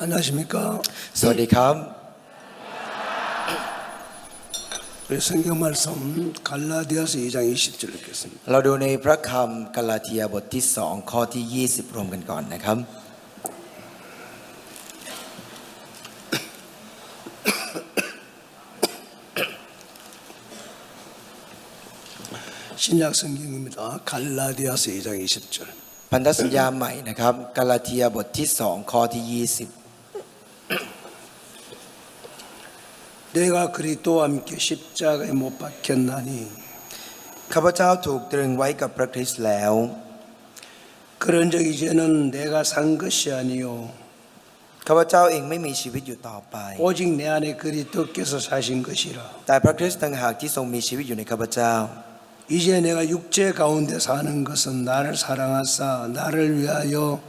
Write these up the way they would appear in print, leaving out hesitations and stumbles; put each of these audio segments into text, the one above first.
안녕하십니까? สวัสดีครับ 우리 성경 말씀 갈라디아서 2장 20절 읽겠습니다. เราดูในพระคำกาลาเทียบทที่2ข้อที่20รวมกันก่อนนะครับ 신약 성경입니다. 갈라디아서 2장 20절. พันธสัญญาใหม่นะครับกาลาเทียบทที่2ข้อที่20 내가 그리스도와 함께 십자가에 못 박혔나니 ข้าพเจ้าถูกตรึงไว้กับพระคริสต์แล้ว 그런즉 이제는 내가 산 것이 아니요 ข้าพเจ้าเองไม่มีชีวิตอยู่ต่อไป 오직 내 안에 그리스도께서 사신 것이라. แต่พระคริสต์ต่างหากที่ทรงมีชีวิตอยู่ในข้าพเจ้า 이제 내가 육체 가운데 사는 것은 나를 사랑하사 나를 위하여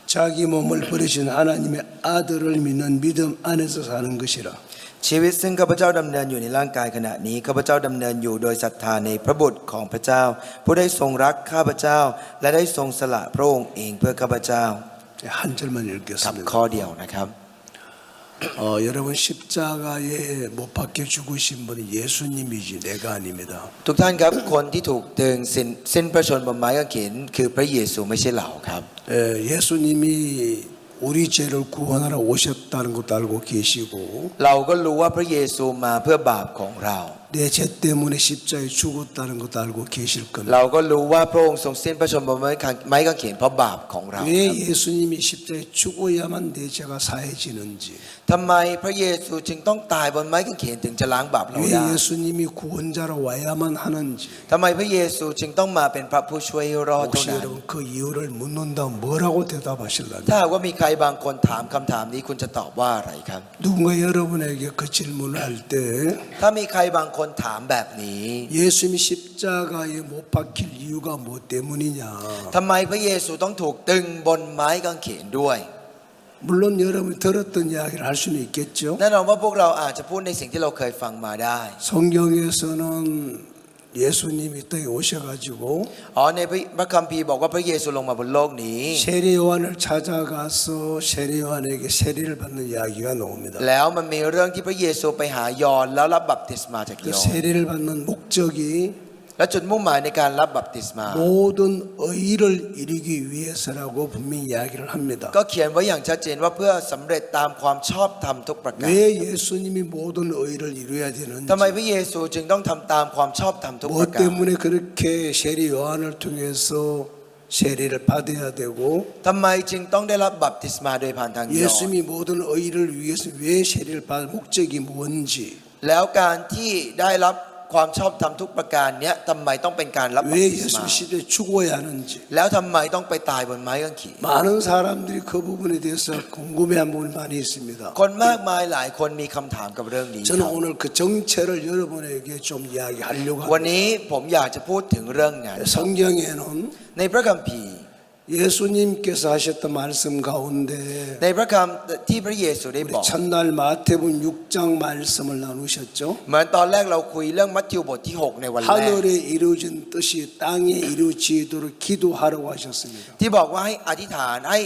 자기 몸을 버리신 하나님의 아들을 믿는 믿음 안에서 사는 것이라. ชีวิตซึ่งข้าพเจ้าดำเนินอยู่ในร่างกายขณะนี้ข้าพเจ้าดำเนินอยู่โดยศรัทธาในพระบุตรของพระเจ้าผู้ได้ทรงรักข้าพเจ้าและได้ทรงสละพระองค์เองเพื่อข้าพเจ้า 한 절만 กับ 읽겠습니다. ข้อเดียวนะครับ 여러분 십자가에 못 박혀 죽으신 분이 예수님이지 내가 아닙니다. ทุกท่านครับคนที่ถูกตรึงสิ้นพระชนม์บนไม้กางเขนคือพระเยซูไม่ใช่เราครับ 예수님이 우리 죄를 구원하러 오셨다는 것도 알고 계시고 เราก็รู้ว่าพระเยซูมาเพื่อบาปของเรา 내 죄 때문에 십자가에 죽었다는 것도 알고 계실 겁니다. เราก็รู้ว่าพระองค์ทรงสิ้นพระชนม์บนไม้กางเขนเพราะบาปของเรา 왜 예수님이 십자가에 죽어야만 내 죄가 사해지는지 ทำไมพระเยซูจึงต้องตายบนไม้กางเขนถึงจะล้างบาปเรา 왜 ได้ 예수님이 구원자로 와야만 하는지 ทำไมพระเยซูจึงต้องมาเป็นพระผู้ช่วยรอดเท่า 혹시 นั้น 여러분 그 이유를 묻는다면 뭐라고 대답하실라요? ถ้าหากว่ามีใครบางคนถามคำถามนี้คุณจะตอบว่าอะไรครับ 누군가 여러분에게 그 질문을 할 때 ถ้ามีใครบางคนถามแบบนี้ 예수님이 십자가에 못 박힐 이유가 뭐 때문이냐? ทำไมพระเยซูต้องถูกตรึงบนไม้กางเขนด้วย 물론 여러분이 들었던 이야기를 할 수는 있겠죠. แน่นอนว่าพวกเราอาจจะพูดในสิ่งที่เราเคยฟังมาได้ 성경에서는 예수님이 땅에 오셔가지고 ในพระคัมภีร์บอกว่าพระเยซูลงมาบนโลกนี้ 세례 요한을 찾아가서 세례 요한에게 세례를 받는 이야기가 나옵니다. แล้วมันมีเรื่องที่พระเยซูไปหายอนแล้วรับบัพติศมาจาก 그 ยอน 세례를 받는 목적이 และจุดมุ่งหมายในการรับบัพติศมา 모든 의를 이루기 위해서라고 분명히 이야기를 합니다. ก็เขียนไว้อย่างชัดเจนว่าเพื่อสำเร็จตามความชอบธรรมทุกประการ 왜 예수님이 모든 의를 이루어야 되는지 ทำไมพระเยซูจึงต้องทำตามความชอบธรรมทุก 뭐 ประการ 때문에 그렇게 세례 요한을 통해서 세례를 받아야 되고 ทำไมจึงต้องได้รับบัพติศมาโดยผ่านทางยอน 예수님이 모든 의를 위해서 왜 세례를 받을 목적이 뭔지 แล้วการที่ได้รับความชอบธรรมทุกประการเนี้ยทำไมต้องเป็นการรับบัพ 왜 ติศ 예수 มา 시대에 죽어야 하는지 แล้วทำไมต้องไปตายบนไม้กางเขน 많은 사람들이 그 부분에 대해서 궁금해한 부분이 많이 있습니다. คนมากมายหลายคนมีคำถามกับเรื่องนี้ 저는 오늘 그 정체를 여러분에게 좀 이야기하려고 วัน 합니다. นี้ผมอยากจะพูดถึงเรื่องนั้น 성경에는 ในพระคัมภีร์ 예수님께서 하셨던 말씀 가운데 ในพระคำที่พระเยซูได้ 우리 บอก 첫날 마태복음 6장 말씀을 나누셨죠. เหมือนตอนแรกเราคุยเรื่องมัทธิวบทที่6ในวันแรก 하늘에 이루어진 뜻이 땅에 이루어지도록 기도하라고 하셨습니다. ที่บอกว่าให้อธิษฐานให้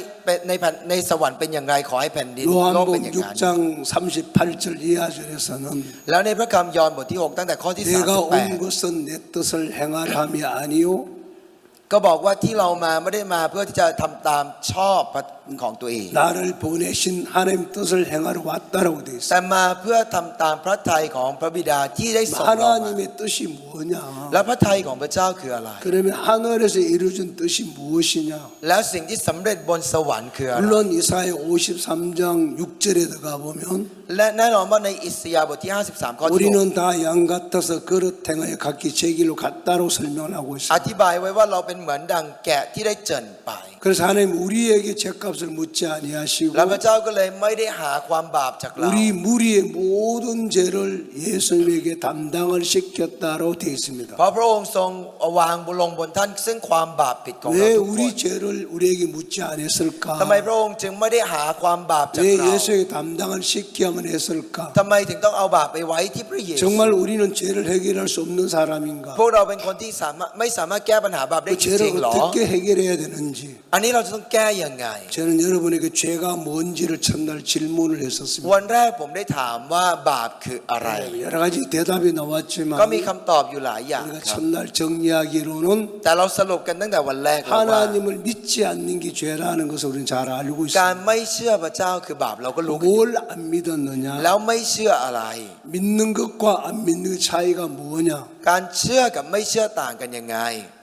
ในสวรรค์เป็นอย่างไรขอให้แผ่นดินโลกเป็น 요한복음 อย่างนั้น 6장 38절 이하절에서는 แล้วในพระคำยอห์นบทที่6ตั้งแต่ข้อที่ 내가 온 38 것은 내 뜻을 행하라 함이 아니요 ก็บอกว่าที่เรามาไม่ได้มาเพื่อที่จะทำตามชอบของตัวเอง 나를 보내신 하나님 뜻을 행하러 왔다라고 되어 แต่ 있습니다. มาเพื่อทำตามพระทัยของพระบิดาที่ได้ส่งเรามา 하나님의 뜻이 뭐냐? และพระทัยของพระเจ้าคืออะไร 그러면 하늘에서 이루어진 뜻이 무엇이냐? แล้วสิ่งที่สำเร็จบนสวรรค์คืออะไร 물론 이사야 53장 6절에 들어가 보면 และแน่นอนว่าในอิสยาห์บทที่53ข้อที่ 우리는 다 양 같아서 그릇 행하여 각기 제 길로 갔다고 설명을 하고 6อ 있습니다. ธิบายไว้ว่าเราเป็นเหมือนดังแกะที่ได้เจิ่นไป 그래서 하나님 우리에게 죄값을 묻지 아니하시고 แล้วพระเจ้าก็เลยไม่ได้หาความบาปจากเรา 우리 무리의 모든 죄를 예수님에게 담당을 시켰다고 되어 있습니다. เพราะพระองค์ทรงวางลงบนท่านซึ่งความบาปผิดของเรา 왜 ทุกคน 우리 죄를 우리에게 묻지 않았을까? ทำไมพระองค์จึงไม่ได้หาความบาปจาก 왜 เรา 예수에게 담당을 시켜야만 했을까? ทำไมถึงต้องเอาบาปไปไว้ที่พระเยซู 정말 우리는 죄를 해결할 수 없는 사람인가? พวกเราเป็นคนที่ไม่สามารถแก้ปัญหาบาปได้จ 그 ริง ริง 죄를 ๆหรอ 어떻게 해결해야 되는지 อันนี้เราจะต้องแก้ยังไง 저는 여러분에게 죄가 뭔지를 첫날 질문을 했었습니다. วันแรกผมได้ถามว่าบาปคืออะไร 여러 가지 대답이 나왔지만 ก็มีคำตอบอยู่หลายอย่าง 우리가 ครับ 첫날 정리하기로는 แต่เราสรุปกันตั้งแต่วันแรกแล้วว่า 하나님을 믿지 않는 게 죄라는 것을 우리는 잘 알고 การ 있습니다. ไม่เชื่อพระเจ้าคือบาปเราก็รู้กัน 뭘 안 믿었느냐? แล้วไม่เชื่ออะไร 믿는 것과 안 믿는 것 차이가 뭐냐? การเชื่อกับไม่เชื่อต่างกันยังไง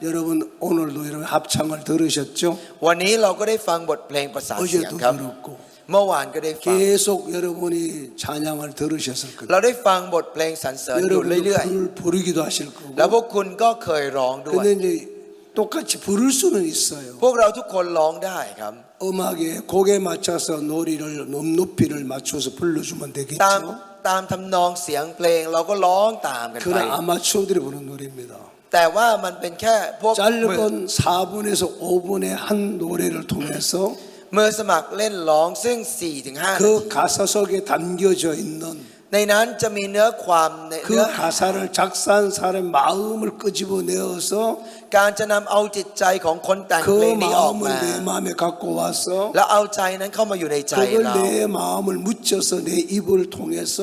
여러분 오늘도 여러분 합창을 들으셨죠? วันนี้เราก็ได้ฟังบทเพลงประสานเสียง 어제도 ครับ 들었고 เมื่อวานก็ได้ฟัง 계속 여러분이 찬양을 들으셨을 เรา 겁니다. ได้ฟังบทเพลงสรรเสริญอยู่ 여러분도 เรื่อย 그를 부르기도 하실 ๆ แล้ว 거고 พวกคุณก็เคยร้องด้วย 근데 이제 똑같이 부를 수는 있어요. พวกเราทุกคนร้องได้ครับ 음악에 곡에 맞춰서 노래를 높이를 맞춰서 불러주면 ตาม 되겠죠. ตามทำนองเสียงเพลงเราก็ร้องตามกันไป 그러나 아마추어들이 부르는 노래입니다. แต่ว่ามันเป็นแค่พวกมือ 짧은 4분에서 5분의 한 노래를 통해서 มือสมัครเล่นร้องซึ่ง 4-5 นาที 그 가사 속에 담겨져 있는 ในนั้นจะมีเนื้อความใน 그 เนื้อ 가사를 작사한 사람의 마음을 끄집어내어서 การจะนำเอาจิตใจของคนแต่ง 그 เพลงนี้ออก 마음을 มา 내 마음에 갖고 와서 แล้วเอาใจนั้นเข้ามาอยู่ในใจ 그걸 เรา 내 마음을 묻혀서 내 입을 통해서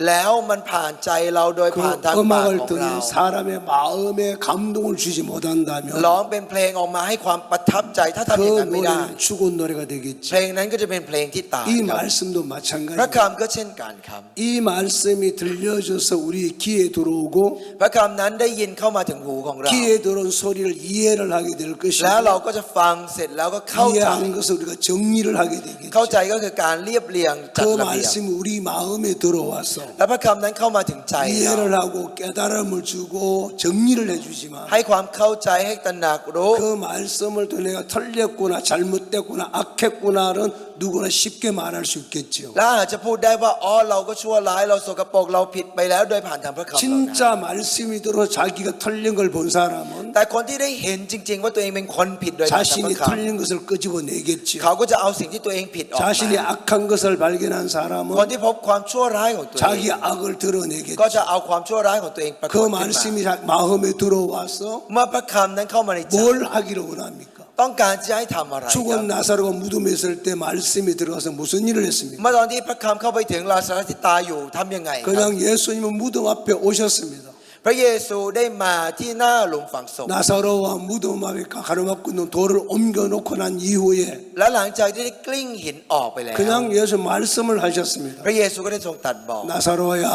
แล้วมันผ่านใจเราโดย 그 ผ่านทางปาก 음악을 ของ 듣는 เรา 사람의 마음에 감동을 주지 못한다면 ร้องเป็นเพลงออกมาให้ความประทับใจถ้าทำอย่าง 그 นั้นไม่ได้ 노래는 죽은 노래가 เพล 되겠지. งนั้นก็จะเป็นเพลงที่ตาย 이 ครับ 말씀도 พระ 마찬가지입니다. คำก็เช่นกันครับ 이 말씀이 들려져서 우리 귀에 들어오고 พระคำนั้นได้ยินเข้ามาถึงหูของเรา 귀에 들어온 소리를 이해를 하게 될 แล้วเรา 것이고 ก็จะฟังเสร็จแล้วก็เข้าใจ 이해하는 것을 우리가 정리를 하게 เข้า 되겠죠. ใจก็คือการเรียบเรียงจัด 그 ระเบียบ 말씀이 우리 마음에 들어와서 และพระคำนั้นเข้ามาถึงใจเรา 이해를 하고 깨달음을 주고 정리를 해주지만 ให้ความเข้าใจให้ตระหนักรู้ 그 말씀을 통해 내가 틀렸구나 잘못됐구나 악했구나는 누구나 쉽게 말할 수 있겠죠. และอาจจะพูดได้ว่าอ๋อเราก็ชั่วร้ายเราสกปรกเราผิดไปแล้วโดยผ่านทางพระคำเหล่านั้น 진짜 말씀이 들어 자기가 틀린 걸 본 사람은 แต่คนที่ได้เห็นจริง ๆ ว่าตัวเองเป็นคนผิดโดยผ่านทางพ 자신이 ระค 틀린 것을 끄집어내겠죠. ำเขาก็จะเอาสิ่งที่ตัวเองผิดออกมา 자신이 악한 것을 발견한 คน 사람은 ที่พบความชั่วร้ายของตัวเอง 자기 악을 ก็ 드러내겠죠. จะเอาความชั่วร้ายของตัวเองปรากฏ 그 ขึ้นมา 말씀이 마음에 들어와서 เมื่อพระคำนั้นเข้ามาในใจ 뭘 하기를 원합니까? ต้องการจะให้ทำอะไรครับ 죽은 나사로가 무덤에 있을 때 말씀이 들어가서 무슨 일을 했습니까? เมื่อตอนที่พระคำเข้าไปถึงลาซารัสที่ตายอยู่ทำยังไงครับ 그냥 예수님은 무덤 앞에 오셨습니다. พระเยซูได้มาที่หน้าหลุมฝังศพ 나사로와 무덤 앞에 가로막고 있는 돌을 옮겨놓고 난 이후에 และหลังจากที่ได้กลิ้งหินออกไปแล้ว 그냥 예수 말씀을 하셨습니다. พระเยซูก็ได้ทรงตรัสบอก 나사로야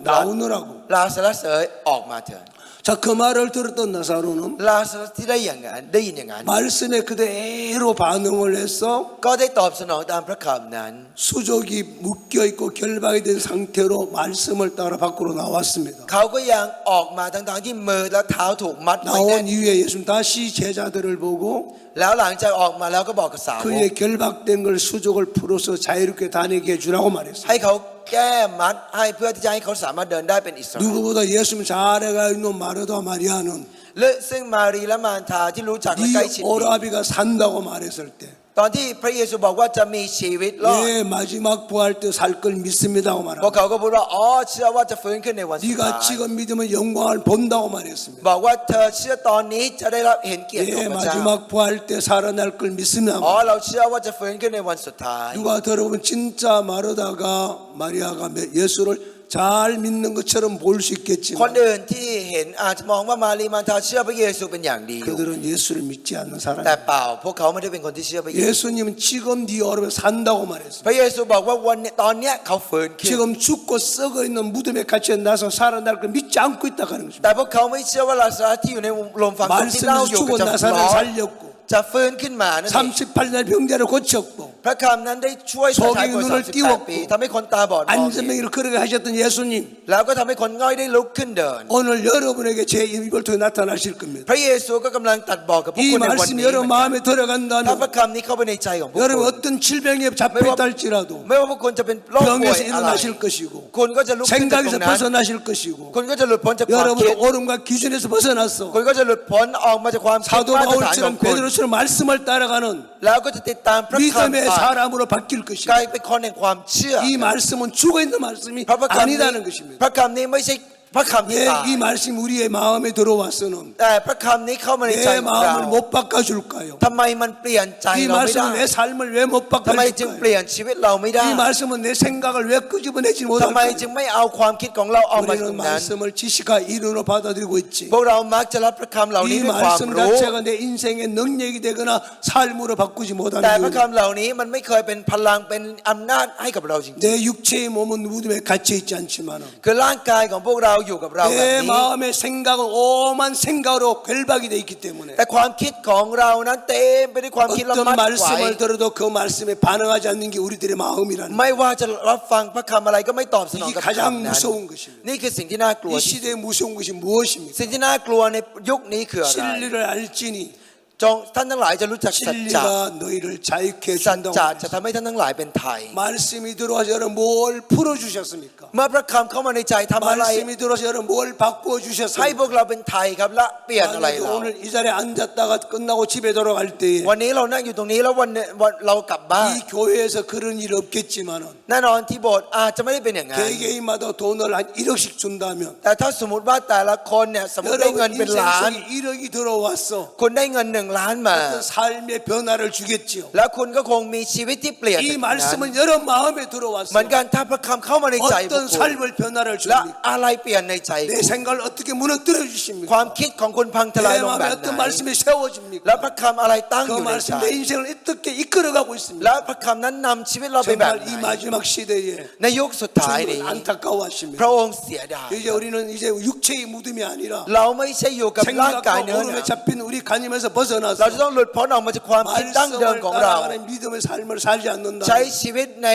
나오느라고. ลาซารัสเอ๋ยออกมาเถิด 자, 그 말을 들었던 나사로는 ลาซารัสที่ได้อย่างนั้นได้ยินอย่างนั้น 말씀에 그대로 반응을 해서 ก็ได้ตอบสนองตามพระคำนั้น 수족이 묶여있고 결박이 된 상태로 말씀을 따라 밖으로 나왔습니다. เขาก็ยังออกมาทั้งๆที่มือและเท้าถูกมัดไว้แน่น 나온 이후에 예수님 다시 제자들을 보고 แล้วหลังจากออกมาแล้วก็บอกกับสาวก 그의 결박된 걸 수족을 풀어서 자유롭게 다니게 해주라고 말했습니다. ให้เขาแก้มัดให้เพื่อที่จะให้เขาสามารถเดินได้เป็นอิสระ 누구보다 예수님 잘 알아가 있는 마르다 마리아는 และซึ่งมารีและมารธาที่รู้จักและใกล้ชิด 네 오라비가 산다고 말했을 때 ตอนที่พระเยซูบอกว่าจะมีชีวิตรอด 내 마지막 부활 때 살 걸 믿습니다고 พวก 말합니다. เขาก็พูดว่าอ๋อเชื่อว่าจะฟื้นขึ้นในวันสุดท้า 네가 ย 지금 믿으면 영광을 본다고 말했습니다. บอกว่าเธอเชื่อตอนนี้จะได้รับเห็นเกียรติของ 내 พระเจ้า 마지막 부활 때 살아날 걸 믿습니다. อ๋อเราเชื่อว่าจะฟื้นขึ้นในวันสุดท้าย 누가 들어보면 진짜 마르다가 마리아가 예수를 잘 믿는 것처럼 보일 수 คน 있겠지만 อื่นที่เห็นอาจจะมองว่ามารีมารธาเชื่อพระเยซูเป็นอย่างดีอยู่ 그들은 예수를 믿지 않는 แต่ 사람입니다. เปล่าพวกเขาไม่ได้เป็นคนที่เชื่อพระเยซู 예수님은 지금 네 얼음에 산다고 말했습니다. พระเยซูบอกว่าวันนี้ตอนเนี้ยเขาฟื้นขึ้น 지금 죽고 썩어 있는 무덤에 갇혀 나서 살아날 걸 믿지 않고 있다고 하는 것입니다. แต่พวกเขาไม่เชื่อว่าลาซารัสที่อยู่ในโรงฝังศพที่เน่า 말씀에서 อยู่ก็ 죽은 จะ 나사를 ร้อน 살렸고 จะฟื้นขึ้นมานั่นเอง 38날 병자를 고쳤고 พระคำนั้นได้ช่วยชายคน38 ปีทำให้คนตาบอดมองเห็น 안전병이를 걸어가 하셨던 예수님 แล้วก็ทำให้คนง่อยได้ลุกขึ้นเดิน 오늘 여러분에게 제 입을 통해 나타나실 겁니다. พระเยซูก็กำลังตรัดบอกกับพวก 이 คุณในวัน 말씀이 นี้ 여러분 마음에 ถ้าพ 들어간다면 ระคำนี้เข้าไปในใจของพวก 여러분 คุณ 어떤 질병에 잡혀 있다 할지라도 ไม่ว่าพวกคุณจะเป็นโรคป่วย 병에서 อะไร 일어나실 것이고 คุณก็จะลุกขึ้นจากตร 생각에서 งนั้น 벗어나실 것이고 คุณก็จะหลุดพ้นจากความคิด 여러분 오름과 기준에서 벗어났어 คุณก็จะหลุดพ้นออกมาจากความคิด 사도 มาตรฐานของ 바울처럼 คุณ 베드로처럼 말씀을 따라가는 แล้วก็จะติดตามพระคำ 믿음의 ไป 사람으로 바뀔 กลาย 것이다. เป็นคนแห่งความเชื่อ 이 말씀은 죽어있는 말씀이 เพราะพระคำนี้ 아니라는 것입니다. พระคำนี้ไม่ใช่ พระคำที่ 왜 ตาย 이 말씀이 우리의 마음에 들어와서는 แต่พระคำนี้เข้ามาในใจ 내 ของเรา 마음을 못 바꿔줄까요? ทำไมมันเปลี่ยนใจ 이 เราไม่ได้ 말씀은 내 삶을 왜 못 ทำไมจึงเป 바꿔줄까요? ลี่ยนชีวิตเราไม่ได้ 이 말씀은 내 생각을 왜 끄집어내지 ทำไม 못할까요? จึงไม่เอาความคิดของเราเอามาตร 우리는 งนั้น 말씀을 지식과 이론으로 받아들이고 있지. พวกเรามักจะรับพระคำเหล่านี้ 이 ด้วยความ 말씀 รู้ 자체가 내 인생의 능력이 되거나 삶으로 바꾸지 แต่ 못하는 พระ 이유. คำเหล่านี้มันไม่เคยเป็นพลังเป็นอำนาจให้กับเราจริง 내 육체의 몸은 무덤에 갇혀 있지 않지만은 ๆคือร่างกายของพวกเราอยู่กับเราแบบ 내 นี้ 마음의 생각은 오만 생각으로 결박이 돼 있기 때문에 แต่ความคิดของเรานั้นเต็มไปด้วยความคิดละ 어떤 มัดไว้ 말씀을 들어도 그 말씀에 반응하지 않는 게 우리들의 마음이라는 ไม่ว่าจะรับฟังพระคำอะไรก็ไม่ตอบสนอง 이게 กับ 가장 คำนั้น 무서운 것입니다. นี่คือสิ่งที่น่ากลัว 이 ที่สุด 시대에 무서운 것이 무엇입니까? สิ่งที่น่ากลัวในยุคนี้คืออะไร 진리를 알지니 จงท่านทั้งหลายจะรู้จักสัจจะ 진리가 너희를 자유케 สัจ 해준다고 จะ 그랬어요. จะทำให้ท่านทั้งหลายเป็นไทย 말씀이 들어와서 여러분 뭘 풀어주셨습니까? เมื่อพระคำเข้ามาในใจทำอะไร 말씀이 들어와서 여러분 뭘 바꾸어 ให้ 주셨어요? พวกเราเป็นไทยครับและเปลี่ยนอะไร 만약에 เรา 오늘 이 자리에 앉았다가 끝나고 집에 돌아갈 때에 วันนี้เรานั่งอยู่ตรงนี้แล้ววันเรากลับบ้าน 이 교회에서 그런 일 없겠지만은 แน่นอนที่โบสถ์อาจจะไม่ได้เป็นอย่างนั้น 개개인마다 돈을 한 1억씩 준다면 แต่ถ้าสมมติว่าแต่ละคนเนี่ยสมมติได้เงิน 여러분 เป็น 인생 ล้าน 속에 1억이 들어왔어. คุณได้เงิน1 ล้านมา 어떤 삶의 변화를 주겠지요. แล้วคุณก็คงมีชีวิตที่เปลี่ยน 이 จากนั้น 말씀은 여러분 마음에 เหมื 들어왔어. อนกันถ้าพระคำเข้ามาในใจพวก 어떤 คุณ 삶을 변화를 และ 줍니까? อะไรเปลี่ยนในใจ 내 คุณ 생각을 어떻게 무너뜨려 ค 주십니까? วามคิดของคุณพังทลาย 내 ลง 마음에 แบบ 어떤 ไหน 말씀이 세워집니까? แล้วพระคำอะไรตั้งอ 그 ยู่ในใจ 말씀 내 인생을 어떻게 이끌어가고 있습니까? แล้วพระคำนั้นนำชีวิตเราไปแบบ 정말 ไห 이 น 마지막 시대에 ในยุคสุดท้ายนี้ 주님을 안타까워하십니다. พระองค์เสียดาย 이제 우리는 이제 육체의 무덤이 아니라 เราไม่ใช่อยู่กับร่างกาย 생각과 เนื้อหนั 오름에 ง 잡힌 우리 간임에서 เรา 벗어나서 จะต้องหลุดพ้นออกมาจากความคิดดั้งเดิม 말씀을 ของเรา 따라가는 믿음의 삶을 살지 않는다. ใช้ชีวิตใน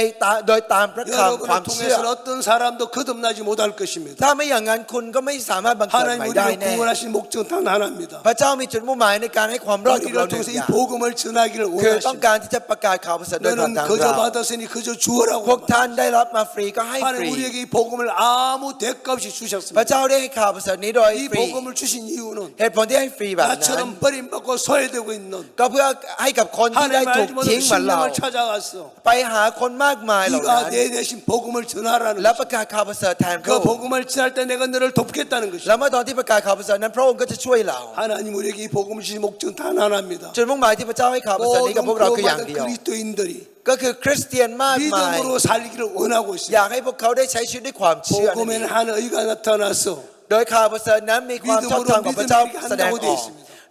โดยตามพระคำความ 여러분을 เชื่อ 통해서는 어떤 사람도 거듭나지 못할 것입니다. ถ้าไม่อย่างนั้นคุณก็ไม่สามารถบังเกิด 하나님 ใหม่ได้ 우리를 แน่ 구원하신 목적은 단 하나입니다. พระเจ้ามีจุดมุ่งหมายในการให้ความรอดกับเรา 우리를 หนึ่ง 통해서 อ 이 ย่าง 복음을 전하기를 คือต้อง 원하십니다. การที่จะประกาศข่าวประเสริฐโดยผ่าน 너는 ทาง 거저 เรา 받았으니 거저 주어라고 พวกท่านได้รับมาฟรีก็ให้ฟ 하나님 รี 우리에게 이 복음을 아무 대가 없이 พระ 주셨습니다. เจ้าได้ให้ข่าวประเสริฐนี้โดย 이 ฟรี 복음을 주신 이유는 เหตุผลที่ให้ฟรีแบบนั้น 나처럼 버림받고 소외되고 있는 ก็เพื่อให้กับคนที่ได้ 하나님 ถูก 알지 ทิ้ง 못하는 เหมือนเรา 신령을 찾아갔어. ไปหาคนมากมายเหล่านั้น 네가 내 대신 복음을 전하라는 และ 것이. ประกาศข่าวประเสริฐแทนพระ 그 องค์ 복음을 전할 때 내가 너를 돕겠다는 것이. แล้วเมื่อตอนที่ประกาศข่าวประเสริฐนั้นพระองค์ก็จะช่วยเรา 하나님 우리에게 이 복음을 주신 목적은 단 하나입니다. จุดมุ่งหมายที่พระเจ้าให้ข่าวประเสริฐนี้กับพวกเราคืออย่าง 구원받은 เดียว 그리스도인들이 ก็คือคริสเตียนมากมาย 믿음으로 살기를 원하고 อยา 있습니다. กให้พวกเขาได้ใช้ชีวิตด้วยความเชื่อนั่นเอง 복음에는 한 의가 나타나서 โดยข่าวประเสริฐนั้นมีความชอบธรรมของพระเจ้าแสดงออก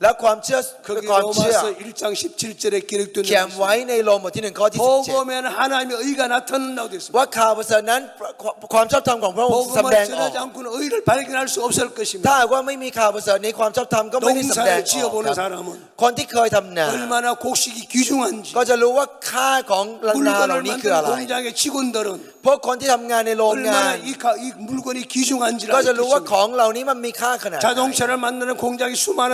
และความเชื่อคือ 거기 ความเชื่อ 로마서 1장 17절에 เขียน 기록된 ไว้ในโรมบทที่ 1 ข้อที่ 복음에는 하나님의 의가 나타난다고 되어 17 있습니다. ว่าข่าวประเสริฐนั้นความชอบธรรมของพระองค์แสด 복음을 งออก 전하지 않고는 의를 발견할 수 없을 ถ้า 것입니다. หากว่าไม่มีข่าวประเสริฐนี้ความชอบธรรมก็ไม่ได้แสดง 농사를 ออก 지어보는 ครับ 사람은 คนที่เคยทำนา 얼마나 곡식이 귀중한지 ก็จะรู้ว่าค่าของนาเหล่า 물건을 นี้คือ 만드는 อะไร 공장의 직원들은 พวกคนที่ทำงานในโรงงา 얼마나 น 이 물건이 귀중한지를 ก็จะ 알 รู้ว่า 것입니다. ของเหล่านี้มันมีค่าขนาดไหน 자동차를 만드는 공장의 수많은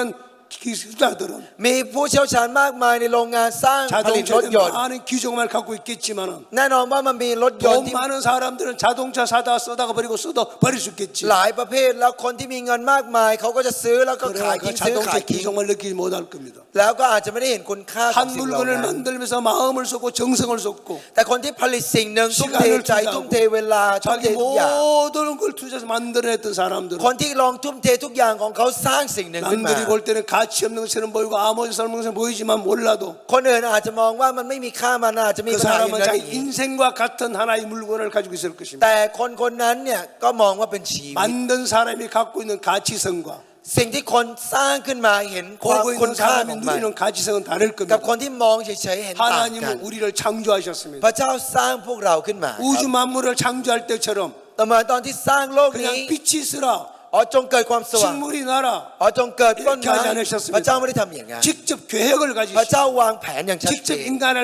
기술자들은 มีผู้เชี่ยวชาญมากมายในโรงงานสร้างผลิตรถ 자동차에 ยนต์ 많은 기종을 갖고 있겠지만은 แน่นอนว่ามันมีรถยนต์ 돈 ที่ 많은 사람들은 자동차 사다 쓰다가 버리고 써도 버릴 수 있겠지. หลายประเภทแล้วคนที่มีเงินมากมายเขาก็จะซื้อแล้วก็ขาย 그러나 ทิ้ 그 งซื้อ 자동차 ขายทิ้ง 기종을 느끼지 못할 겁니다. แล้วก็อาจจะไม่ได้เห็นคุณค่าของ 한 สิ่งเหล่า 물건을 นั้น 만들면서 마음을 쏟고 정성을 쏟고 แต่คนที่ผลิตสิ่งหนึ่งทุ่มเทใจทุ่มเทเวลาทุ่มเท 자기 ทุกอย่าง 모든 걸 투자해서 만들어냈던 사람들은 คนที่ลองทุ่มเททุกอย่างของเขาสร้างสิ่งหนึ่งขึ้นมา 남들이 볼 때는 가치 없는 것처럼 보이고 아무리 삶은 것처럼 보이지만 몰라도 คนอื่นอาจจะมองว่ามันไม่มีค่ามันอาจจะมี 그 ปัญหาอย่าง 사람은 นั้น 자기 อย่างนี้ 인생과 같은 하나의 물건을 가지고 있을 것입니다. แต่คนคนนั้นเนี่ยก็มองว่าเป็นชีวิต 만든 사람이 갖고 있는 가치성과 สิ่งที่คนสร้างขึ้นมาเห็นความ 보고 คุณ 있는 ค่าข 사람이 องมัน 누리는 가치성은 다를 กับ 겁니다. คนที่มองเฉยๆเห็นต่างกัน 하나님은 우리를 창조하셨습니다. พระเจ้าสร้างพวกเราขึ้นมา 우주 만물을 창조할 때처럼 ต่อมาตอนที่สร้างโลกนี้ 그냥 빛이 있으라 อ๋อจงเกิดความสว่าง 식물이 나라 อ๋อจงเกิดต้นไม้ 이렇게 하지 않으셨습니까? พระเจ้าไม่ได้ทำอย่างนั้น 직접 계획을 พระ 가지시고 เจ้าวางแผนอย่างชัดเจ 직접 น 인간을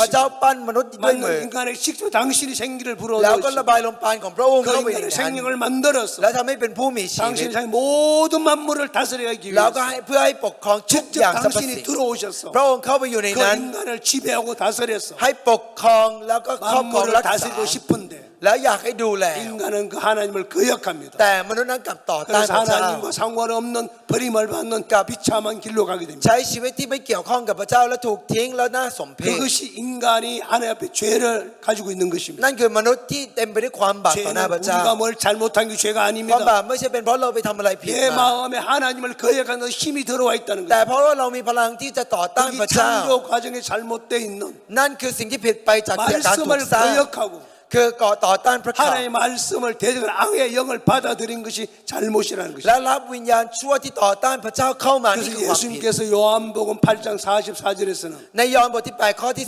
พระเจ้า 만드시고 ปั้นมนุษย์ด้วยมือ 만든 인간에 직접 당신이 생기를 แล้วก็ระ 불어넣으시고 บายลมปราณของพระองค์ 그 เข้าไปใน 인간의 นั้น 생명을 만들어서 แล้วทำให้เป็นผู้มีชีวิต 당신이 자기 모든 만물을 다스려가기 แล้วก็ 위해서 ให้เพื่อให้ปกครองทุก 직접 อย่างสรรพสิ่ 당신이 ง 들어오셔서 พระองค์เข้าไปอยู่ใน 그 นั้น 인간을 지배하고 다스려서 ให้ปกครองแล้วก็ครอบครอง 만물을 รักษา 다스리고 싶은데 แล้วอยากให้ดูแล 인간은 그 하나님을 거역합니다. แต่มนุษย์นั้นกลับต่อต้าน 그래서 พระเจ้า 하나님과 상관없는 버림을 받는 비참한 길로 가게 됩니다. ใช้ชีวิตที่ไม่เกี่ยวข้องกับพระเจ้าและถูกทิ้งแล้วน่าสมเพช 그것이 인간이 하나님 앞에 죄를 가지고 있는 것입니다. นั่นคือมนุษย์ที่เต็มไปด้วยความบาปต่อหน้า 죄는 พระเจ้า 우리가 뭘 잘못한 게 죄가 ความ 아닙니다. บาปไม่ใช่เป็นเพราะเราไปทำอะไรผิด 내 มา 마음에 하나님을 거역하는 힘이 들어와 있다는 แต่ 거예요. เพราะว่าเรามีพลังที่จะต่อต้าน 이 พระเจ้า 창조 과정에 잘못되어 있는 นั่นคือสิ่งที่ผิดไปจากการถูก 말씀을 สร้าง 거역하고 คือก่อต่อต้านพระข่า 하나님의 말씀을 대적하는 악의 영을 받아들인 것이 잘못이라는 และ 것입니다. รับวิญญาณชั่วที่ต่อต้านพระเจ้าเข้ามานี่ 그래서 คือความผิด 예수님께서 요한복음 8장 44절에서는 ในยอห์นบทที่8ข้อที่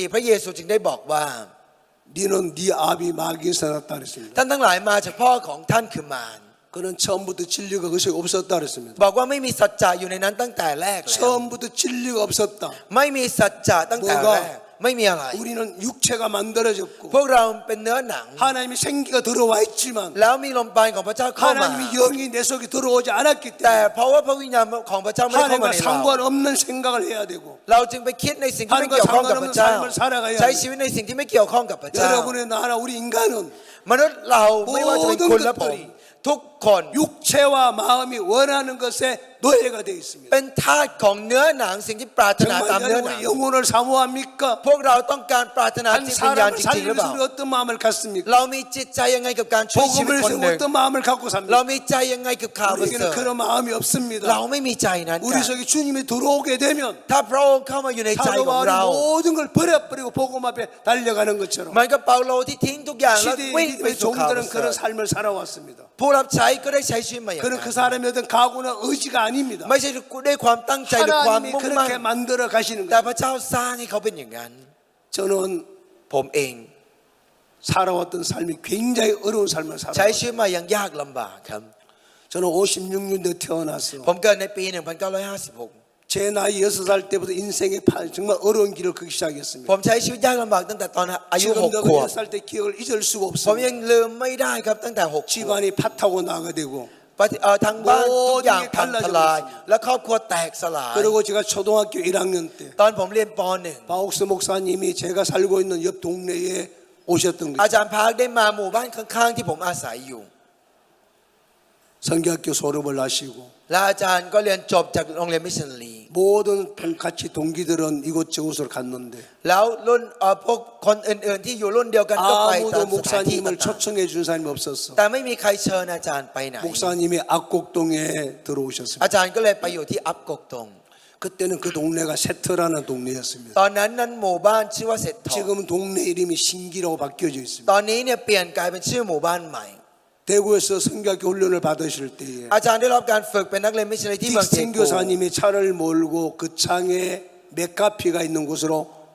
44พระเยซูจึงได้บอกว่า 너는 네 아비 마귀에서 났다 그랬습니다. ท่านทั้งหลายมาจากพ่อของท่านคือมาร 그는 처음부터 진리가 그것이 없었다 그랬습니다. บอกว่าไม่มีสัจจะอยู่ในนั้นตั้งแต่แรกแล้ว 처음부터 진리가 없었다. ไม่มีสัจจะตั้งแต่แรกไม่มีอะไร 우리는 육체가 만들어졌고 พวกเราเป็นเนื้อหนัง 하나님의 생기가 들어와 있지만 แล้วมีลมปราณของพระเจ้าเข้ามา 하나님의 영이 내 속에 들어오지 않았기 แต่ 때문에 เพราะว่าพระวิญญาณของพระเจ้าไม่ได้เข้ามา 하나님과 ในเรา 상관없는 생각을 해야 되고 เราจึงไปคิดในสิ่งที่ไม่เกี่ยวข้องกับพระเจ้า ใช้ชีวิตในสิ่งที่ไม่เกี่ยวข้องกับพระเจ้า 여러분의 나나 우리 인간은 มนุษย์เราไม่ว่าจะเป็นคุณและผมทุกคน 육체와 마음이 원하는 것에 노예가 되어 있습니다. เป็นทาสของเนื้อหนังสิ่งที่ปรารถนาตาม 정말 เนื้อหนัง 여러분의 영혼을 사모합니까? พวกเราต้องการปรารถนา 한 จิตวิญญาณ 사람을 จริงๆหรือ 살리기 เปล่า 위해서 우리 어떤 마음을 갖습니까? เรามีจิตใจยังไงกับการช่วยชีวิต 복음을 คนห 세우고 นึ่ง 어떤 마음을 갖고 เรา 삽니까? มีใจยังไงกับข่าวประเสริ 우리에게는 ฐ 그런 마음이 없습니다. เราไม่มีใจนั้น 우리 속에 주님이 들어오게 되면 ถ้าพระองค์เข้ามาอยู่ในใจ 사도 ของเรา 바울이 모든 걸 버려버리고 복음 앞에 달려가는 것처럼 เหมือนกับเปาโลที่ทิ้งทุกอย่างแล้ว 시대의 วิ่งไป 믿음의 สู่ข่าวประ 종들은 เสริ 그런 ฐ 삶을 살아왔습니다. ผู้รับใช้ก็ได้ใช้ชีวิตมาอย่าง 그는 นั้น 그 사람의 어떤 각오나 의지가 아닙니다. ไม่ใช่ด้วยความตั้งใจหรือความ 하나님이 มุ่งมั่น 그렇게 만들어 가시는 แต่ 거예요. พระเจ้าสร้างให้เขาเป็นอย่างนั้น 저는 ผมเอง 살아왔던 삶이 굉장히 어려운 삶을 ใช้ 살아왔어요. ชีวิตมาอย่างยากลำบากครับ 저는 56년도에 태어나서 ผมเกิดในปี 1956 제 나이 6살 때부터 인생의 정말 어려운 길을 걷기 시작했습니다. ผมใช้ชีวิตยากลำบากตั้งแต่ตอนอายุ 지금도 6 그 ขวบ 6살 때 기억을 잊을 수가 ผมยัง 없습니다. ลืมไม่ได้ครับตั้งแต่6ขวบ 집안이 파타고 나가되고 ทั้งบ้านทุกอย่างพังทลาย และครอบครัวแตกสลาย 그리고 제가 초등학교 1학년 때 ตอนผมเรียนป 바옥스 목사님이 제가 살고 있는 옆 동네에 오셨던 .1 อา 거죠. จารย์พาร์คได้มาหมู่บ้านข้างๆที่ผมอาศัยอยู่ 성경학교 졸업을 하시고 และอาจารย์ก็เรียนจบจากโรงเรียนมิชชันนารี 모든 같이 동기들은 이곳저곳을 갔는데 แล้วรุ่นพวกคนอื่นๆที่อยู่รุ่นเดียวกันก็ไปตาม 아무도 สถานที่ 목사님을 ต่าง 초청해 준 사람이 없었어. ๆแต่ไม่มีใครเชิญอาจารย์ไปไหน 목사님이 악곡동에 들어오셨습니다. อาจารย์ก็เลยไปอยู่ที่อัพกกตง 그때는 그 동네가 세터라는 동네였습니다. ตอนนั้นหมู่บ้านชื่อว่าเศรษฐ 지금은 동네 이름이 신기라고 바뀌어져 ต 있습니다. อนนี้เนี่ยเปลี่ยนกลายเป็นชื่อหมู่บ้านใหม่ 대구에서 성교학교 훈련을 받으실 때에 อาจารย์ได้รับการฝึกเป็นนักเรียนมิชชันนารีที่เมืองเท 딕슨 กู 교사님이 차를 몰고 그 창에 맥카피가 있는 곳으로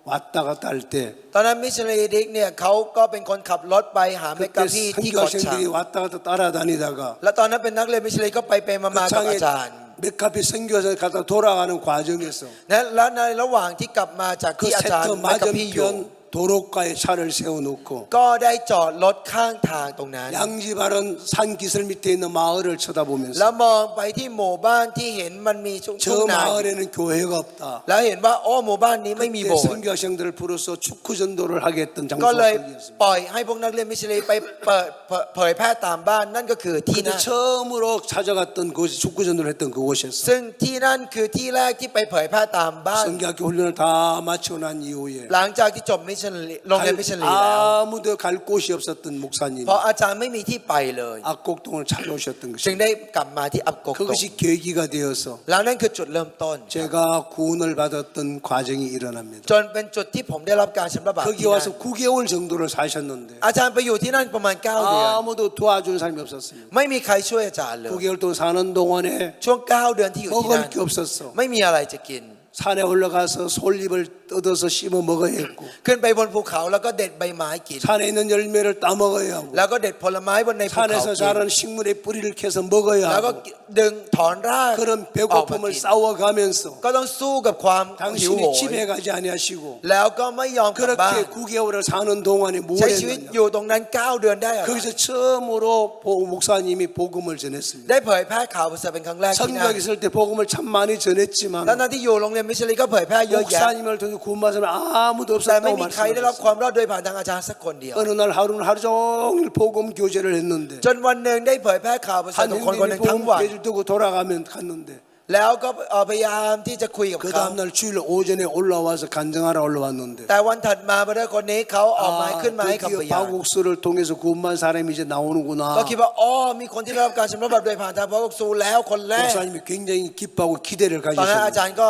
왔다 갔다 할 때 ตอนนั้นมิชชันนารีดิกเนี่ยเขาก็เป็นคนขับรถไปหาเมกะ 그때 พี่ที่เกาะช้าง 선교생들이 왔다 갔다 따라다니다가 และตอนนั้นเป็นนักเรียนมิชชันนารีก็ไปมา 그 กับ 창에 อาจารย์ 맥카피 선교사 갔다 돌아가는 과정에서 และในระหว่างที่กลับมาจาก 그 ที่อาจารย์ 세터 เมกะพี่อยู่ 맞은편 도로가에 차를 세워놓고 ก็ได้จอดรถข้างทางตรงนั้น 양지바른 산 기슭 밑에 있는 마을을 แล้ว 쳐다보면서 มองไปที่หมู่บ้านที่เห็นมันมีทุ่ง 저 นา 마을에는 교회가 없다. แล้วเห็นว่าโอ้หมู่บ้านนี้ไม่มี 그때 โบสถ์ 선교학생들을 불러서 축구 전도를 하게 했던 ก็เลย 장소였습니다. ปล่อยให้พวกนักเรียนมิชชันนารีไปเผยแพร่ตามบ้านนั่นก็คือที่ 근데 นั่น 처음으로 찾아갔던 곳이 축구 전도를 했던 그곳이었어요. ซึ่งที่นั่นคือที่แรกที่ไปเผยแพร่ตามบ้าน 선교학교 훈련을 다 마치고 난 이후에 หลังจากที่จบมิชชันนารีโรงเรียนมิชชันนารีแล้ว 아무도 갈 곳이 없었던 목사님이 เพราะอาจารย์ไม่มีที่ไปเลย 악곡동을 찾아오셨던 จึง 것입니다. ได้กลับมาที่อับกกต 그것이 계기가 되어서 แล้วนั่นคือจุดเริ่มต้น 제가 구원을 받았던 과정이 일어납니다. จนเป็นจุดที่ผมได้รับการชำระบาป 거기 ที่นั่น 와서 9개월 정도를 사셨는데 อาจารย์ไปอยู่ที่นั่นประมาณ9 เดือน 아무도 도와준 사람이 없었습니다. ไม่มีใครช่วยอาจารย์เลย 9개월 동안 사는 동안에 ช่วง9 เดือนที่อยู่ที่ 먹을 นั่น 게 없었어. ไม่มีอะไรจะกิน 산에 올라가서 솔잎을 뜯어서 씹어 먹어야 했고 ขึ้นไปบนภูเขาแล้วก็เด็ดใบไม้กิน 산에 있는 열매를 따 먹어야 하고 แล้วก็เด็ดผลไม้บนในภูเขา 산에서 กิน 자라는 식물의 뿌리를 캐서 먹어야 แล้วก็ 하고 ดึงถอนราก 그런 ออกมา 배고픔을 กิน 싸워가면서 ก็ต้องสู้กับความหิวโห 당신이 ย 집에 가지 아니하시고 แล้วก็ไม่ยอมกลับบ้าน 그렇게 9개월을 사는 동안에 뭘 ใช้ชีวิต 했느냐 อยู่ตรงนั้น 9 เดือนได้อะไร 거기서 처음으로 목사님이 복음을 전했습니다. ได้เผยแพร่ข่าวประเสริฐเป็นครั้งแรกที่นั่น 성교학 있을 때 복음을 참 많이 전했지만 แล้วนั้นที่อยู่โรงเรียน ยนมิชลินก็เผยแพร่เยอะแยะ 목사님을 통해 구원 받은 사람 아무도 แต่ไม่ 없었다고 มีใครได้รับค 말씀하셨어요. วามรอดโดยผ่านทางอาจารย์สักคนเดียว 어느 날 하루 종일 복음 교제를 했는데 จนวันหนึ่งได้เผยแพร่ข่าวประเสริฐ 한 กับคนคนหนึ่ 형님이 งทั้ง 복음 วัน 교제를 두고 돌아가면 갔는데 แล้วก็พยายามที่จะคุยกับ 그 เขา 다음날 주일 오전에 올라와서 간증하러 올라왔는데 แต่วันถัดมาบรรดาคนนี้เขาออกมาขึ้นมาให้คำพ 드디어 ยาน 바국수를 통해서 구원받은 사람이 이제 나오는구나. ก็คิดว่าอ๋อมีคนที่ได้รับการชำระบาปโดยผ่านทางพระกสูแล้วคนแรก 목사님이 굉장히 기뻐하고 기대를 ตอนนั้นอา 가지셨습니다. จารย์ก็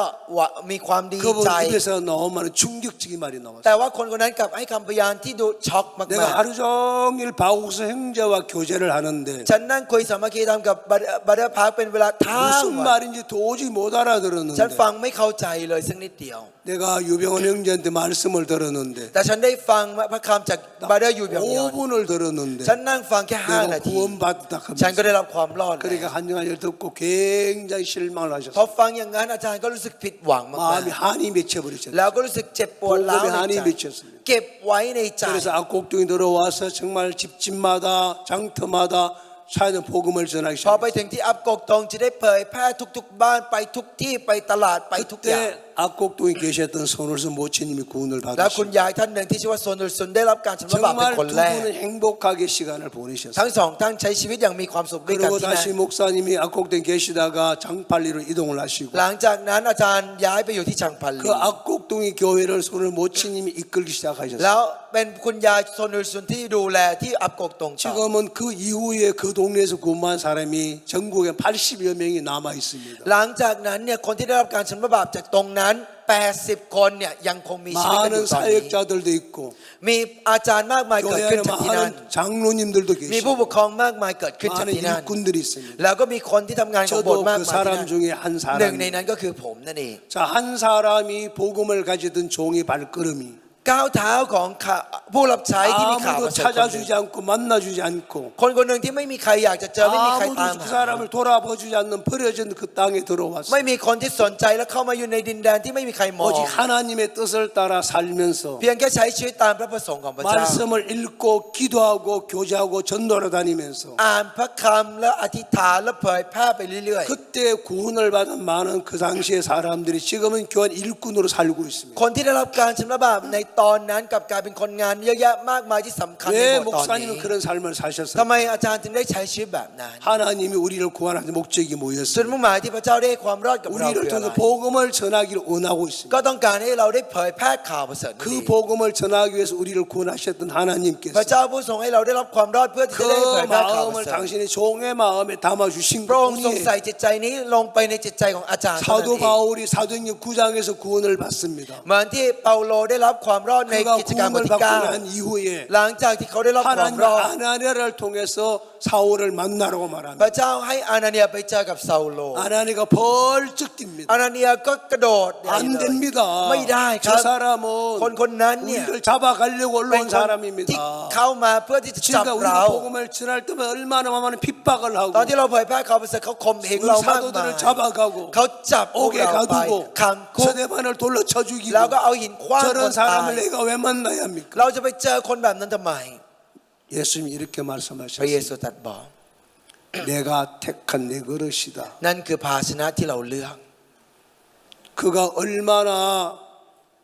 มีความดี 그분 ใจ 입에서 나온 말은 충격적인 말이 나왔어요. แต่ว่าคนคนนั้นกลับให้คำพยานที่ดูช็อกมาก 내가 하루 종일 바국수 형제와 교제를 하는데 ๆฉันนั่งคุยสามัคคีธรรมกับบรรดาพาร์คเป็นเวลาทั้ง 무슨 วัน 말인지 도저히 못 ฉัน 알아들었는데 ฟังไม่เข้าใจเลยสักนิดเดียว 내가 유병헌 형제한테 말씀을 들었는데 แต่ฉันได้ฟังพระคำจากบรรดาอยู่อย่างเดียว 5분을 들었는데 ฉันนั่งฟังแค่5 내가 นาที 구원받다 ฉันก็ 하면서 ได้รับความรอดแล้ว 그러니까 한정환을 듣고 굉장히 실망을 พอ 하셨어요. ฟังอย่างนั้นอาจารย์ก็รู้สึกผิดหวังมาก 마음이 한이 맺혀버리셨어요. ๆแล้วก็รู้สึกเจ็บปวดร้าว 복음의 ใน 한이 ใจ 맺혔습니다. เก็บไว้ในใจ 그래서 악곡동이 들어와서 정말 집집마다 장터마다 사는 복음을 전하기 พอไป 시작했어요. ถึงที่อับกกตงจะได้เผยแพร่ทุกๆบ้านไปทุกที่ไปตลาดไปทุกอย่าง 그때 악곡동에 계셨던 손울선 모치님이 구원을 แล้วคุณ 받으셨어요. ยายท่านหนึ่งที่ชื่อว่าโซนุลซุนได้รับการชำระบาปเป็น 정말 คน 두 แรก 분은 행복하게 시간을 ทั้ง 보내셨어요. สองท่านใช้ชีวิตอย่างมีความสุขด้วยกัน 그리고 ที่นั่น 다시 목사님이 악곡동에 계시다가 장팔리로 이동을 하시고 หลังจากนั้นอาจารย์ย้ายไปอยู่ที่ชังพันลี 그 악곡동의 교회를 손을 모치님이 이끌기 시작하셨어요. แล้วเป็นคุณยายโซนุลซุนที่ดูแลที่อับกกตงต่อ 지금은 그 이후에 그 동네에서 구원한 사람이 전국에 80여 명이 남아 있습니다. หลังจากนั้นเนี่ยคนที่ได้รับการชำระบาปจากตรงนั้น80 คนเนี่ยยังคงมีชีวิตกันอยู่ 많은 ตอนนี้ 사역자들도 있고 มีอาจารย์มากมายเกิดขึ้น 교회에는 จากที่นั่น 많은 장로님들도 มีผู้ป 계시고 กครองมากมายเกิดขึ้นจาก 많은 ที่นั่น 일꾼들이 있습니다. แล้วก็มีคนที่ทำงานของโบสถ์ 저도 มาก 그 มายที่ 사람 นั่น 중에 한 หนึ่งใน 사람. นั้นก็คือผมนั่นเอง 자, 한 사람이 복음을 가지던 종의 발걸음이 ก้าวเท้าของผู้รับใช้ที่มีข่าว 아무도 ประเสริฐคนหนึ่ง 찾아주지 않고 만나주지 않고 คนคนหนึ่งที่ไม่มีใครอยากจะเจอไม่มีใคร 아무도 ตาม 그 หา 사람을 돌아봐주지 않는 버려진 그 땅에 들어왔어. ไม่มีคนที่สนใจและเข้ามาอยู่ในดินแดนที่ไม่มีใครมอง 오직 하나님의 뜻을 따라 살면서 เพียงแค่ใช้ชีวิตตามพระประสงค์ของพระเจ้า 말씀을 읽고 기도하고 교제하고 전도하러 다니면서 อ่านพระคำและอธิษฐานและเผยแพร่ไปเรื่อย 그때 구원을 받은 많은 그 당시의 사람들이 지금은 교회 일꾼으로 살고 있습니다. ๆคนที่ได้รับการชำระบาปในตอนนั้นกลับกลายเป็นคนงานเยอะแยะมากมายที่สำคัญใน 왜 โบสถ์ตอนนี้ 목사님은 그런 삶을 ทำ 사셨어요? ไมอาจารย์ถึงได้ใช้ชีวิตแบบนั้น 하나님이 우리를 구원하는 목적이 จุด 뭐였어요? มุ่งหมายที่พระเจ้าได้ให้ความรอดกับเรา 우리를 คืออะไร 통해서 복음을 전하기를 원하고 있습니다. ก็ต้องการให้เราได้เผยแพร่ข่าวประเสริฐนี้ 그 복음을 전하기 위해서 우리를 구원하셨던 พระ 하나님께서 เจ้าผู้ทรงให้เราได้รับความรอดเพื่อที่จะได้เผ 그 ยแพร่ข่าวประ 마음을 เสริฐ 당신의 종의 마음에 담아주신 พระองค์ทรง 것뿐이에요. ใส่จิตใจนี้ลงไปในจิตใจของอาจารย์เท่านั้น 사도 เอง 바울이 사도행전 9장에서 구원을 받습니다. เหมือนที่เปาโลได้รับความรอดใน 그가 กิจการบท 구원을 ที่ 받고 9 난 이후에 หลังจากที่เขาได้รับความ 하나님 รอด 아나니아를 통해서 사울을 만나라고 พ 말합니다. ระเจ้าให้อานาเนียไปเจอกับซาโล 아나니아가 벌쩍 뜁니다. อานาเนียก็กระโดดใหญ่ 안 เลย 됩니다. ไม่ได้ค 저 รับ 사람은 คนนั้นเนี่ย 우리를 잡아가려고 เป็น 올라온 คนที่ 사람입니다. เข้ามาเพื่อที่จะจับ 그러니까 เรา 우리가 복음을 전할 때면 얼마나 많은 핍박을 ตอน 하고 ที่เราเผยแพร่ข่าวประเสริฐเขาข่มเหง 우리 เรามากมาย 사도들을 잡아가고 เขาจับพวก 옥에 เราไป 가두고 ขังคุก 서대반을 돌려쳐 죽이고 แล้วก็เอาหินคว้างคน 저런 ตาย 사람을 내가 왜 만나야 합니까? เราจะไปเจอคนแบบนั้นทำไม 예수님이 이렇게 พระเย 말씀하셨습니다. ซูตรัสบอก 내가 택한 내 그릇이다. นั่นคือภาชนะที่เราเลือก 그가 얼마나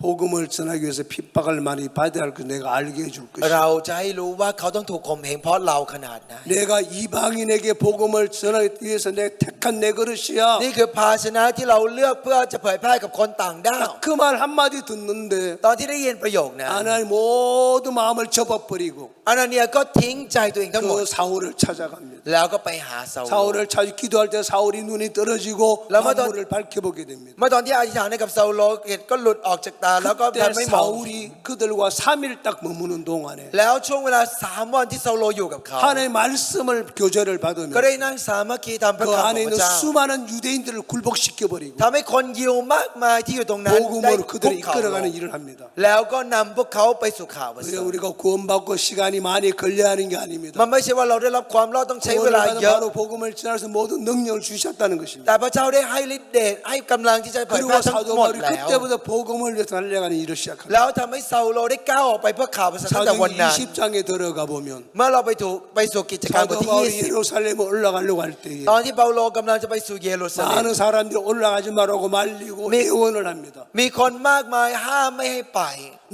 복음을 전하기 위해서 핍박을 많이 받아야 할 것 내가 알게 해줄 것이다. เราจะให้รู้ว่าเขาต้องถูกข่มเหงเพราะเราขนาดไหน 내가 이방인에게 복음을 전하기 위해서 내가 택한 내 그릇이야. นี่คือภาชนะที่เราเลือกเพื่อจะเผยแพร่กับคนต่างด้าว 그 말 한마디 듣는데 ตอนที่ได้ยินประโยคนั้น 하나님 모두 마음을 접어버리고 อานาเนียก็ทิ้งใจตัวเองทั้งหมด 그 사울을 찾아갑니다. แล้วก็ไปหาซาโล 사울을 찾아 기도할 때 사울이 눈이 떨어지고 라마다- 만물을 밝혀보게 됩니다. เมื่อตอนที่อธิษฐานให้กับซาโลเกตก็หลุดออกจากตาแล้วก็ 그때 ไม่มอง 사울이 그들과 3일 딱 머무는 동안에 แล้วช่วงเวลา3 วันที่ซาโลอยู่กับเขา 하나님의 말씀을 교제를 ก็ 받으며 ได้นั่งสามัคคีทำพระ 그 คำของ 안에 พ 있는 ระเจ้า 수많은 유대인들을 굴복시켜버리고 ทำให้คนยิวมากมายที่อยู่ตรงนั้นได้ 복음으로 คุก 그들을 เข่าลง 이끌어가는 일을 합니다. แล้วก็นำพวกเขาไปสู่ข่าวประเส 그래 ริฐ 우리가 구원받고 시간이 많이 걸려야 하는 게 มัน 아닙니다. ไม่ใช่ว่าเราได้รับความรอดต้องใช้เว 구원을 ลา 받은 เยอะ 바로 복음을 전해서 모든 능력을 주셨다는 것입니다. แต่พระเจ้าได้ให้ฤทธิ์เดชให้กำลังที่จะเผย 그리고 แพร่ทั้ง 사도 หมด 바울이 แล้ว 그때부터 복음을 위해서 달려가는 일을 시작합니다. แล้วทำให้ซาโลได้ก้าวออกไปเพื่อข่าวประเสริฐตั้งแต่วัน 사도행전 นั้น 20장에 들어가 보면 เมื่อเราไปสู่กิจการบท 사도 ที่ 바울이 20 예루살렘에 올라가려고 할 때에 ตอนที่เปาโลกำลังจะไปสู่เยรูซาเล็ม 많은 사람들이 올라가지 말라고 말리고 예언을 합니다. มีคนมากมายห้ามไม่ให้ไป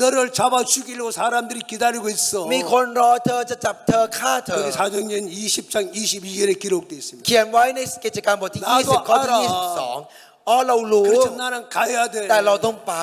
너를 잡아 죽이려고 사람들이 기다리고 있어. มีคนรอเธอจะจับเธอฆ่าเธอ 그게 사도행전 20장 22절에 기록되어 있습니다. เขียนไว้ในกิจการบทที่ 20 ข้อที่ 22 อ๋อเรารู้ 그렇죠. 나는 가야 돼. แต่เราต้องไป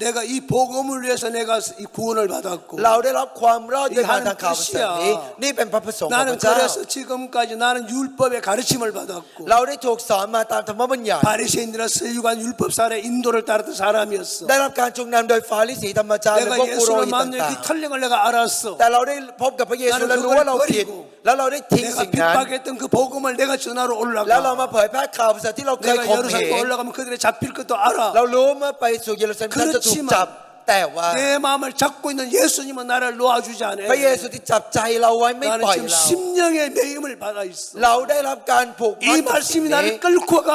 내가 이 복음을 위해서 내가 이 구원을 받았고 เราได้รับความรอดด้วยการทางข่าวประเสริฐนี้ นี่เป็นพระประสงค์ของพ 나는 ระเจ้า 그래서 지금까지 나는 율법의 가르침을 받았고 เราได้ถูกสอนมาตามธรรมบัญญัติ 바리새인들과 서기관 율법사의 인도를 따르던 사람이었어. ได้รับการจูงนำโดยฟาริสีธรรมจารย์และ 내가 พวกปุโร 예수를 หิต 만난 ต่าง 그 탄력을 내가 알았어. ๆแต่เราได้พบกับพระเยซูและรู้ว่าเราผิด แล้วเราได้ทิ้ง 내가 สิ่งนั้น 핍박했던 그 복음을 내가 전하러 แล้วเรา 올라가. มาเผยแพร่ข่าวประเสริฐที่เราเคย 내가 ข่มเห 예루살렘 ง 올라가면 그들이 잡힐 것도 알아. เรารู้เมื่อไปสู่เยรูซาเล็มท่านจะถูกจับ แต่ว่า 내 마음을 잡고 있는 예수님은 나를 놓아주지 않아. พระเยซูที่จับใจเราไว้ไม่ 나는 ปล่อย 지금 เรา 심령의 매임을 받아 있어. เราได้รับการผูกมั 이 ดกับสิ่ง 말씀이 นี้ 나를 끌고 가.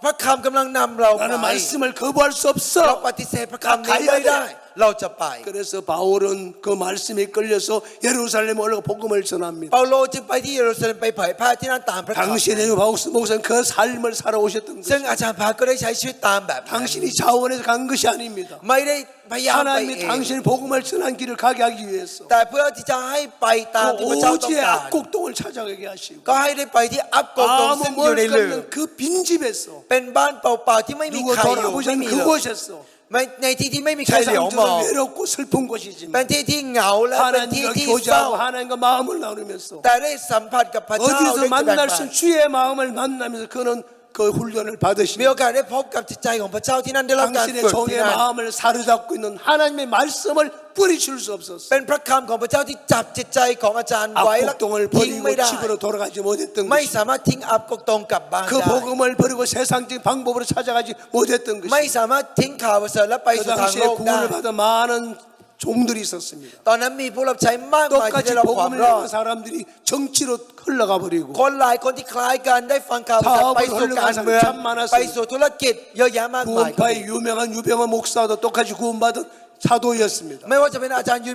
พระคำกำลังนำเรา 나는 ไป 말씀을 거부할 수 เรา 없어. ปฏิเสธพระคำนี้ไม่ได้ เราจะไป 그래서 바울은 그 말씀에 끌려서 예루살렘에 올라가 복음을 전합니다. เปาโลจึงไปที่เยรูซาเล็มไปเผยแพร่ที่นั่นตามพระคำ 당신의 바우스 목사는 그 삶을 살아오셨던 ซึ่ง 것입니다. อาจารย์พาก็ได้ใช้ชีวิตตามแบบนั้น 당신이 자원해서 간 것이 아닙니다. ไม่ได้พยายามไปเอ 하나님이 ง 당신의 복음을 전한 길을 가게 하기 위해서 แต่เพื่อที่จะให้ไปตามที่พระเจ้าต้อง 오지의 การ 악곡동을 찾아가게 하시고 ก็ให้ได้ไปที่อับกงตรงซึ่ง 아무 อยู่ใน 뭘 เรือ 없는 그 빈집에서 เป็นบ้านเปล่าๆที่ไม่มี 누구 ใครอยู่ 돌아보지 ไม่ 않는 มีเลย 그곳에서 ในที่ที่ไม่มีใครเหลียวมอง 세상적으로 외롭고 슬픈 곳이지만 เป็นที่ที่เหงาและเป็นที่ 하나님과 ที่เศร้า 교제하고 하나님과 마음을 나누면서 แต่ได้สัมผัสกับพระเจ้า 어디서 ได้แบ่ง 만날 ปัน 수 주의 마음을 만나면서 그는 그 훈련을 มี 받으시고 โอกาสได้พบกับจิตใจของพระเจ้าที่นั่นได้รับการ 당신의 ฝึกที่ 종의 นั่น 마음을 사로잡고 있는 하나님의 말씀을 뿌리칠 수 없었어. เป็นพระคำของพระเจ้าที่จับจิตใจของอาจารย์ไว้และ 악곡동을 ทิ้ง 버리고 ไม่ได้ 집으로 돌아가지 못했던 ไม่ 것이 สามารถทิ้งอับกกตรงกลับบ้าน 그 ได้ 복음을 버리고 세상적인 방법으로 찾아가지 못했던 ไม่ 것이 สามารถทิ้งข่าวประเสริฐและไป 그 สู่ทาง 당시에 โลกได้ 구원을 받은 많은 종들이 있었습니다. ตอนนั้นมีผู้รับใช้มากมายที่ 똑같이 ได้รับความ 복음을 รอ 내는 ด 사람들이 정치로 흘러가 버리고 คนหลายคนที่คล้ายกันได้ฟังข่าวประเสริฐไปสู่การเมืองไปสู่ธุรกิจเยอะแยะมากมาย 구원파의 유명한 유병헌 목사도 똑같이 구원받은 사도였습니다. ไม่ว่าจะเป็นอาจารย์ยู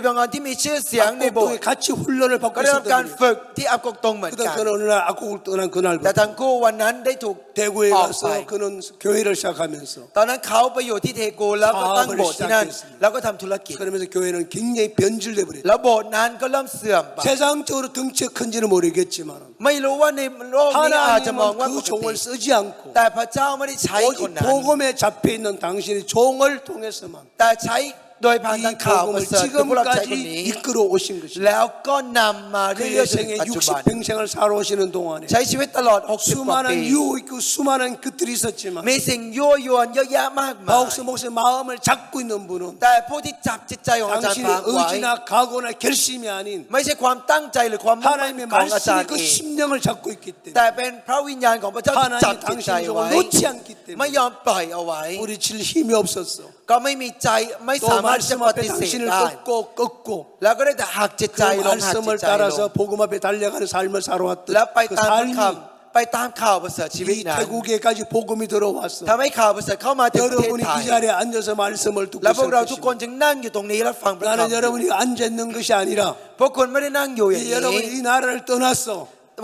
ยองอันที่มีชื่อเสียงในโบส 악곡동에 ถ์ 같이 훈련을 ก็ 받고 ได้รับการ 있었던 ฝึกที่อับกกตรงเหมือน 그러다 กัน 그는 어느 날 악곡을 떠난 แต่ 그날부터 ทั้งคู่วันนั้นได้ถูก 대구에 ออกไป 가서 그는 교회를 시작하면서 ตอนนั้นเขาไปอยู่ที่เทกูแล้วก็ตั้งโบสถ์ที่นั่น แล้วก็ทำธุรกิจ 그러면서 교회는 굉장히 변질돼 버렸어요. แล้วโบสถ์นั้นก็เริ่มเสื่อมไป 세상적으로 덩치가 큰지는 모르겠지만 ไม่รู้ว่าในโลกนี้อาจจะมองว่า 하나님은 ป 그 กติ 종을 쓰지 않고 แต่พระเจ้าไม่ได้ใช้คน 오직 นั้น 복음에 잡혀 있는 당신의 종을 통해서만 แต่ใช้โดยผ่าน 이 ทางข่าวประ 복음을 เสริฐคือผู้รับใช้คน 지금까지 นี้ 이끌어 오신 것입니다. แล้วก็นำมา 그 เรื่อยๆจนถึง 여생의 ปัจจุบัน 60평생을 살아오시는 동안에 ใช้ชีวิตตลอด 60 กว่าปี 수많은 유혹 있고 수많은 것들이 있었지만 มีสิ่งยั่วยวนเยอะแยะมากมาย 바옥스 목사의 마음을 잡고 있는 분은 แต่ผู้ที่จับจิตใจของอาจารย์ 당신의 พางไว้ 의지나 각오나 결심이 아닌 ไม่ใช่ความตั้งใจหรือความมุ่งมั่น 하나님의 ของอาจาร 말씀이 ย์ 그 เอง 심령을 잡고 있기 แต่ 때문에 เป็นพระวิญญาณของพระเจ้าที่จับ 하나님이 จิตใจ 당신의 ไว้ 종을 놓지 않기 ไม่ 때문에 ยอมปล่อยเอาไว้ 뿌리칠 힘이 없었어. ก็ไม่มีใจไม่ 또 สามารถจะ 말씀 ป 앞에 ฏิเสธ 당신을 ได้ 꺾고 แล้วก็ได้แต่หักจิต 그 ใจลงหักจิ 말씀을 ตใจล 따라서 ง 복음 앞에 달려가는 삶을 살아왔던 แล้วไป 그 ตามพระ 삶이 คำไปตามข่าวประเสริฐชีวิต 이 นั้น 태국에까지 복음이 들어왔어. ทำให้ข่าวประเสริฐเข้ามาถึงประเทศ 여러분이 ไทย 이 자리에 앉아서 말씀을 듣고 และพวก 있을 เราทุกคน 것입니다. จึงนั่งอยู่ตรงนี้และฟังพระ 나는 คำ 여러분이 앉아 있는 것이 아니라 พวกคุณไม่ได้นั่งอยู่อย่าง 이 นี้ 여러분이 이 나라를 떠났어.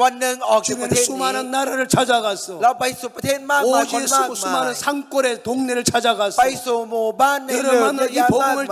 วันหนึ่งออกจากประ 주변에 เทศนี้ 수많은 나라를 찾아갔어. เราไปสู่ประเทศมากมายคน 오지의 มากมาย 수많은 산골의 동네를 찾아갔어. ไปสู่หมู่บ้านในเมืองเยอะแยะมากมาย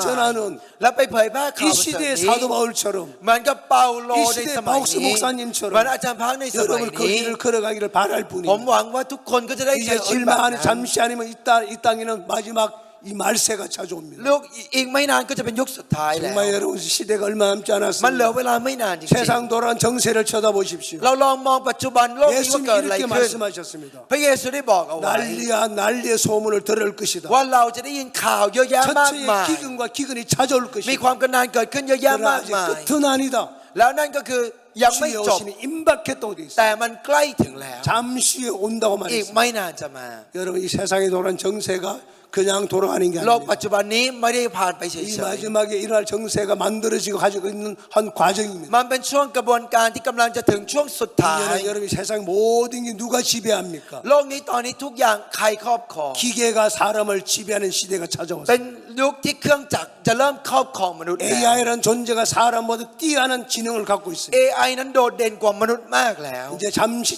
แล้วไปเผยแพร่ข่าว 이 ประเสริฐ 시대의 นี้ 사도 바울처럼 เหมือนกับเปาโล 이 ใน 시대의 สมัย 바uk스 นี้ 목사님처럼 เหมือนอาจารย์พักในสมัย 여러분 그 นี้ 길을 걸어가기를 바랄 ผม 뿐입니다. หวังว่าทุกคนก็จะได้ใช้ 이제 ชีวิตแบบ 얼마 안에 นั้น 잠시 아니면 이 땅에는 마지막 이 말세가 찾아옵니다. ลูกอีกไม่นานก็จะเป็นยุคสุดท้ายแล้ว 정말 여러분 시대가 얼마 남지 มันเหลือ 않았습니다. เวลาไม่นานจริง 세상 돌아간 정세를 쳐다보십시오. ๆเราลองมองปัจจุบันโลกนี้ว่า 예수님이 เกิดอะไร 이렇게 ขึ้น 말씀하셨습니다. พระเยซูได้บอกเอาไว้ 난리야 난리의 소문을 들을 것이다. ว่าเราจะได้ยินข่าวเยอะแยะมาก 천체의 มาย 기근과 기근이 찾아올 มี 것이다. ความกระนานเกิดขึ้นเยอะแยะ 그러나 มาก 아직 มาย 끝은 아니다. แล้วนั่นก็คือยังไม่ 주의 จบ 오심이 임박했다고 되어 있습니다. แต่มันใกล้ถึงแล้ว 잠시 후에 온다고 อีก 말했습니다. ไม่นานจะมา 여러분 이 세상에 돌아간 정세가 그냥 돌아가는 게 โลก 아닙니다. ปัจจุบันนี้ไม่ได้ผ่านไปเฉ 이 ย 마지막에 일어날 정세가 만들어지고 가지고 있는 한 ๆ 과정입니다. มันเป็นช่วงกระบวนการที่กำลังจะถึงช่วงสุดท้าย 이제는 여러분 세상 모든 게 누가 지배합니까? โลกนี้ตอนนี้ทุกอย่างใครครอบครอง 기계가 사람을 지배하는 시대가 เป็ 찾아왔어요. นยุคที่เครื่องจักรจะเริ่มครอบครองมนุษย์แล้ว AI라는 존재가 사람보다 뛰어난 지능을 갖고 있습니다. AI นั้นโดดเด่นกว่ามนุษย์มากแล้ว 이제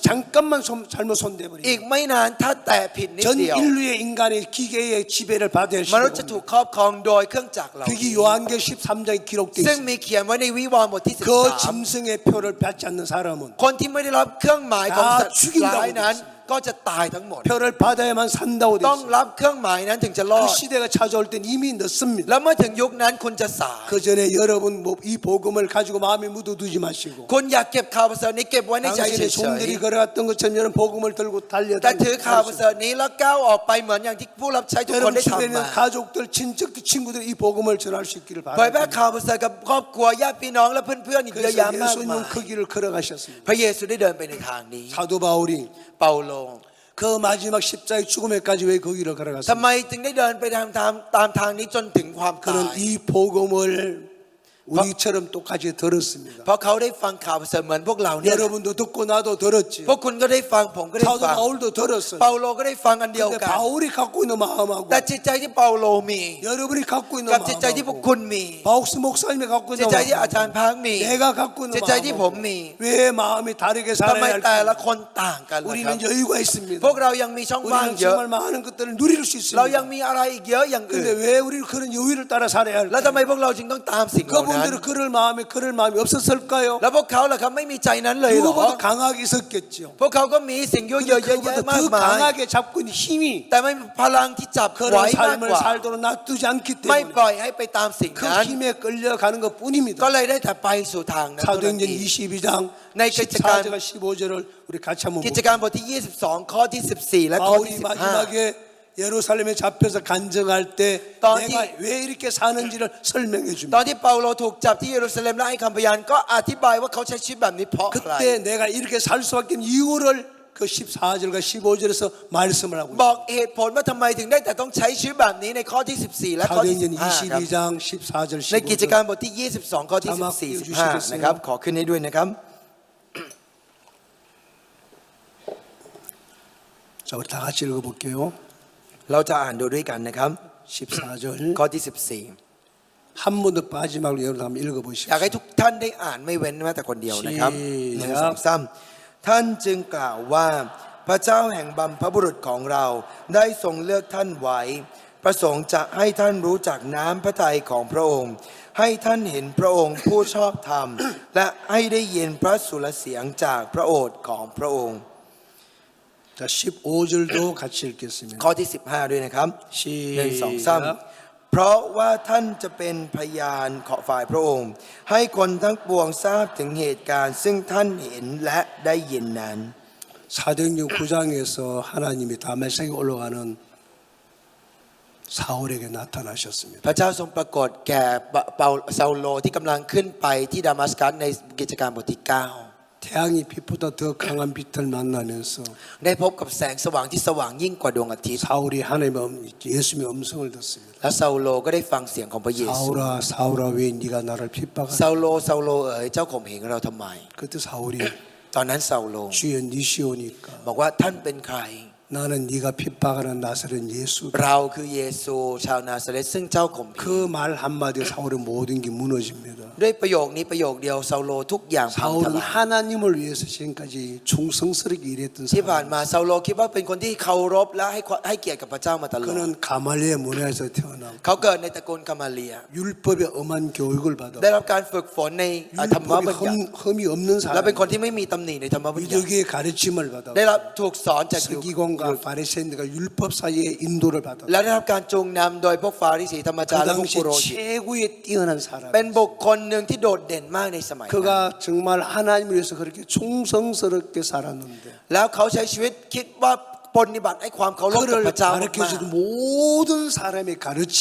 잠깐만 잘못 อีก 손대버리면 ไม่นานถ้าแตะผิดนิด 전 เดียว 인류의 인간이 기계의 지배를 받아야 มนุษย์จะ 시대가 ถูกครอบครองโดยเครื่องจักรเหล่า 그게 นี้ 요한계 13장에 기록되어 ซึ่ง 있습니다. มีเขียนไว้ในวิวรณ์บทที่ 그 짐승의 표를 받지 않는 사람은 คนที่ไม่ได้รับเครื่องหมายของสัตว์ 죽인다고 ร้ายนั้นก็จะตายทั้งหมด 표를 받아야만 산다고 되어 ต้อง 있습니다. รับเครื่องหมายนั้นถึงจะรอ 그 ด 시대가 찾아올 땐 이미 늦습니다. แล้วเมื่อถึงยุคนั้นคุณจะสาย 그 전에 여러분 이 복음을 가지고 마음에 묻어두지 마시고 คุณอยากเก็บข่าวประเสริฐนี้เก็บไว้ในใจเฉ 당신의 ย 종들이 걸어갔던 것처럼 여러분 복음을 들고 ๆแต่ถือข่าวประเสริ 달려다니고 ฐนี้แล้วก้าวออกไปเหมือนอย่างที่ผู้รับใช้ทุกคน 여러분 ได้ทำ 주변에 มา 가족들, 친척들, 친구들 이 복음을 전할 수 있기를 เผยแพร่ 바랍니다. ข่าวประเสริฐกับครอบครัวญาติพี่น้องและเพื่อนๆอีกเยอะ 그래서 แยะมากมา 예수님 ย 그 길을 걸어가셨습니다. พระเยซูได้เดินไปในทางนี้ 사도 바울이 เปาโล 그 마지막 십자가의 죽음에까지 왜 그 길을 ทำ 걸어갔습니까? ไมถึงได้เดินไปตามทางนี้จนถึงความตา 그는 ย 이 복음을 우리처럼 똑같이 들었습니다. เพราะเขาได้ฟังข่าวประเสริฐเหมือนพวกเราเนี่ย 여러분도 듣고 나도 들었지. พวกคุณก็ได้ฟังผมก็ได้ 사도 ฟัง 바울도 들었어요. เปาโลก็ได้ฟังอันเดียว 근데 กัน 바울이 갖고 있는 마음하고 แต่จิตใจที่เปาโลมี 여러분이 갖고 있는 กับจิตใจที่พวก 마음하고 คุณมี 바욱스 목사님이 갖고 จิต 있는 ใจที่อาจาร 마음하고 ย์พังมี 내가 갖고 있는 จิตใจที่ผม 마음하고 มี 왜 마음이 다르게 ทำไม 살아야 แต่ละ 할까? คนต่างกันล่ะครับ 우리는 여유가 있습니다. พวกเรายังมีช่องว่าง 우리는 เยอะ 정말 많은 것들을 누릴 수 เรายัง 있습니다. มีอะไรอีกเยอะอย่างอื่ 근데 น 왜 우리는 그런 여유를 따라 살아야 แล้วทำไม 할까? พวกเราจึงต้องตามสิ่งเหล่านั้น 그분들은 그럴 마음이 없었을까요? แล้วพวกเขาล่ะครับไม่มีใจนั้นเลยเหรอ 누구보다 강하게 있었겠죠. พวกเขาก็มีสิ่งเยอะ 근데 ๆเยอะแยะ 그보다 มาก 더 มาย 강하게 잡고 있는 힘이 แต่ไม่มีพลังที่จับไว้ 그런 มากก 삶을 ว่า 살도록 놔두지 않기 ไม่ 때문에 ปล่อยให้ไปตามสิ่ง 그 นั้น 힘에 끌려가는 것 ก็ 뿐입니다. เลยได้แต่ไปสู่ทางนั้นเท่านั้น 사도행전 เอง 22장 네, 14절과 15절을 우리 같이 한번 กิจ 볼게요. การบทที่ 22 ข้อที่ 14 และข้อ 바울이 ที่ 마지막에 예루살렘에 잡혀서 간증할 때 떠니- 내가 왜 이렇게 사는지를 설명해 15 ตอน 줍니다. ที่เปาโลถูกจับที่เยรูซาเล็มและให้คำพยานก็อธิบายว่าเขาใช้ชีวิตแบบนี้เพราะอะไร 그때 내가 이렇게 살 수밖에 없는 이유를 그 14절과 15절에서 말씀을 하고 บ 있습니다. อกเหตุผลว่าทำไมถึงได้แต่ต้องใช้ชีวิตแบบนี้ในข้อที่ 14 และข้อที่ 사도행전 15ครับ 22장 14절 ในกิจการ 15절 บทที่ 22 ข้อที่ 자막 14 띄워주시겠어요? 15นะครับขอขึ้นให้ด้วยนะครับ 자 우리 다 같이 읽어볼게요. เราจะอ่านดูด้วยกันนะครับ 14절 ข้อที่ 한 번도 빠지지 말고 여러분 한번 14 읽어보십시오. อยากให้ทุกท่านได้อ่านไม่เว้นแม้แต่คนเดียวนะครับ ชี้ 1 2 3ท่านจึงกล่าวว่าพระเจ้าแห่งบรรพบุรุษของเราได้ทรงเลือกท่านไว้ ประสงค์จะให้ท่านรู้จักน้ำพระทัยของพระองค์ ให้ท่านเห็นพระองค์ผู้ชอบธรรม และให้ได้ยินพระสุรเสียงจากพระโอษฐ์ของพระองค์ 자 15절도 같이 읽겠습니다. ข้อที่ 15 ด้วยนะครับ 1 2 시작 3 เพราะว่าท่านจะเป็นพยานขอฝ่ายพระองค์ ให้คนทั้งปวงทราบถึงเหตุการณ์ ซึ่งท่านเห็นและได้ยินนั้น 사도행전 9장에서 하나님이 다메섹에 올라가는 사울에게 나타나셨습니다. พระเจ้าทรงปรากฏแก่ซาโลที่กำลังขึ้นไปที่ดามัสกัสในกิจการบทที่ 태양이 빛보다 더 강한 빛을 만나면서 9 ได้พบกับแสงสว่างที่สว่างยิ่งกว่าดวงอาทิตย์ 사울이 하나님의 예수님의 음성을 듣습니다. และซาโลก็ได้ฟังเสียงของพระเยซู 사울아 사울아 왜 네가 나를 핍박하냐? ซาโลเอ๋ยเจ้าข่มเหงเราทำไม 그때 사울이 ตอนนั้นซาโล 주여 니시오니까 บอกว่าท่านเป็นใคร 나는 네가 핍박하는 나사렛 예수다. เราคือเยซูชาวนาซาเรตซึ่งเจ้าข่มเหง 그 말 한마디에 사울의 모든 게 무너집니다. ด้วยประโยคนี้ประโยคเดียวซาโลทุกอย่างพังท 사울은 ลาย 하나님을 위해서 지금까지 충성스럽게 일했던 ที่ผ่าน 사람. มาซาโลคิดว่าเป็นคนที่เคารพและให้เกียรติกับพระเจ้ามาตลอด 그는 가말리의 문화에서 태어나고 เขาเกิดในตระกูลกามาเลีย 율법의 엄한 교육을 ได้ 받아 รับการฝึกฝนในธรรมะบัญ 율법에 ญัติ 흠이 없는 และเป็น 사람. คนที่ไม่มีตำหนิในธรรมะบัญญัติ 유대교의 가르침을 받아 ได้รับถูกสอนจากยุค 서기관과 바리새인들과 율법 사이에 인도를 받아 และได้รับการจูงนำโดยพวกฟาริสีธรรมจาร 그 ย์และพวก 당시 ปุโรหิต 최고의 뛰어난 사람. เป็นบุคคลหนึ่งที่โดดเด่นมากในสมัยนั้น 그가 정말 하나님을 위해서 그렇게 충성스럽게 살았는데 แล้วเขาใช้ชีวิตคิดว่าปฏิบัติให้ความเคารพกับ 그를 พระเจ้ามาก 가르쳐준 모든 사람의 가르침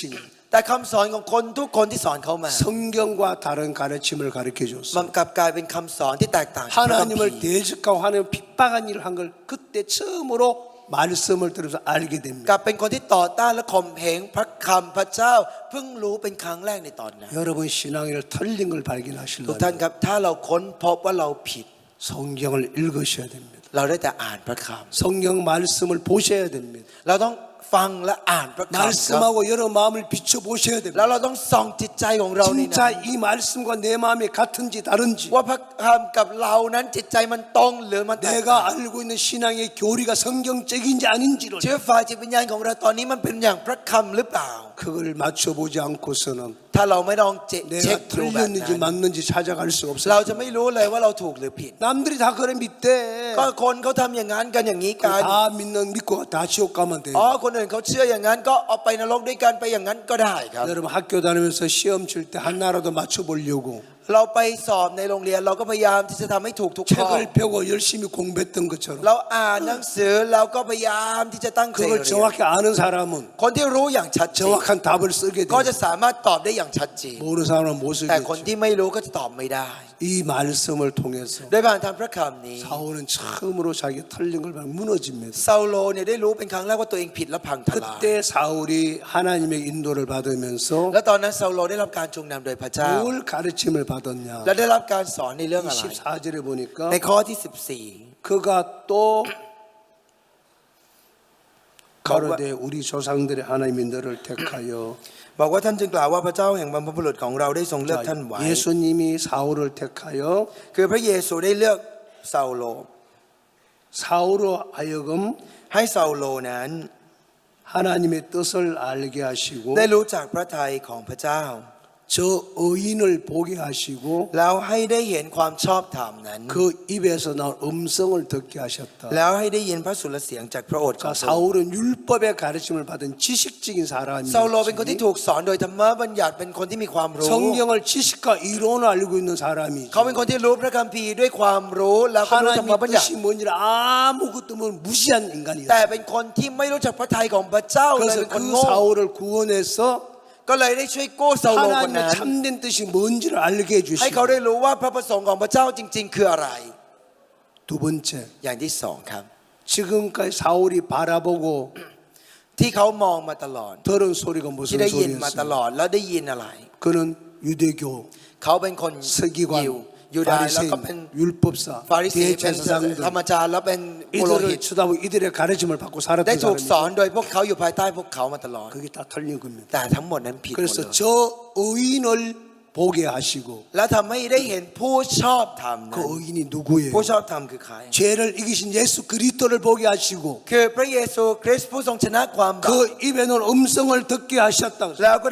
แต่คำสอนของคนทุกคนที่สอนเขามา 성경과 다른 가르침을 가르쳐 มัน 줬어. กลับกลายเป็นคำสอนที่แตกต่างจากพระคัมภี 하나님을 ร์ 대적하고 하나님 핍박한 일을 한 걸 그때 처음으로 말씀을 들어서 알게 ก 됩니다. ลับเป็นคนที่ต่อต้านและข่มเหงพระคำพระเจ้าเพิ่งรู้เป็นครั้งแรกในตอนนั้น 여러분 신앙을 틀린 걸 ทุกท่าน 발견하시려면 ครับถ้าเราค้นพบว่าเราผิด 성경을 읽으셔야 됩니다. เราได้แต่อ่านพระค 성경 말씀을 보셔야 됩니다. ำเราต้องฟังและอ่านพระคำครับ 말씀하고 여러 마음을 비춰 보셔야 แล้ว 됩니다. เราต้องส่องจิตใจของเราในนั้น 진짜 이 말씀과 내 마음이 같은지 다른지 ว่าพระคำกับเรานั้นจิตใจมันตรงหรือมันแตกต่าง 내가 알고 있는 신앙의 교리가 성경적인지 아닌지를 เชื่อฝ่ายจิตวิญญาณของเราตอนนี้มันเป็นอย่างพระคำหรือเปล่า 그걸 맞춰보지 않고서는 ถ้าเราไม่ลองเช็ค 내가 ดูแบบนั้น 틀렸는지 맞는지 찾아갈 수가 เรา 없어요. จะไม่รู้เลยว่าเราถูกหรือผิด 남들이 다 그래 믿대. ก็คนเขาทำอย่างนั้นกันอย่างนี้กัน 다 믿는 믿고 다 지옥 가면 돼. อ๋อคนอื่นเขาเชื่ออย่างนั้นก็เอาไปนรกด้วยกันไปอย่างนั้นก็ได้ครับ 여러분 학교 다니면서 시험 칠 때 하나라도 맞춰보려고 เราไปสอบในโรงเรียนเราก็พยายามที่จะทำให้ถูกทุกข้อ 책을 펴고 열심히 공부했던 것처럼 เราอ่านหนังสือเราก็พยายามที่จะตั้งใจ 그걸 เรียน 정확히 아는 사람은 คนที่รู้อย่างชัดเจน 정확한 답을 쓰게 ก็ 돼요. จะสามารถตอบได้อย่างชัดเจน 모르는 사람은 못 แต่คน 쓰겠죠. ที่ไม่รู้ก็จะตอบไม่ได้ 이 말씀을 통해서 โดยผ่านทางพระคำนี้ 사울은 처음으로 자기 틀린 걸 무너집니다. ซาโลเนี่ยได้รู้เป็นครั้งแรกว่าตัวเองผิดและพังทลาย 그때 사울이 하나님의 인도를 받으면서 และตอนนั้นซาโลได้รับการทรงนำโดยพระเจ้า 뭘 가르침을 받았냐? และได้รับการสอนในเรื่องอะไร 24절에 보니까 ในข้อที่ 그가 또 가로되 우리 조상들의 하나님이 너를 택하여 14บอกว่าท่านจึงกล่าวว่าพระเจ้าแห่งบรรพบุรุษของเราได้ทรงเลือกท่านไว้ 예수님이 사울을 택하여 คือพระเยซูได้เลือกซาโล 사울로 하여금 ให้ซาโลนั้น 하나님의 뜻을 알게 하시고 ได้รู้จักพระทัยของพระเจ้า 저 의인을 보게 하시고 แล้วให้ได้เห็นความชอบธรรมนั้น 그 입에서 나온 음성을 듣게 하셨다. แล้วให้ได้ยินพระสุรเสียงจากพระโอษฐ์ของ 그러니까 พระองค์ 사울은 율법의 가르침을 받은 지식적인 ซาโลเป็นคนที่ 사람이지 ถูกสอนโดยธรรมบัญญัติเป็นคนที่มีความรู้ 성경을 지식과 이론을 알고 있는 사람이지 เขาเป็นคนที่รู้พระคัมภีร์ด้วยความรู้แล้วก็รู้ธรรม 하나님의 บัญญัติ 뜻이 뭔지를 아무것도 모르는 무시한 แต่ 인간이었어요. เป็นคนที่ไม่รู้จักพระทัยของพระเจ้าเลย 그래서 เป็นคน 그 โง่ 사울을 구원해서 ก็เลยได้ช่วยกู้ซาโลคนนั้ 하나님의 น 참된 뜻이 뭔지를 알게 ให้เขา 해주시고 ได้รู้ว่าพระประสงค์ของพระเจ้าจริง ๆ คืออะไร 두 번째 อย่างที่สองครับ 지금까지 사울이 바라보고 ที่เขามองมาตลอด 들은 소리가 ที่ 무슨 ได้ยินมาตล 소리였어요? อดแล้วได้ยินอะไร 그는 유대교 เขาเป็นคนยิว 서기관 ยูดาห์แล้วก็เป็น 바리새인 율법사 ฟาริสีเป็นธร 대제사장들 รมจารย์แล้วเป็นปุโรหิ 이들을 ต 쳐다보고 이들의 가르침을 받고 ได้ 살았던 ถูกสอน 사람이 โดยพวกเขาอยู่ภายใต้พวกเขามาตลอด 그게 다 틀린 겁니다. แต่ทั้งหมดนั้นผิดหมด 그래서 เลย 저 의인을 보게 하시고 แล้วทำให้ได้เห็นผู้ชอบธรรม 그 นั้น 의인이 누구예요? ผู้ชอบธรรมคือใคร 죄를 이기신 예수 그리스도를 보게 하시고 คือพระเยซูคริสต์ผู้ทรงชนะความบาป 그 입에 놓은 음성을 듣게 하셨다. แล้วก็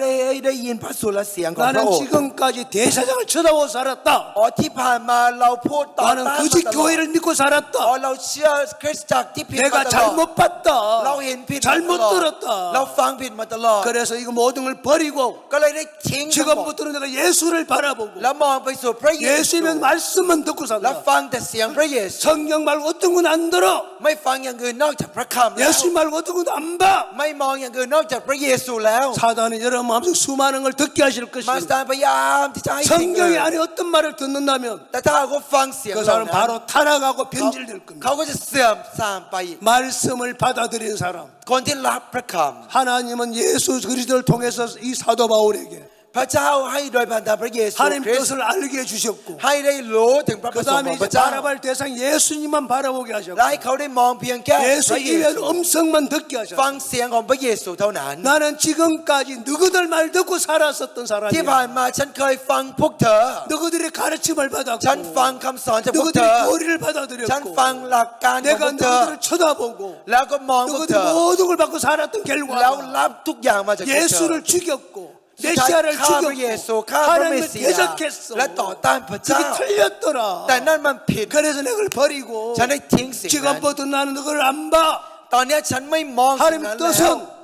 ได้ยินพระสุรเสียงของพระ 나는 องค์ 지금까지 대사장을 쳐다보고 살았다. อ๋อที่ผ่านมาเราพูดต่อ 나는 ต้านมา 거짓 ตลอด 교회를 믿고 อ๋อ 살았다. เราเชื่อคริสตจักรที่ผิดมา 내가 ตลอด 잘못 봤다. เราเห็นผิดมา 잘못 ตลอด เรา 들었다. ฟังผิดมาตลอด 그래서 이거 모든 걸 버리고 ก็เลยได้ทิ้งทั้งหมด 지금부터는 내가 예수를 바라보고 แล้วมองไปสู่พระเยซู 예수의 말씀만 듣고 แล้ว 산다. ฟังแต่เสียงพระเยซู 성경 말고 어떤 건 안 들어. ไม่ฟังอย่างอื่นนอกจากพระคำแล้ว 예수 말고 어떤 건 안 봐. ไม่มองอย่างอื่นนอกจากพระเยซูแล้ว 사단이 여러분 마음속 수많은 걸 듣게 하실 มาส 것입니다. ตานพยายามที่จะให้ทิ้งเล 성경이 ย 안에 어떤 말을 듣는다면 แต่ถ้าหากว่าฟังเสียง 그 เหล่า 사람 นั้น 바로 타락하고 변질될 เขา 겁니다. ก็จะเสื่อมทรามไป 말씀을 받아들인 사람. คนที่รับพระค 하나님은 예수 그리스도를 통해서 이 사도 바울에게 ำพระเจ้าให้โดยผ่านทางพระเยซู 하나님 คริสต์ 뜻을 알게 해주셨고 ให้ได้รู้ถึงพระประ 그 สงค์ข 다음에 องพ 이제 ระเจ้า 바라볼 대상 예수님만 바라보게 และ 하셨고 ให้เขาได้มองเพียงแค่พ 예수 ระเย 입에 ซู 음성만 듣게 ฟัง 하셨고 เสียงของพระเยซูเท่านั้น 나는 지금까지 너희들 말 듣고 살았었던 ที่ผ่าน 사람이야. มาฉันเคยฟังพวกเธอ 너희들의 가르침을 ฉัน 받았고 ฟังคำสอนจากพวกเธ 너희들의 อ 교리를 ฉัน 받아들였고 ฟังหลักการของพ 내가 วกเธอ 너희들을 쳐다보고 แล้วก็มองพวกเธ 너희들이 อ 모든 걸 받고 살았던 แล้ว 결과 รับทุกอย่างมาจากพวกเธอ 예수를 죽였고 สุดท้าย 메시아를 ฆ่าพระเยซู 죽였고 ฆ่าพระเม 하나님을 สสิยา 대적했어. และต่อต้านพระเจ้า 그게 틀렸더라. แต่นั่นมันผิด 그래서 내가 그걸 버리고 ฉันได้ทิ้งสิ่งนั้น 지금부터 나는 그걸 안 봐. ตอนนี้ฉันไม่มองสิ่งนั้น 하나님 แล้ว 뜻은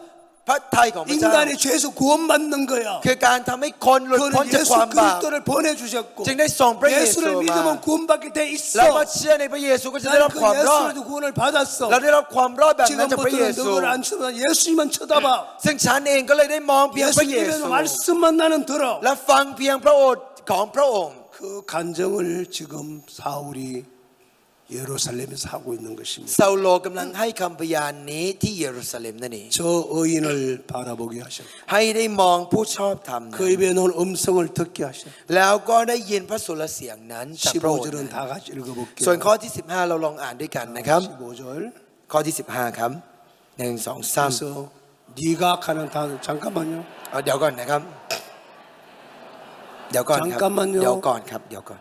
พระทัยของพระเจ้า 인간의 죄에서 구원받는 거야. คือการทำให้คนหลุดพ้น 그는 จาก 예수 ความบาป 그리스도를 보내주셨고 จึงได้ส่งพระเยซู 예수를 มา 믿으면 구원받게 돼 แล้วก็ 있어. เชื่อในพระเยซูก็จะได้ 나는 รับ 그 ความรอด 예수로도 구원을 받았어. เราได้รับความรอดแบบนั้นจากพระเย 지금부터는 ซู 너를 안 쳐다 예수님만 쳐다봐. ซึ่งฉันเองก็เลยได้มองเพียงพระเยซู 예수님의 말씀만 나는 들어. และฟังเพียงพระโอษฐ์ของพระองค์ 그 간정을 지금 사울이 예루살렘에서 하고 있는 것입니다. ซาโลกำลังให้คำพยานนี้ที่เยรูซาเล็มนั่นเอง 저 의인을 바라보게 하셨고 ให้ได้มองผู้ชอบธรรมนั้น 그 입에 놓은 음성을 듣게 하셨고 แล้วก็ได้ยินพระสุรเสียงนั้นจากพระองค์ 15절은 다 같이 읽어볼게요. ส่วนข้อที่ 15 เราลองอ่านด้วยกันนะครับ 15절 ข้อที่ 15 ครับ 1 2 3 그래서 네가 하는 단어 잠깐만요. เอาเดี๋ยวก่อนนะครับ เดี๋ยวก่อนครับ 잠깐만요. เดี๋ยวก่อนครับเดี๋ยวก่อน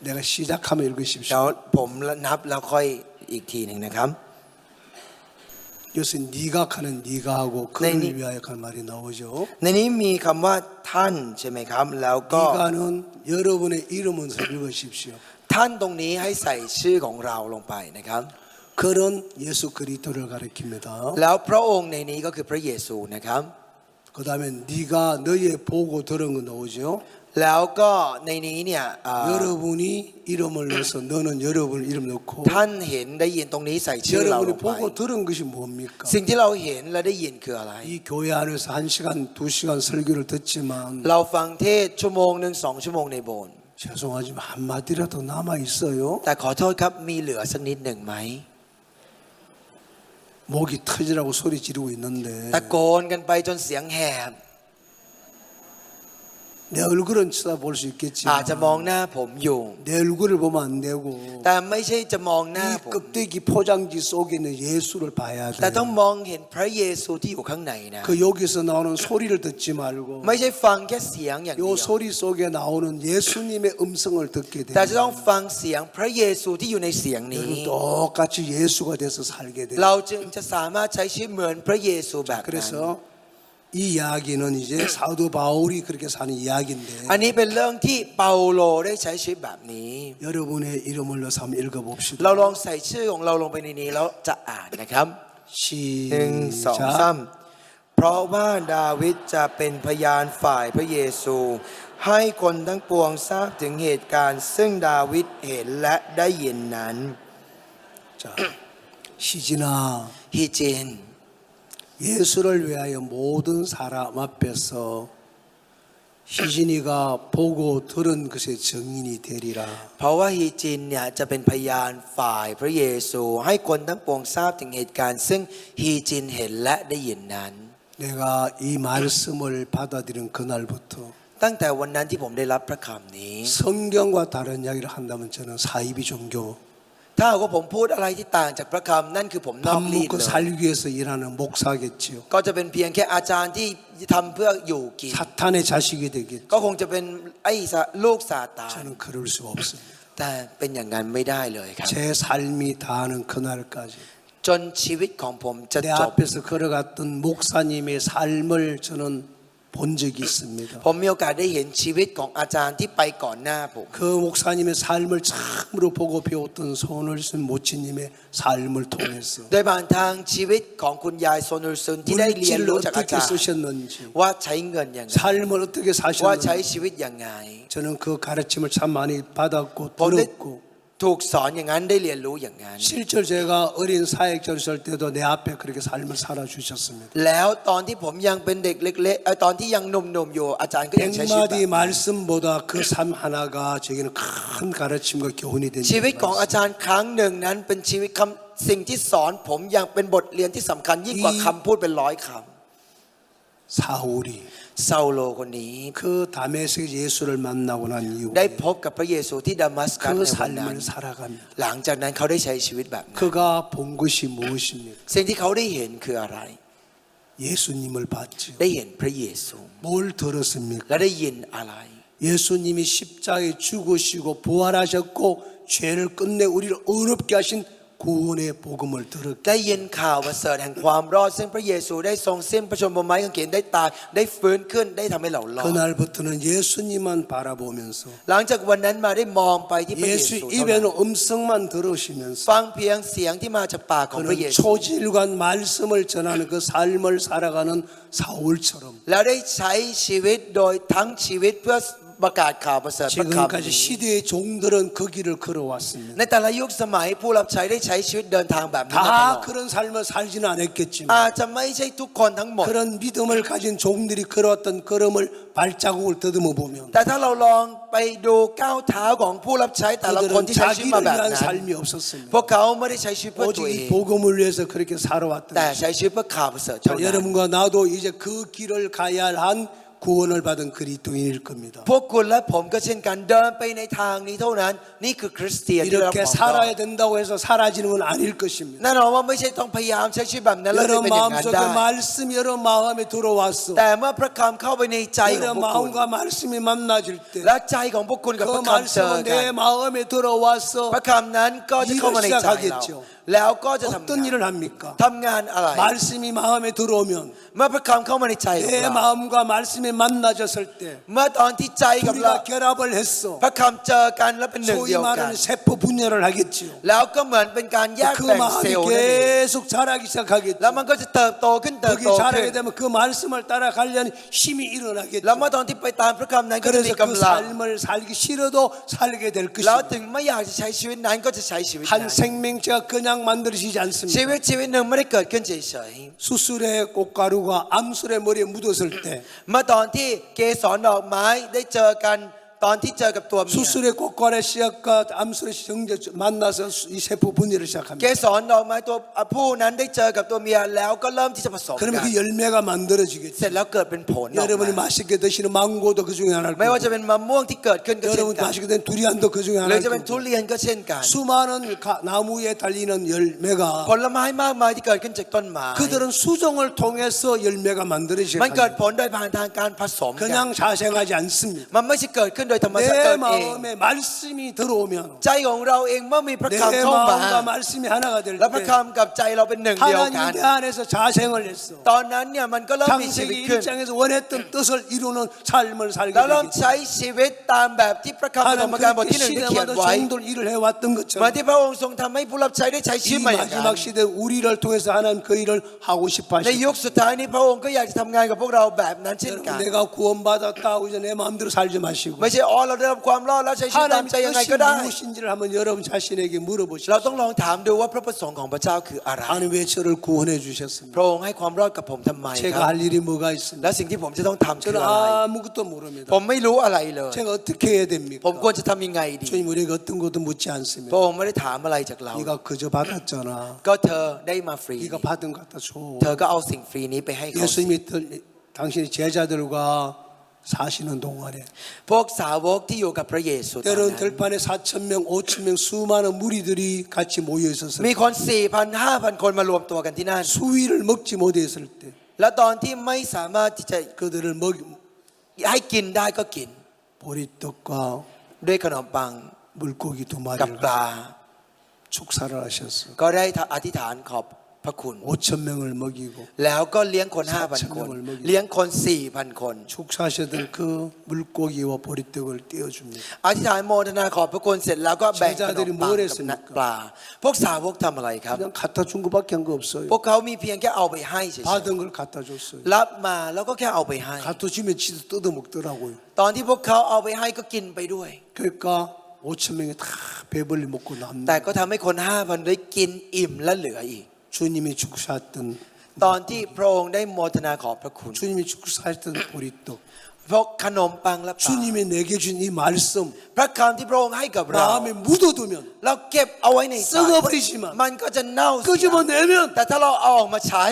내가 시작하면 เดี๋ยว 읽으십시오. ผมนับแล้วค่อยอีกทีหนึ่งนะครับ 요새 네가 하는 네가 하고 그를 위하여 하는 말이 나오죠. ในนี้มีคำว่าท่านใช่ไหมครับ แล้วก็ 네가는 여러분의 이름을 읽으십시오. ท่านตรงนี้ให้ใส่ชื่อของเราลงไปนะครับ 그런 예수 그리스도를 가리킵니다. แล้วพระองค์ในนี้ก็คือพระเยซูนะครับ 그 다음에 네가 너의 보고 들은 거 나오죠. แล้วก็ในนี้เนี่ย 여러분이 이름을 넣어서 너는 여러분 이름 넣고 ท่านเห็นได้ยินตรงนี้ใส่ชื่อเราล 여러분이 งไป 보고 들은 것이 뭡니까? สิ่งที่เราเห็นและได้ยินคืออะไร 이 교회 안에서 1시간, 2시간 설교를 듣지만 เราฟังเทศชั่วโมงหนึ่ง2 ชั่วโมงในโบสถ์ 죄송하지만 한마디라도 남아 있어요. แต่ขอโทษครับมีเหลือสักนิดหนึ่งไหม 목이 터지라고 소리 지르고 있는데 ตะโกนกันไปจนเสียงแหบ 내 얼굴은 쳐다볼 수 อาจจะมอง 있겠지만 หน้าผมอยู่ 내 얼굴을 보면 안 되고 แต่ไม่ใช่จะมองหน้า 이 ผม 껍데기 포장지 속에 있는 예수를 봐야 แต่ต้อง 돼요. มองเห็นพระเยซูที่อยู่ข้างในนะ 그 여기서 나오는 소리를 듣지 말고 ไม่ใช่ฟังแค่เสียงอย่างเดี 요 ยว 소리 속에 나오는 예수님의 음성을 듣게 แต่จะต้อง 돼요. ฟังเสียงพระเยซูที่อยู่ในเสียงนี้ 여러분 똑같이 예수가 돼서 살게 돼요. เราจึงจะสามารถใช้ชีวิตเหมือนพระเยซูแบบนั้น 그래서 이 이야기는 이제 사도 바울이 그렇게 사는 อัน 이야기인데 นี้เป็นเรื่องที่เปาโลได้ใช้ชีวิตแบบนี้ 여러분의 이름을 넣어서 한번 เรา 읽어봅시다. ลองใส่ชื่อของเราลงไปในนี้แล้วจะอ่านนะครับ 1 2 시작. 3เพราะว่าดาวิดจะเป็นพยานฝ่ายพระเยซู ให้คนทั้งปวงทราบถึงเหตุการณ์ซึ่งดาวิดเห็นและได้ยินนั้น 자, 시진아 ฮีเจน 예수를 위하여 모든 사람 앞에서 희진이가 보고 들은 것의 증인이 되리라. เพราะว่าฮีจินเนี่ยจะเป็นพยานฝ่ายพระเยซู ให้คนทั้งปวงทราบถึงเหตุการณ์ซึ่งฮีจินเห็นและได้ยินนั้น 내가 이 말씀을 받아들인 그날부터 ตั้งแต่วันนั้นที่ผมได้รับพระคำนี้ 성경과 다른 이야기를 한다면 저는 사이비 종교 ถ้าหากว่าผมพูดอะไรที่ต่างจากพระคำนั่นคือผมนอก 밥 ลีด 먹고 เลย 살기 위해서 일하는 목사겠지요. ก็จะเป็นเพียงแค่อาจารย์ที่ทำเพื่ออยู่กิน 사탄의 자식이 되겠죠. ก็คงจะเป็นไอ้ลูกซาตาน 저는 그럴 수가 없습니다. แต่เป็นอย่างนั้นไม่ได้เลยครับ 제 삶이 다하는 그날까지 จนชีวิตของผมจะ 내 จบ 앞에서 걸어갔던 목사님의 삶을 저는 본 적이 있습니다. ผมมีโอกาสได้เห็นชีวิตของอาจารย์ที่ไปก่อนหน้าผม 그 목사님의 삶을 처음으로 보고 배웠던 손을순 모치님의 삶을 통해서 โดยผ่านทางชีวิตของคุณยายโซนุลซุนที่ได้เรียน 물질을 รู้จากอา 어떻게 จารย์ 쓰셨는지 ว่าใช้เงินอย่างไร 삶을 어떻게 ว่าใช้ 사셨는지 ชีวิตอย่างไง 저는 그 가르침을 참 많이 받았고 본- 들었고 ถูกสอนอย่างนั้นได้เรียนรู้อย่างนั้น 실제로 제가 어린 사역자를 할 때도 내 앞에 그렇게 삶을 살아주셨습니다. แล้วตอนที่ผมยังเป็นเด็กเล็กๆตอนที่ยังหนุ่มๆอยู่อาจารย์ก็ยังใช้ชีวิตแบบ 100마디 말씀보다 그 삶 하나가 제게는 큰 가르침과 교훈이 된 ชีวิต 적이 ของอา 많습니다. จารย์ครั้งหนึ่งนั้นเป็นชีวิตคำสิ่งที่สอนผมยังเป็นบทเรียนที่สำคัญยิ่งกว่าคำพูดเป็น100 ค 사울이 ำซาโลคนนี้ 그 다메섹 예수를 만나고 난 ได้ 이후에 พบกับพระเยซูที่ดามัสกัส 그 ในวันนั้น 삶을 살아갑니다. หลังจากนั้นเขาได้ใช้ชีวิตแบบนั้น 그가 본 것이 무엇입니까? สิ่งที่เขาได้เห็นคืออะไร 예수님을 봤죠. ได้เห็นพระเยซู 뭘 들었습니까? และได้ยินอะไร 예수님이 십자가에 죽으시고 부활하셨고 죄를 끝내 우리를 어렵게 하신 구원의 복음을 들었고 ได้ยินข่าวประเสริฐแห่งความรอดซึ่งพระเยซูได้ทรงสิ้นพระชนม์บนไม้กางเขนได้ตายได้ฟื้นขึ้นได้ทำให้เรารอด 그날부터는 예수님만 바라보면서 หลังจากวันนั้นมาได้มองไปที่พระเยซู 예수 เท่านั้น 입에는 음성만 들으시면서 ฟังเพียงเสียงที่มาจากปากของพระเย 그는 ซู 초질관 말씀을 전하는 그 삶을 살아가는 사울처럼 แล้วได้ใช้ชีวิตโดยทั้งชีวิตเพื่อ ประกาศข่าวประเสริฐพระคำ 지금까지 시대의 종들은 그 길을 걸어왔습니다. ในแต่ละยุคสมัยผู้รับใช้ได้ใช้ชีวิตเดินทางแบบนี้มาตลอ 다 ด 그런 삶을 살지는 않았겠지만 อาจจะไม่ใช่ทุกคนทั้งหมด 그런 믿음을 가진 종들이 걸어왔던 걸음을 발자국을 더듬어 보면 แต่ถ้าเราลองไปดูก้าวเท้าของผู้รับใช้แต่ละคน 그들은 ที่ใช้ชีวิตมา 자기를 แบบ 위한 นั้น 삶이 없었습니다. พวกเขาไม่ได้ใช้ชีวิตเพื่อตัว 오직 เอง 이 복음을 위해서 그렇게 살아왔던 แต่ 것입니다. ใช้ชีวิตเพื่อข่าวประเสริฐ 자, เท่านั้น 여러분과 나도 이제 그 길을 가야 한 구원을 받은 그리스도인일 겁니다. พวกคุณและผมก็เช่นกันเดินไปในทางนี้เท่านั้นนี่คือคริสเตียนที่ได้รับ 이렇게 ความรอด 살아야 된다고 해서 사라지는 건 아닐 것입니다. แน่นอนว่าไม่ใช่ต้องพยายามใช้ชีวิตแบบนั้นแล้วจะ 여러분 เป็นอย่างนั้น 마음속에 ได้ 말씀이 여러분 마음에 들어왔어. แต่เมื่อพระคำเข้าไปในใจของ 여러분 พวกคุณ 마음과 말씀이 만나질 때 และใจของพวกคุณกับ 그 พระคำเจอ 말씀은 กัน 내 마음에 들어와서 พระคำนั้นก็จะเข้ามาในใจเรา 시작하겠죠. แล้วก็จะทำ 어떤 งาน 일을 합니까? ทำงานอะไร 말씀이 마음에 들어오면 เมื่อพระคำเข้ามาในใจของ 내 เรา 마음과 말씀이 만나졌을 때 เมื่อตอนที่ใจกับเรา 우리가 결합을 했어. พระคำเจอกันและเป็นหนึ่ง 소위 เดียวกัน 말하는 세포 분열을 하겠지요. แล้วก็เหมือนเป็นการแยก 그 แบ่งเซล 마음이 ล์นั่นเอง 계속 자라기 แล้ว 시작하겠죠. มันก็จะเติบโตขึ้นเติบ 그게 โตขึ้น 자라게 되면 그 말씀을 따라가려는 힘이 일어나겠죠. แล้วเมื่อตอนที่ไปตามพระคำนั้นก็จะมี 그래서 그 กำลัง 삶을 살기 싫어도 살게 될 แล้ว 것입니다. ถึงไม่อยากจะใช้ชีวิตนั้นก็จะใช้ชีวิตนั้น 한 생명체가 그냥 만들어지지 ชี 않습니다. วิตหนึ่งไม่ได้เกิดขึ้นเฉย 수술의 꽃가루가 암술의 머리에 묻었을 때 ๆเมื่อตอนที่เกสรดอกไม้ได้เจอกันตอนที่เจอกับตัวเมีย 수술의 꽃가루의 씨앗과 암술의 정제 만나서 이 세포 분열을 เก 시작합니다. สรดอกไม้ตัวผู้นั้นได้เจอกับตัวเมียแล้วก็เริ่มที่จะผสมกัน 그러면 그 열매가 เสร็ 만들어지겠죠. จแล้วเกิดเป็นผลออก 여러분이 มา 맛있게 드시는 망고도 그 중에 하나일 ไม่ว่า 거고 จะเป็นมะม่วงที่เกิดขึ้นก็เช่น 여러분 กัน 맛있게 된 두리안도 그 중에 หรือ 하나일 จะเป็นทุ 거고 เรียนก็เช่นกัน 수많은 나무에 달리는 ผ 열매가 ลไม้มากมายที่เกิดขึ้นจากต้นไม้ 그들은 수정을 통해서 열매가 มัน 만들어지게 เกิด 합니다. ผลโดยผ่านทางการผสมกัน 그냥 자생하지 않습니다. มันไม่ใช่เกิดขึ้นโดยธรรมชาติ 내 เกิดเอง 마음에 말씀이 들어오면 ใจของเราเองเมื่อมีพระ 내 คำเข้ามา 마음과 말씀이 하나가 될 แล้วพระ 때 คำกับใจเราเป็นหนึ่งเดียวกัน 하나님이 내 안에서 자생을 했어. ตอนนั้นเนี่ยมันก็เริ่มมีชีวิต 창세기 ขึ้น 1장에서 원했던 뜻을 이루는 삶을 살게 แล้วเริ่ม 되겠죠. ใช้ชีวิตตามแบบที่พระคำปฐ 하나님 มกาลบท 그렇게 ที่หนึ่งได้เขียน 시대마다 ไว้ 종들 일을 해왔던 เหมือน 것처럼 ที่พระองค์ทรงทำให้ผู้รับใช้ได้ใช้ชี 이 วิตมาอย่างนั้น 마지막 시대 우리를 통해서 하나님 그 일을 하고 싶어 ในยุค 하시고 สุดท้ายนี้พระองค์ก็อยากจะทำงานกับพวกเราแบบนั้นเช่นกัน 내가 구원받았다고 이제 내 마음대로 살지 마시고 ไม่ใช่อ๋อเราได้รับความรอดแล้วใช้ชีวิตตาม 하나님 ใจยังไง 뜻이 ก็ได้ 무엇인지를 한번 여러분 자신에게 เรา 물어보시오. ต้องลองถามดูว่าพระประสงค์ของพระเจ้าคืออะไร 하나님 왜 저를 구원해 พ 주셨습니까? ระองค์ให้ความรอดกับผมทำไมค 제가 รับ 할 일이 뭐가 และ 있습니까? สิ่งที่ผมจะต้องทำคือ 저는 อะไร 아무것도 모릅니다. ผมไม่รู้อะไรเลย 제가 어떻게 해야 ผม 됩니까? ควรจะทำยังไงดี 주님 우리에게 어떤 것도 묻지 พระ 않습니다. องค์ไม่ได้ถามอะไรจากเรา 네가 그저 받았잖아. ก็เธอได้มาฟรี 네가 받은 것 갖다 줘. เธอก็เอาสิ่งฟรีนี้ไปให้เขา 예수님이 당신의 제자들과 사시는 동안에 พวกสาวกที่อยู่กับพระเยซูตอน 때로는 นั้น 들판에 4,000명, 5,000명 수많은 무리들이 같이 모여 있어서 มีคน 4,000 5,000 คนมารวมตัวกันที่นั่น 수위를 먹지 못했을 때 แล้วตอนที่ไม่สามารถที่จะ 그들을 ให้กินได้ก็กิน 보리떡과 ด้วยขนมปัง 물고기 2กับ 마리를 ปลา 축사를 하셨어. ก็ได้อธิษฐานขอบพระคุณ 5,000명을 먹이고 แล้วก็เลี้ยงคน 5,000 คน เลี้ยงคน 4,000 คน 축사하셨던 그 물고기와 보리떡을 떼어줍니다. อธิษฐานโมทนาขอบพระคุณเสร็จแล้วก็แบ่งขนมปัง 제자들이 กับ 뭘 했습니까? ปลาพวกสาวกทำอะไรครับ 그냥 갖다 준 것밖에 한 거 없어요. พวกเขามีเพียงแค่เอาไปให้เฉย 받은 걸 갖다 줬어요. ๆรับมาแล้วก็แค่เอาไปให้ 갖다 주면 지도 뜯어 먹더라고요. ตอนที่พวกเขาเอาไปให้ก็กินไปด้วย 그러니까 5,000명이 다 배불리 먹고 แต่ 남는 ก็ทำให้คน 5,000 ได้กินอิ่มและเหลืออีก 주님이 축사했던 ตอนที่พระองค์ได้โมทนาขอบพระคุณ 주님이 축사했던 보리떡 พวกขนมปังและปลา 주님이 내게 준 이 말씀 พระคำที่พระองค์ให้กับเรา 마음에 묻어두면 เราเก็บเอาไว้ในใจ 썩어버리지만 มันก็จะเน่าเสีย 끄집어내면 แต่ถ้าเราเอาออกมาใช้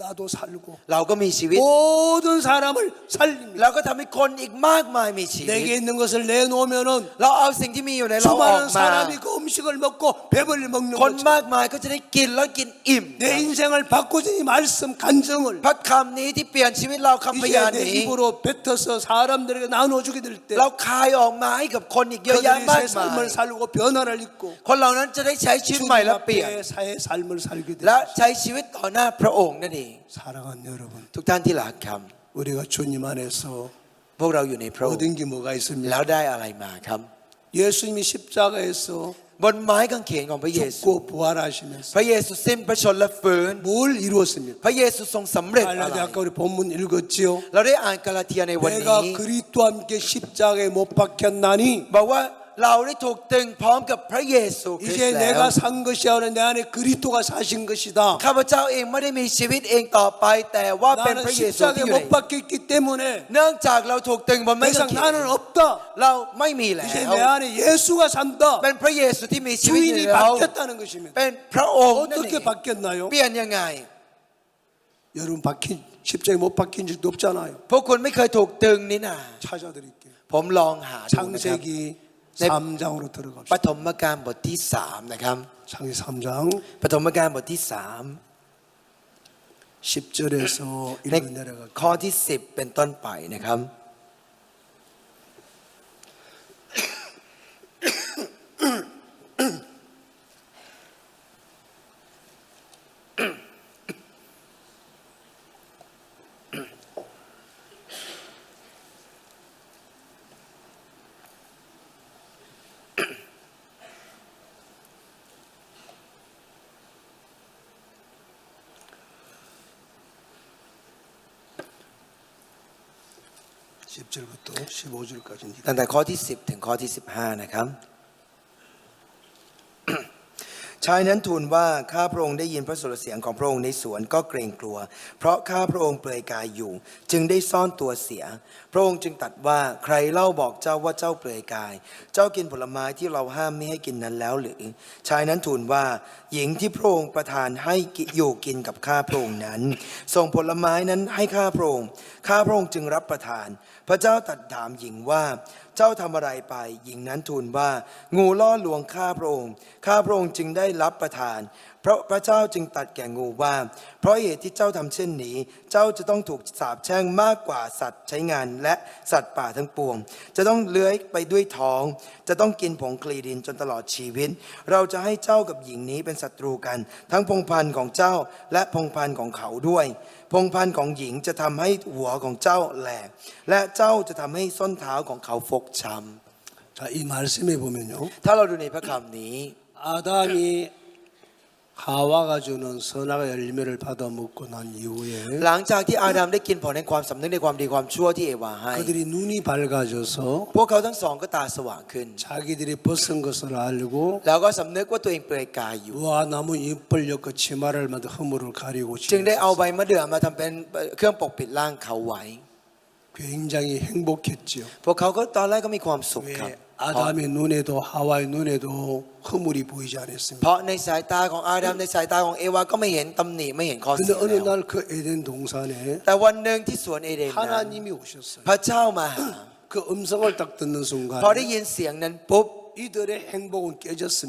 나도 살고 เราก็มีชีวิต 모든 사람을 살립니다. เราก็ทำให้คนอีกมากมายมีชีวิต 내게 있는 것을 내놓으면은 เราเอาสิ่งที่มีอยู่ในเราออก 수많은 มา 사람이 그 음식을 먹고 배불리 먹는 คน 것처럼 มากมายก็จะได้กินแล้วกินอิ่ม 내 인생을 바꿔준 이 말씀 간증을 พระคำนี้ที่เปลี่ยนชีวิตเราคำพ 이제 ยาน 내 นี้ 입으로 뱉어서 사람들에게 나눠주게 될 때 เราคายออกมาให้กับคนอีกเยอะแยะ 그들이 มาก 새 มาย 삶을 살고 변화를 입고 คนเหล่านั้นจะได้ใช้ชีวิต 주님 ใหม่และเปลี่ยน 앞에 사의 삶을 살게 และ 됩니다. ใช้ชีวิตต่อหน้าพระองค์นั่นเอง 사랑하는 여러분, ทุกท่านที่รักครับ 우리가 주님 안에서 พวกเราอยู่ในพระองค์ 얻은 게 뭐가 있습니까? แล้วได้อะไรมาครับ 예수님이 십자가에서 บ บนไม้กางเขนของพระเยซู 죽고 부활하시면서 พระเยซูสิ้นพระชนม์และฟื้น 뭘 이루었습니까? พระเยซูทรงสำเร็จอะไร 갈라디아 아까 우리 본문 읽었지요. เราได้อ่านกาลาเทียในวัน 내가 นี้ 그리스도와 함께 십자가에 못 박혔나니 บอกว่าเราได้ถูกตึงพร้อมกับพระเยซูคริส 이제 ต์แล้ว 내가 산 것이 아니라 내 안에 그리스도가 사신 것이다. ข้าพเจ้าเองไม่ได้มีชีวิตเองต่อไป แต่ว่าเป็น 나는 พระเยซูที่ 십자가에 อยู่ใน 못 박혔기 때문에 เนื่องจากเราถูกตึงบนไม้ 더 กาง 이상 เขน 나는 없다. เราไม่มีแล้ว 이제 내 안에 예수가 산다. เป็นพระเยซูที่มีชีวิตอยู่ 주인이 ในเรา 바뀌었다는 것입니다. เป็นพระองค์นั่นเอ 어떻게 ง 바뀌었나요? เปลี่ยนยังไง 여러분 십자가에 못 박힌 적도 없잖아요. พวกคุณไม่เคยถูกตึงนี่นา 찾아드릴게요. ผมลองหาดูนะครับ 창세기 네. 3장으로 ป 들어갑시다. ฐมกาลบทที่3นะครับ 창세기 3장 ปฐมกาลบทที่ 10절에서 3 ใน 1로 내려갈게요. ข้อที่10เป็นต้นไปนะครับ 10절부터 15절까지 ตั้งแต่ข้อที่10ถึงข้อที่15นะครับ ชายนั้นทูลว่าข้าพระองค์ได้ยินพระสุรเสียงของพระองค์ในสวนก็เกรงกลัว เพราะข้าพระองค์เปลือยกายอยู่ จึงได้ซ่อนตัวเสีย พระองค์จึงตรัสว่าใครเล่าบอกเจ้าว่าเจ้าเปลือยกาย เจ้ากินผลไม้ที่เราห้ามไม่ให้กินนั้นแล้วหรือ ชายนั้นทูลว่าหญิงที่พระองค์ประทานให้อยู่กินกับข้าพระองค์นั้นส่งผลไม้นั้นให้ข้าพระองค์ข้าพระองค์จึงรับประทาน พระเจ้าตรัสถามหญิงว่าเจ้าทำอะไรไปหญิงนั้นทูลว่างูล่อลวงข้าพระองค์ข้าพระองค์จึงได้รับประทานเพราะพระเจ้าจึงตรัสแก่งูว่าเพราะเหตุที่เจ้าทำเช่นนี้เจ้าจะต้องถูกสาปแช่งมากกว่าสัตว์ใช้งานและสัตว์ป่าทั้งปวงจะต้องเลื้อยไปด้วยท้องจะต้องกินผงคลีดินจนตลอดชีวิตเราจะให้เจ้ากับหญิงนี้เป็นศัตรูกันทั้งพงศ์พันธุ์ของเจ้าและพงศ์พันธุ์ของเขาด้วยพงศ์พันธุ์ของหญิงจะทำให้หัวของเจ้าแหลกและเจ้าจะทำให้ส้นเท้าของเขาฟกช้ำ 자, 이 말씀에 보면요. ถ้าเราดูในพระคำนี้ 아담이 하와가 주는 선악의 열매를 받아 먹고 난 이후에 หลังจากที่อาดัมได้กินผลในความสำนึกในความดีความชั่วที่เอวาให้ 그들이 눈이 밝아져서 พวกเขาทั้งสองก็ตาสว่างขึ้น 자기들이 벗은 것을 알고 แล้วก็สำนึกว่าตัวเองเปลือยกายอยู่ 무화나무 잎을 엮어 치마를 만들 허물을 가리고 จึงได้เอา 지냈어요. ใบมะเดื่อมาทำเป็นเครื่องปกปิดร่างเขาไว้ 굉장히 행복했지요. พวกเขาก็ตอนแรกก็มีความสุขครับ 왜 아담의 눈에도 하와의 눈에도 허물이 보이지 เพ 않았습니다. ราะในสายตาของอาดัมในสายตาของเอวาก็ไม่เห็นตำหนิไม่เห็นข้อเสี 근데 ย 어느 แล้ว 날 그 에덴 동산에 แต่วันหนึ่งที่สวนเอเดนนั้น 하나님이 오셨어요. พระเจ้ามาหา 그 음성을 딱 듣는 พอได้ 순간 ยินเสียงนั้นปุ๊บ 이들의 행복은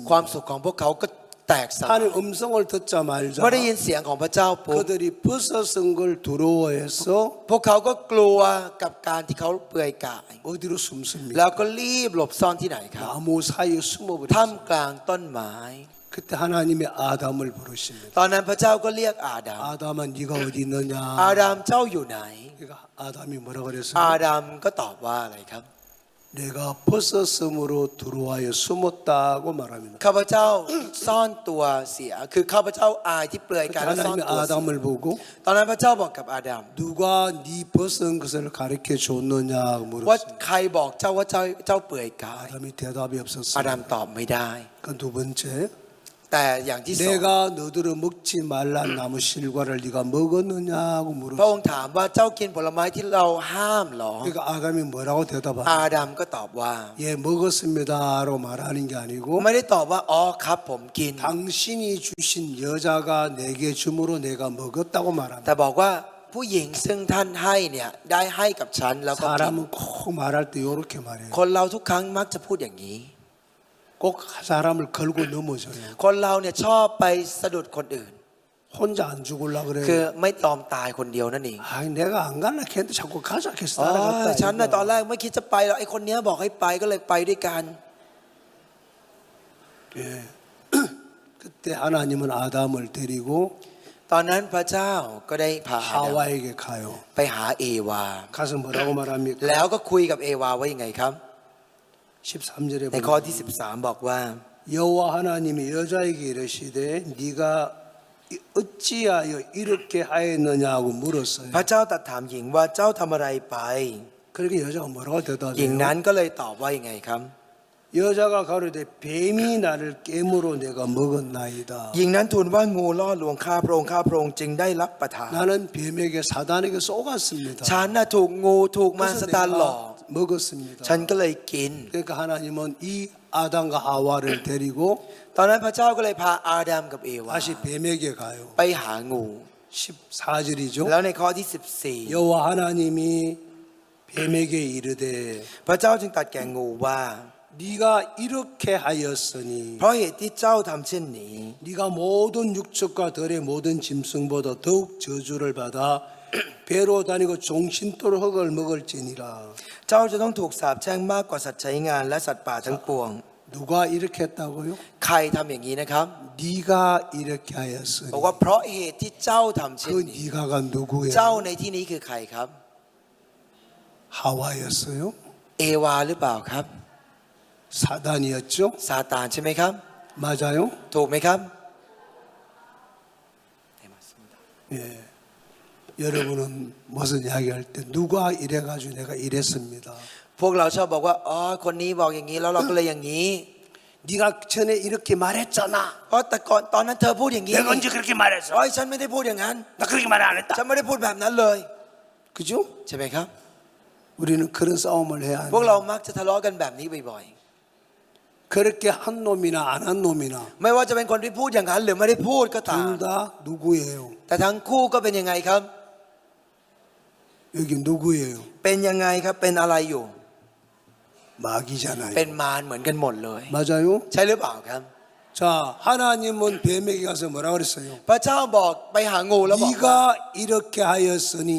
ความ 깨졌습니다. สุขของพวกเขาก็แตกสลาย 하나님 음성을 เ 듣자마자 มื่อได้ยินเสียงของพระเจ้าปุ๊บ 그들이 벗어선 걸 두려워해서 พวกเขาก็กลัวกับการที่เขาเปลือยกาย 어디로 숨습니까? แล้วก็รีบหลบซ่อนที่ไหนครับ 나무 사이에 ท่าม 숨어버렸어요. กลางต้นไม้ 그때 하나님이 아담을 부르십니다. ตอนนั้นพระเจ้าก็เรียกอาดัม 아담아 네가 어디 있느냐? อาดัมเจ้าอยู่ไหน 그러니까 아담이 뭐라 อา 그랬어요? ดัมก็ตอบว่าอะไรครับ 내가 벗었음으로 들어와여 숨었다고 말합니다. ข้าพเจ้าซ่อนตัวเสีย คือข้าพเจ้าอายที่เปลือยกาย 그때 และซ่อน 하나님이 ตัวเสีย 아담을 보고 ตอนนั้นพระเจ้าบอกกับอาดัม 누가 네 벗은 것을 가르쳐 줬느냐고 ว่า 물었어요. ใครบอกเจ้าว่าเจ้าเปลือยกาย 아담이 대답이 อาดัม 없었어요. ตอบไม่ได้ 그 두 번째 แต่อย่างที่สอง 내가 너들을 먹지 말란 나무 실과를 네가 먹었느냐고 พระอง 물었어요. ค์ถามว่าเจ้ากินผลไม้ที่เราห้ามหรอ 그러니까 아담이 뭐라고 대답하냐? อาดัมก็ตอบว่า 예 먹었습니다로 말하는 게 아니고 ไม่ได้ตอบว่าอ๋อครับผมกิน 당신이 주신 여자가 내게 주므로 내가 먹었다고 말합니다. แต่บอกว่าผู้หญิงซึ่งท่านให้เนี่ยได้ให้กับฉันแล้วก็กิน 사람은 꼭 말할 때 이렇게 말해요. คนเราทุกครั้งมักจะพูดอย่างนี้ 꼭 사람을 걸고 넘어져요. คนเราเนี่ยชอบไปสะดุดคนอื่น 혼자 안 죽을라 คือ 그래요. ไม่ยอมตายคนเดียวนั่นเอง 아, 내가 안 갈라 했는데 자꾸 가자 했어. อ๋อ 따라갔다. ฉันน่ะ 이거. ตอนแรกไม่คิดจะไปแล้วไอ้คนเนี้ยบอกให้ไปก็เลยไปด้วยกัน 예. 그때 하나님은 아담을 데리고 ตอนนั้นพระเจ้าก็ได้พาอาดัม 하와에게 가요. ไปหาเอวา 가서 뭐라고 말합니까? แล้วก็คุยกับเอวาว่ายังไงครับ 13절에 ในข้อที่13บอกว่า 여호와 하나님이 여자에게 이르시되 네가 어찌하여 이렇게 하였느냐고 물었어요. พระเจ้าตรัสถามหญิงว่าเจ้าทำอะไรไป 그러니까 여자가 뭐라고 หญิงนั้น 대답해요? ก็เลยตอบว่ายังไงครับ 여자가 가로되 뱀이 나를 깨물어 내가 먹었나이다. หญิงนั้นทูลว่างูล่อลวงข้าพระองค์ข้าพระองค์จึงได้รับประทาน 나는 뱀에게 사단에게 쏘갔습니다. ฉันน่ะถูกงูถูกมารซา 그래서 ตานหลอก 내가 먹었습니다. ฉันก็เลยกิน 그러니까 하나님은 이 아담과 하와를 데리고 ตอนนั้นพระเจ้าก็เลยพาอาดัมกับเอวา 다시 뱀에게 가요. ไปหางู 14절이죠. แล้วในข้อที่ 여호와 하나님이 뱀에게 이르되 14 พระเจ้าจึงตรัสแก่งูว่า 네가 이렇게 하였으니 เพราะเหตุที่เจ้าทำเช่นนี้ 네가 모든 육축과 들의 모든 짐승보다 더욱 저주를 받아 배로 다니고 종신토록 흙을 먹을지니라. เจ้าจะต้องถูกสาปแช่งมากกว่าสัตว์ใช้งานและสัตว์ป่าทั้งปวง 누가 이렇게 했다고요? ใครทำอย่างนี้นะครับ 네가 이렇게 하였으니. บอกว่าเพราะเหตุที่เจ้าทำเช่น 그 นี้ 네가가 누구예요? เจ้าในที่นี้คือใครครับ 하와였어요? เอวาหรือเปล่าครับ 사단이었죠? ซาตานใช่ไหมครับ 맞아요? ถูกไหมครับ 예. 여러분은 무슨 이야기할 때 누가 이래가지고 내가 이랬습니다. พวกเราชอบบอกว่าอ๋อคนนี้บอกอย่างนี้แล้วเราก็เลยอย่างนี้ 네가 전에 이렇게 말했잖아. เพราะแต่ก่อนตอนนั้นเธอพูดอย่างนี้ 내가 언제 그렇게 말했어? โอ้ยฉันไม่ได้พูดอย่างนั้น 나 그렇게 말 안 했다. ฉันไม่ได้พูดแบบนั้นเลย 그죠? ใช่ไหมครับ 우리는 그런 싸움을 해야 พวกเรา 합니다. มักจะทะเลาะกันแบบนี้บ่อย 그렇게 한 놈이나 안 한 놈이나 ๆไม่ว่าจะเป็นคนที่พูดอย่างนั้นหรือไม่ได้พูดก็ตาม 둘 다 누구예요? แต่ทั้งคู่ก็เป็นยังไงครับ 여기 누구예요? เป็นยังไงครับเป็นอะไรอยู่ 마귀잖아요. เป็นมารเหมือนกันหมดเลย 맞아요? ใช่หรือเปล่าครับ 자, 하나님은 뱀에게 가서 뭐라 그랬어요? พระเจ้าบอกไปหางูแล้วบอกว่า 네가 이렇게 하였으니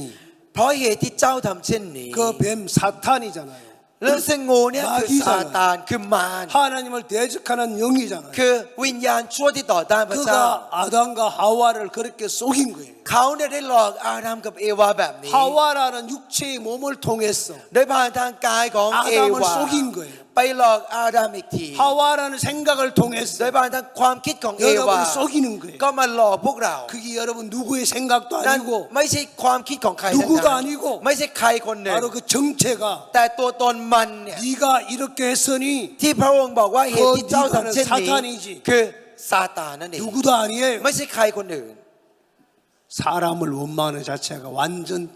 เพราะเหตุที่เจ้าทำเช่นนี้ 그 뱀 사탄이잖아요. แล้วซึ่งงูเนี่ยคือซาตานคือมาร 하나님을 대적하는 영이잖아요. คือวิญญาณชั่วที่ต่อต้านพระเจ้า 그가 아담과 하와를 그렇게 속인 거예요. เขาเนี่ยได้หลอกอาดัมกับเอวาแบบนี้ 하와라는 육체의 몸을 통해서 โดยผ่านทางกายของเอ 아담을 วา 속인 거예요. ไปหลอกอาดัมอีกที 하와라는 생각을 โด 통해서 ยผ่านทางความคิดของเอวา 여러분을 속이는 거예요. ก็มาหลอกพวกเรา 그게 여러분 누구의 생각도 นั่น 아니고 ไม่ใช่ความคิดของใครทั้ง 누구도 นั้น 아니고 ไม่ใช่ใครคนหนึ่ง 바로 그 정체가 แต่ตัวตนมันเนี่ย 네가 이렇게 했으니 ที่พระองค์บอกว่าเหตุที่เจ้าทำเช่นนี้ ซาตาน이지 คือซาตานนั่นเอง 누구도 아니에요. ไม่ใช่ใครคนอื่น 사람을 원망하는 자체가 완전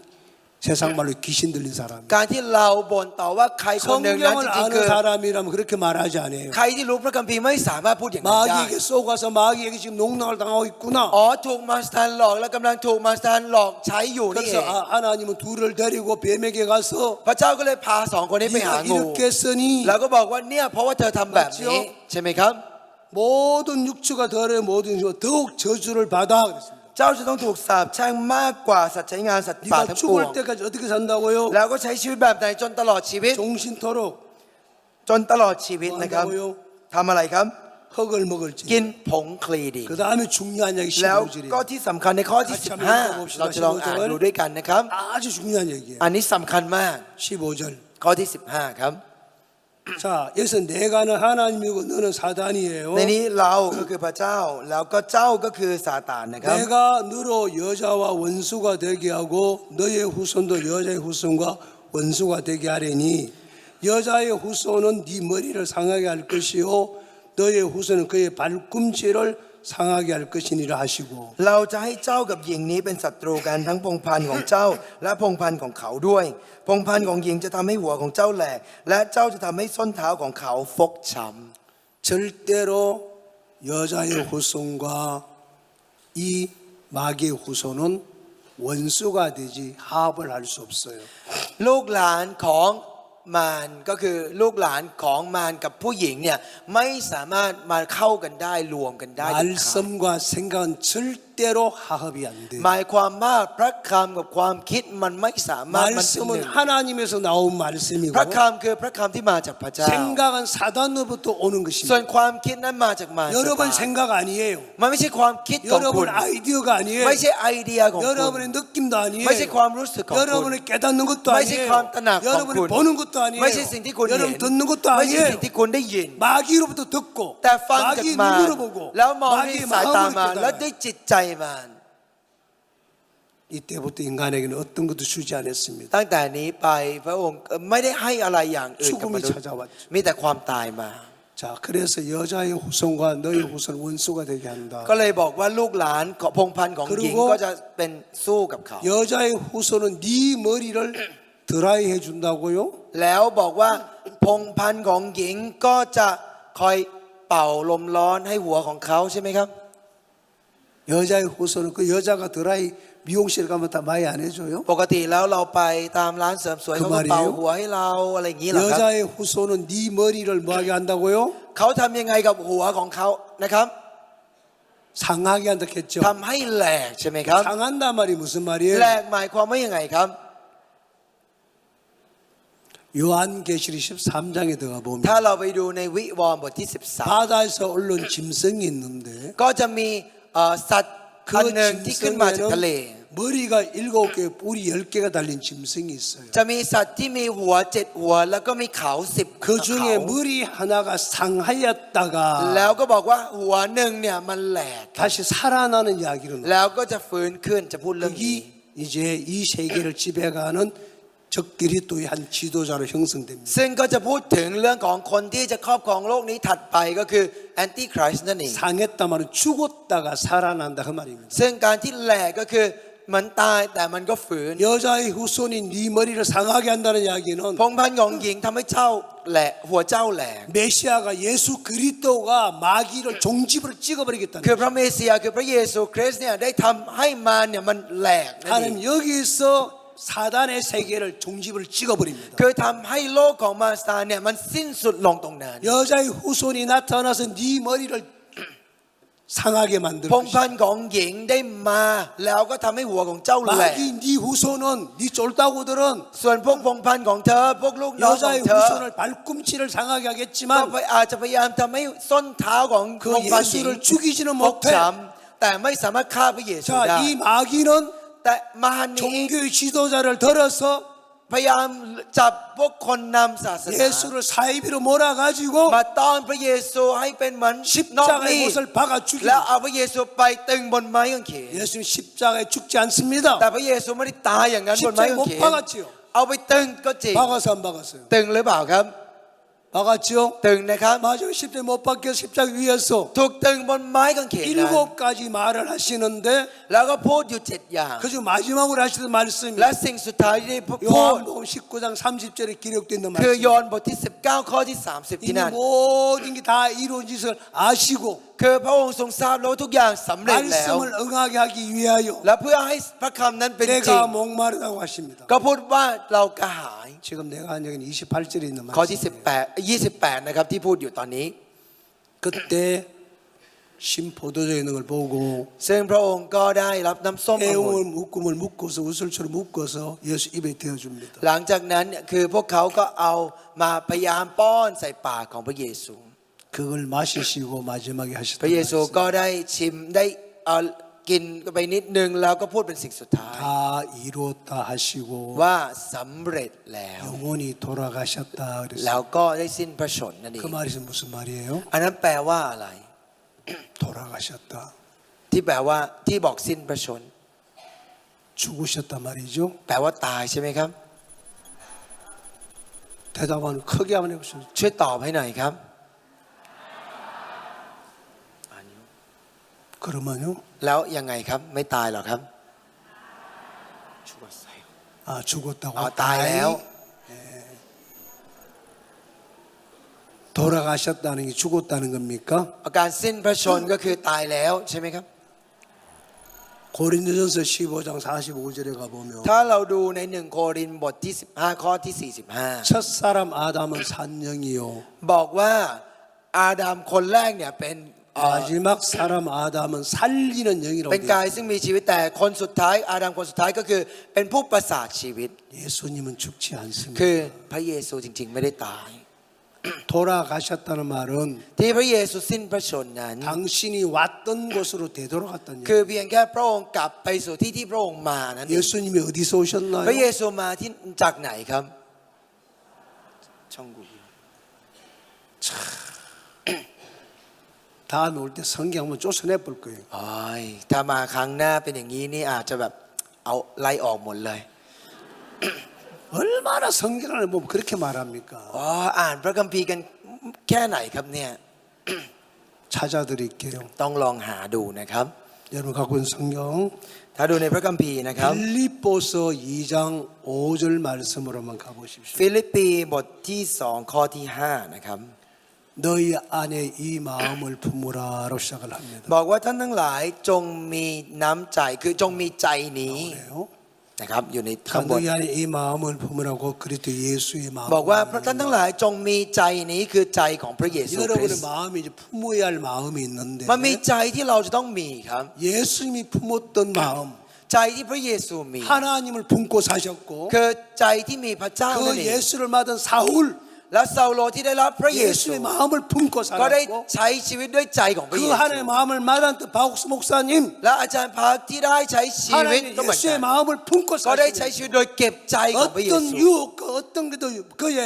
세상 말로 귀신 들린 사람이에요. การที่เราบ่นต่อว่าใครคนหนึ่งนั้นจ 성경을 ริงๆคื 아는 อ 사람이라면 그렇게 말하지 않아요. ใครที่รู้พระคัมภีร์ไม่สามารถพูดอย่างนั้นได้ 마귀에게 쏘가서 마귀에게 지금 농락을 당하고 있구나. อ๋อถูกมารซาตานหลอกและกำลังถูกมารซาตานหลอกใช้อยู่นี่เอ 그래서 ง 하나님은 둘을 데리고 뱀에게 가서 พระเจ้าก็เลยพาสองคนนี้ไปหา 네가 งู 이렇게 했으니 แล้วก็บอกว่าเนี่ยเพราะว่าเธอทำแบบนี้ 맞죠? ใช่ไหมครับ 모든 육추가 덜에 모든 육추가 더욱 저주를 받아 그랬습니다. เจ้าจะต้องถูกสาปแช่งมากกว่าสัตว์ใช้งานสัตว์ป่า 네가 ทั้งปวง 죽을 때까지 어떻게 산다고요? แล้วก็ใช้ชีวิตแบบไหนจนตลอดชีวิต 종신토록 จนตลอดชีวิตนะครับ 뭐한다고요? ทำอะไรครับ 흙을 먹을지. กินผงคลีดิน 그 다음에 중요한 얘기 แล้ว 15절이에요. ก็ที่สำคัญในข้อที่ 15 เราจะลองอ่านดูด้วยกันนะครับ 아주 중요한 얘기예요. อันนี้สำคัญมาก 15절. ข้อที่ 15 ครับ 자, 여기서 내가는 하나님이고 너는 사단이에요. ในนี้เราก็คือพระเจ้าแล้วก็เจ้าก็คือซาตานนะครับ 내가 너로 여자와 원수가 되게 하고 너의 후손도 여자의 후손과 원수가 되게 하려니 여자의 후손은 네 머리를 상하게 할 것이요 너의 후손은 그의 발꿈치를 상하게 할 것이니라 하시고 เราจะให้เจ้ากับหญิงนี้เป็นศัตรูกันทั้งพงศ์พันธุ์ของเจ้า และพงศ์พันธุ์ของเขาด้วยพงศ์พันธุ์ของหญิงจะทำให้หัวของเจ้าแหลกและเจ้าจะทำให้ส้นเท้าของเขาฟกช้ 절대로 여자의 후손과 이 마귀의 후손은 원수가 되지 합을 할 수 없어요. ำลูกหลานของมารก็คือลูกหลานของมารกับผู้หญิงเนี่ยไม่สามารถมาเข้ากันได้รวมกันได้เด็ดขาด 말씀과 생각은 절대로 화합이 안 돼요. หมายความว่าพระคำกับความคิดมันไม่สามารถมันเป็นห 말씀은 นึ่ง 하나님에서 나온 말씀이고 พระคำคือพระคำที่มาจากพระเจ้า 생각은 사단으로부터 오는 ส่วน 것입니다. ความคิดนั้นมาจากมารซา 여러분 ตาน 생각 아니에요. มันไม่ใช่ความคิดของคุณ 여러분 아이디어가 아니에요. ไม่ใช่ไอเดียของคุณ 여러분의 느낌도 아니에요. ไม่ใช่ความรู้สึกของคุณ 여러분의 깨닫는 것도 ไม่ใช่ 아니에요. ความตระหนักของ 여러분이 คุณ 보는 것도 것도 아니에요. ไม่ใช่สิ่งที่คุณเห็น 여러분 듣는 것도 ไม่ใช่ 아니에요. สิ่งที่คุณได้ยิน 마귀로부터 듣고 แต่ฟังจาก 마귀 มาร 눈으로 보고 แล้วมองด้วย 마귀의 สายตา 마음으로 มารแล้ว 깨달아요. ด้วยจิตใจมาร 이때부터 인간에게는 어떤 것도 주지 않았습니다. ตั้งแต่นี้ไปพระองค์ไม่ได้ให้อะไรอย่างอื่นกับม 죽음이 นุษย์ 찾아왔죠. มีแต่ความตายมา 자, 그래서 여자의 후손과 너의 후손 원수가 되게 한다. ก็เลยบอกว่าลูกหลานของพงศ์พันธุ์ของหญิง 그리고 ก็จะเป็นสู้กับเขา 여자의 후손은 네 머리를 드라이 해준다고요? แล้วบอกว่าพงศ์พันธุ์ของหญิงก็จะคอยเป่าลมร้อนให้หัวของเขาใช่ไหมครับ 여자의 후손은 그 여자가 드라이 미용실 가면 다 많이 안 해줘요? ปกติแล้วเราไปตามร้านเสริมสวย คือ เขาก็เป่า 말이에요? หัวให้เราอะไรอย่างนี้เหรอครับ 여자의 후손은 네 머리를 뭐하게 한다고요? เขาทำยังไงกับหัวของเขานะครับ 상하게 한다 했죠. ทำให้แหลกใช่ไหมครับ 상한단 말이 무슨 말이에요? แหลกหมายความว่ายังไงครับ 요한계시록 13장에 들어가 ถ้า 보면 เราไปดูในวิวรณ์บทที่ 바다에서 올라온 짐승이 있는데 13 ก็จะมีสัตว์อัน 그 หนึ่งที่ขึ้นมาจากทะเล 짐승에는 머리가 7개, 뿔이 10개가 달린 짐승이 있어요. จะมีสัตว์ที่มีหัว7หัวแล้วก็มีเขา10 그 중에 머리 하나가 상하였다가 แล้วก็บอกว่าหัวหนึ่งเนี่ยมันแหลก 다시 살아나는 이야기로 แล้วก็จะฟื้นขึ้นจะพูดเรื่องนี้ 그게 이제 이 세계를 지배하는 적그리스도의 한 지도자로 형성됩니다. ซึ่งก็จะพูดถึงเรื่องของคนที่จะครอบครองโลกนี้ถัดไปก็คือแอนติคริสต์นั่นเอง 상했다 말은 죽었다가 살아난다 그 말입니다. ซึ่งการที่แหลกก็คือเหมือนตายแต่มันก็ฝืน 여자의 후손이 네 머리를 상하게 한다는 이야기는 พงศ์พันธุ์ของหญิงทำให้เจ้าแหลกหัวเจ้าแหลก 메시아가 예수 그리스도가 마귀를 종집으로 찍어버리겠다는 คือพระเมสสิยาคือพระเยซูคริสต์เนี่ยได้ทำให้มารเนี่ยมันแหลกนั่นเอง 하나님 여기서 사단의 세계를 종집을 찍어버립니다. คือทำให้โลกของมารซาเนี่ยมันสิ้นสุดลงตรงนั้น 여자의 후손이 나타나서 네 머리를 상하게 만들 พงศ์ 것이다. พันธุ์ของหญิงได้มาแล้วก็ทำให้หัวของเจ้าแหลก 마귀 네 후손은 네 쫄따구들은 ส่วนพวกพงศ์พันธุ์ของเธอพวกลูกน้องของ 여자의 เธอ 후손을 발꿈치를 상하게 ก็ 하겠지만 อาจจะพยายามทำให้ส้นเท้าของพ 그 งศ์พันธุ์หญิง 예수를 죽이지는 ฟก 못해. ช้ำแต่ไม่สามารถฆ่าพระเยซูได้ 자, 이 마귀는 แต่มารนี้ 종교의 지도자를 들어서 พยายามจับพวกคนนำศาสนา 예수를 사이비로 몰아가지고 มาต้อนพระเยซูให้เป็นเหมือนนอก 십자가의 นี้ 못을 박아 แล้ว 죽입니다. เอาพระเยซูไปตึงบนไม้กางเขน 예수님 십자가에 죽지 않습니다. แต่พระเยซูไม่ได้ตายอย่างนั้นบนไม้ 십자가에 กาง 못 เขน 박았지요. เอาไปตึงก็จริง 박아서 안 박았어요. ตึงหรือเปล่าครับ 박았지요. ตึงนะครับ 맞아요. 십자가에 못 박혀 십자가 위에서 ถูกตึงบนไม้กางเขนนั้น 7가지 말을 하시는데 แล้วก็พูดอยู่7อย่าง 그중 마지막으로 하시던 말씀이 และสิ่งสุดท้ายที่ได้พูด 요한복음 19장 30절에 기록되어 있는 คือ 말씀. ยอห์นบทที่19ข้อที่30ที่ 이미 นั่น 모든 게 다 이루어진 것을 아시고 คือพระองค์ทรงทราบแล้วทุกอย่างสำเร็จแล้ว 말씀을 응하게 하기 위하여 และเพื่อให้พระคำนั้นเป็นจริง 내가 목마르다고 하십니다. ก็พูดว่าเรากระหาย 지금 내가 한 여기는 28절에 있는 ข้อที่ 말씀. 28นะครับที่พูดอยู่ตอนนี้ 그때 신 포도주에 있는 걸 보고 ซึ่งพระองค์ก็ได้รับน้ำส้มองุ่น 해웅을 묶음을 묶어서 우슬처럼 묶어서 예수 입에 대어줍니다. หลังจากนั้นคือพวกเขาก็เอามาพยายามป้อนใส่ปากของพระเยซู 그걸 마시시고 마지막에 พระเย 하셨던 ซู 말씀. ก็ได้ชิมได้กินไปนิดนึงแล้วก็พูดเป็นสิ่งสุดท้าย 다 이루었다 하시고 ว่าสำเร็จแล้ว 영혼이 돌아가셨다 แล้ว 그랬어요. ก็ได้สิ้นพระชนม์นั่นเอง 그 말이 무슨 말이에요? อันนั้นแปลว่าอะไร 돌아가셨다. ที่แปลว่าที่บอกสิ้นพระชนม์ 죽으셨단 말이죠. แปลว่าตายใช่ไหมครับ 대답은 크게 한번 해보시죠. ช่วยตอบให้หน่อยครับ 그러면요. แล้วยังไงครับไม่ตายหรอครับ 아 죽었다고. อ๋อตายแล้ว 돌아가셨다는 게 죽었다는 겁니까? อาการสิ้นพระชนม์ก็คือตายแล้วใช่ไหมครับ 고린도전서 15장 45절에 가보면 ถ้าเราดูใน1โครินธ์บทที่15ข้อที่45 첫사람 아담은 산영이요 บอกว่าอาดัมคนแรกเนี่ยเป็น 마지막 사람 아담은 살리는 영이라고 เป็นกายซึ่งมีชีวิตแต่คนสุดท้ายอาดัมคนสุดท้ายก็คือเป็นผู้ประสาทชีวิต 예수님은 죽지 คือ 않습니다. พระเยซูจริงๆไม่ได้ตาย 돌아가셨다는 말은 ที่พระเยซูสิ้นพระชนม์นั้น 당신이 왔던 곳으로 되돌아갔다는 คือ 얘기예요. เพียงแค่พระองค์กลับไปสู่ที่ที่พระองค์มานั้นเอง 예수님이 어디서 พระเย 오셨나요? ซูมาที่จากไหนครับ 천국이요. 다음에 올 때 성경 한번 쫓아내 볼 거예요. โอ้ยถ้ามาครั้งหน้าเป็นอย่างนี้นี่อาจจะแบบเอาไล่ออกหมดเลย 얼마나 성경을 보면 그렇게 말합니까? อ๋ออ่านพระคัมภีร์กันแค่ไหนครับเนี่ย 찾아드릴게요. ต้องลองหาดูนะครับ 여러분 갖고 있는 성경 ถ้าดูในพระคัมภีร์นะครับ 빌립보서 2장 5절 말씀으로만 가보십시오. ฟิลิปปีบทที่2ข้อที่5นะครับ 너희 안에 이 마음을 품으라로 시작을 합니다. บอกว่าท่านทั้งหลายจงมีน้ำใจคือจงมีใจนี้ 그래요? นะครับอยู่ในข้างบน 너희 안에 이 마음을 품으라고 그리스도 예수의 마음. บอกว่าพระท่านทั้งหลายจงมีใจนี้คือใจของพระเยซูคริส 여러분의 ต์ 마음이 이제 품어야 할 마음이 있는데 มันมีใจที่เราจะต้องมีครับ 예수님이 품었던 마음 ใจที่พระเยซูมี 하나님을 품고 사셨고 คือใจที่มีพระเจ้านั่น 그 เอง 예수를 받은 사울 และซาโลที่ได้รับพระเยซู 예수의 마음을 품고 ก็ได้ 살았고 ใช้ชีวิตด้วยใจของพระ 그 เยซู 하나님의 마음을 받은 또 바ук스 목사님 และอาจารย์พักที่ได้ใช้ชีวิต 하나님 ก็เหมือนกั 예수의 น 마음을 품고 ก็ได้ใช้ 사시고 ชีวิตโดยเก็บใจของพระเยซู 어떤 유혹과 어떤 것도 그의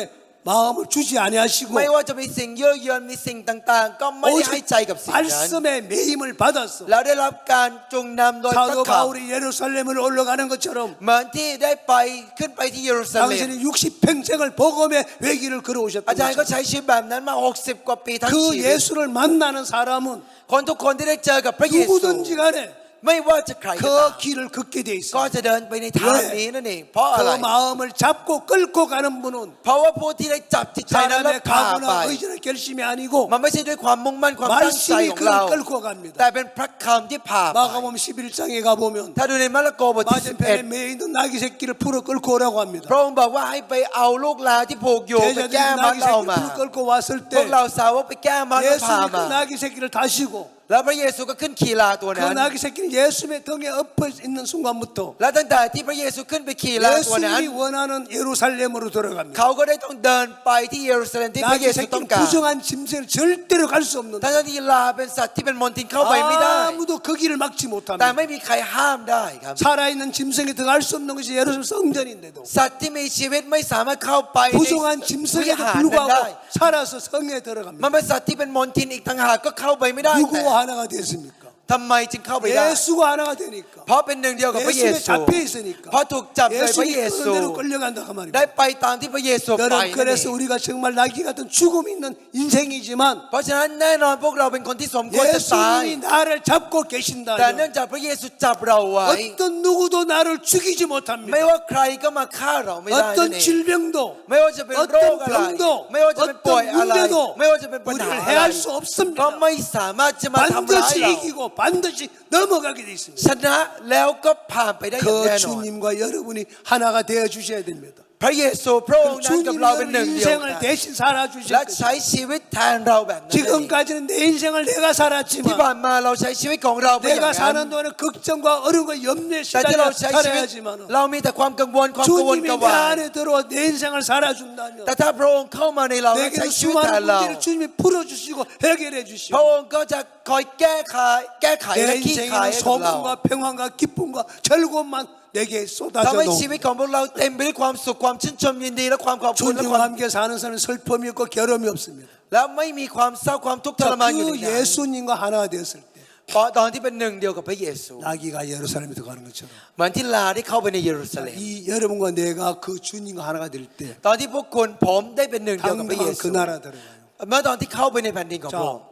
마음을 주지 아니하시고 ไม่ว่าจะมีสิ่งเยอะเยินมีสิ่งต่างๆ ก็ไม่ได้ให้ 오직 ใจกับสิ่งนั้น 말씀의 매임을 받았어. แล้วได้รับการจูงนำโดยพระ 사도 คำ 바울이 예루살렘을 올라가는 것처럼 เหมือนที่ได้ไปขึ้นไปที่เยรูซาเล็ม 당신이 60평생을 복음의 외길을 อา 걸어오셨던 จารย์ก็ 것처럼 ใช้ชีวิตแบบนั้นมา60 กว่าปีทั้ง 그 ชีวิต 예수를 만나는 사람은 คนทุกคนที่ได้เจอกับพระเยซู 누구든지 간에 ไม่ว่าจะใครก็ตาม 그 길을 걷게 돼 ก็ 있어요. จะเดินไปในทางนี้นั่นเองเพราะอะไร 그 마음을 잡고 끌고 가는 분은 เพราะว่าผู้ที่ได้จับจิตใจนั้นแล้ว 사람의 พาไป 각오나 의지나 결심이 아니고 มันไม่ใช่ด้วยความมุ่งมั่นความตั้งใจ 말씀이 ของเรา 그를 끌고 갑니다. แต่เป็นพระคำที่พาไป 마가복음 11장에 가보면 ถ้าดูในมาระโกบทที่ 맞은편에 매 있는 나귀 새끼를 풀어 끌고 오라고 합니다. 11พระองค์บอกว่าให้ไปเอาลูกลาที่ผูกอยู่ไป 제자들이 แก้มัด 나귀 เรา 새끼를 มา 풀어 끌고 왔을 พวก 때 เราสาวกไปแก้มัดแล้วพา 예수님이 มา 그 나귀 새끼를 다시고 แล้วพระเยซูก็ขึ้นขี่ลาตัว 그 นั้น 나귀 새끼는 예수님의 등에 엎어 있는 순간부터 และตั้งแต่ที่พระเยซูขึ้นไปขี่ลาตัวนั้น 예수님이 원하는 예루살렘으로 들어갑니다. เขาก็ได้ต้องเดินไปที่เยรูซาเล็มที่พระเย 나귀 ซูต้อง 새끼는 การ 부정한 짐승을 절대로 갈 수 없는 ทั้งที่ลาเป็นสัตว์ที่เป็นมลทินเข้าไปไม่ได้ 아무도 그 길을 막지 แต่ 못합니다. ไม่มีใครห้ามได้ครับ 살아있는 짐승이 들어갈 수 없는 것이 예루살렘 성전인데도 สัตว์ที่มีชีวิตไม่สามารถเข้าไปใน 부정한 วิ 짐승에도 หารนั้นได้ 불구하고 살아서 성에 มัน 들어갑니다. เป็นสัตว์ที่เป็นมลทินอีกต่างหากก็เข้าไปไม่ได้แต่ 누구와 하나가 됐습니까? ทำไมจึงเข้าไปได้ 예수가 하나가 되니까 เพราะเป็นหนึ่งเดียวกับพระเย 예수에 ซู 잡혀 있으니까 เพราะถูกจับโดยพระ 예수님이 เย 그런 ซู 대로 끌려간다 그 ได้ 말입니다. ไปตามที่พระเยซูไป 여러분 นั่นเอง 그래서 우리가 정말 나귀 같은 죽음 있는 인생이지만 เพราะฉะนั้นแน่นอนพวกเราเป็นคนที่สมควรจะตาย 예수님이 나를 잡고 แต่เนื่อง 계신다면 จากพระเยซูจับเราไว้ 어떤 누구도 나를 죽이지 ไม่ 못합니다. ว่าใครก็มาฆ่าเราไม่ได้นั่น 어떤 เอง 질병도 ไม่ว่าจะเป็นโรค 어떤 อะไร 병도 ไม่ว่าจะเป็นป่วย 어떤 อะไร 문제도 ไม่ว่าจะเป็นปัญหา 우리를 อะไร 해할 수 ก็ 없습니다. ไม่สามารถจะมาทำร้าย 반드시 เรา 이기고 반드시 넘어가게 돼 있습니다. ชนะแล้วก็ผ่านไปได้อย่าง 그 แน่นอน 주님과 여러분이 하나가 되어 주셔야 됩니다. พระเยซูพระองค์นั้นกับ 주님이 เราเป็นหนึ่ง 여러분 เดียวกั 인생을 น 대신 살아 และ 주실 ใช้ 것입니다. ชีวิตแทนเราแบบนั้นเอง 지금까지는 내 인생을 내가 ที่ 살았지만 ผ่านมาเราใช้ชีวิตของเราไปอย่าง 내가 นั้น 사는 동안에 걱정과 어려움과 염려에 แต่ที่เรา 시달려 ใช้ชีวิต 살아야지만 เรามีแต่ความกังวลความกังวล 주님이 ก 내 วาย 안에 들어와 내 인생을 살아준다면 แต่ถ้าพระองค์เข้ามาในเราและใช้ 내게도 ชีวิตแทน 수많은 เรา 문제를 주님이 풀어주시고 해결해 พระ 주시고 องค์ก็จะคอยแก้ไขและ 내 ขี้ขาย 인생에는 ให้กับเรา 소망과 평안과 기쁨과 즐거움만 내게 ทำให้ 쏟아져 ชีวิต 놓은 ของพวกเราเต็มไปด้วยความสุขความชื่นชมยินดีและความขอบคุณและความ 주님과 함께 사는 사람은 슬픔이 없고 괴로움이 없습니다. แล้วไม่มีความเศร้าความทุกข์ทร 자, มานอยู่ใน 그 นั้น 예수님과 하나가 되었을 때 เพราะตอนที่เป็นหนึ่งเดียวกับพระเยซู 나귀가 예루살렘에 들어가는 것처럼 เหมือนที่ลาได้เข้าไปในเยรูซาเล็ม 이 여러분과 내가 그 주님과 하나가 될 때 ตอนที่พวกคุณผมได้เป็นหนึ่งเดียวกับพระเย 당당한 ซู 그 나라 들어가요. เมื่อตอนที่เข้าไปในแผ่นดินของพระองค์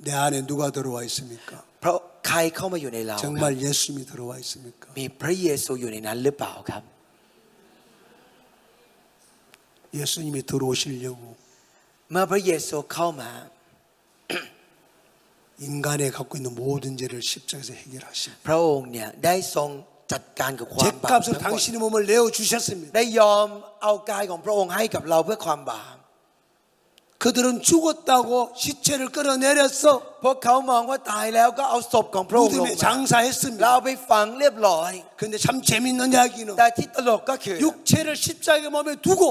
내 안에 누가 들어와 있습니까? เพราะใครเข้ามาอยู่ในเราครับ 정말 예수님이 들어와 있습니까? มีพระเยซูอยู่ในนั้นหรือเปล่าครับ 예수님이 들어오시려고 เมื่อพระเยซูเข้ามา 인간에 갖고 있는 모든 죄를 십자가에서 해결하시고 พระองค์เนี่ยได้ทรงจัดการกับความบาป 죄값으로 ทั้งหมด 당신의 몸을 내어 주셨습니다. ได้ยอมเอากายของพระองค์ให้กับเราเพื่อความบาป 그들은 죽었다고 시체를 끌어내렸어 พวกเขามองว่าตายแล้วก็เอาศพของพระองค์ลง 무덤에 มา 장사했습니다. เราเอาไปฝังเรียบร้อย 근데 참 재밌는 이야기는 แต่ที่ตลกก็คือ 육체를 십자가 몸에 두고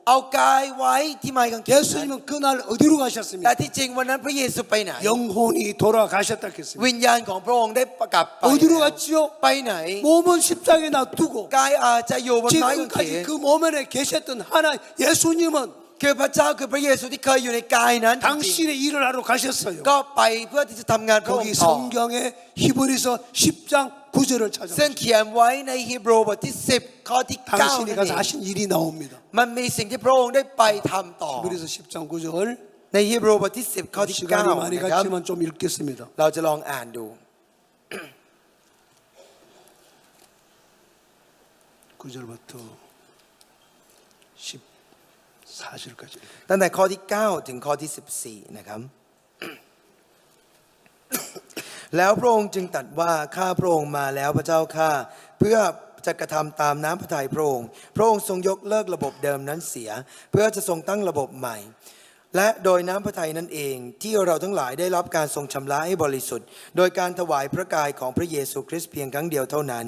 เอากายไว้ที่ไม้กางเขน 예수님은 그날 어디로 แต่ 가셨습니까? ที่จริงวันนั้นพระเยซูไปไหน 영혼이 돌아가셨다 했습니다. วิญญาณของพระองค์ได้ประกาศไป 어디로 갔지요? ไปไหน 몸은 십자가에 놔두고 กายอาจจะอยู่บนไม้กางเขน 지금까지 그 몸 안에 계셨던 하나 예수님은 คือพระเจ้าคือพระเยซูที่เคยอยู่ในกายนั้นจริง 당신의 일을 하러 가셨어요. ๆก็ไปเพื่อที่จะทำงานพระอง 거기 ค์ต่อ 성경에 히브리서 10장 9절을 ซึ่ง 찾아보세요. เขียนไว้ในฮีบรูบทที่ 10 ข้อที่ 9 당신이 นั่น 가서 เอง 하신 일이 나옵니다. มันมีสิ่งที่พระองค์ได้ไปทำต่อ 히브리서 10장 9절 ในฮีบรูบทที่ 10 ข้อที่ 시간이 9 많이 นะครับ 갔지만 좀 읽겠습니다. เราจะลองอ่านดู 9절부터 14절까지. ตั้งแต่ข้อที่ 9 ถึงข้อที่ 14 นะครับ แล้วพระองค์จึงตรัสว่าข้าพระองค์มาแล้วพระเจ้าข้าเพื่อจะกระทำตามน้ำพระทัยพระองค์พระองค์ทรงยกเลิกระบบเดิมนั้นเสีย เพื่อจะทรงตั้งระบบใหม่ และโดยน้ำพระทัยนั่นเองที่เราทั้งหลายได้รับการทรงชำระให้บริสุทธิ์โดยการถวายพระกายของพระเยซูคริสต์เพียงครั้งเดียวเท่านั้น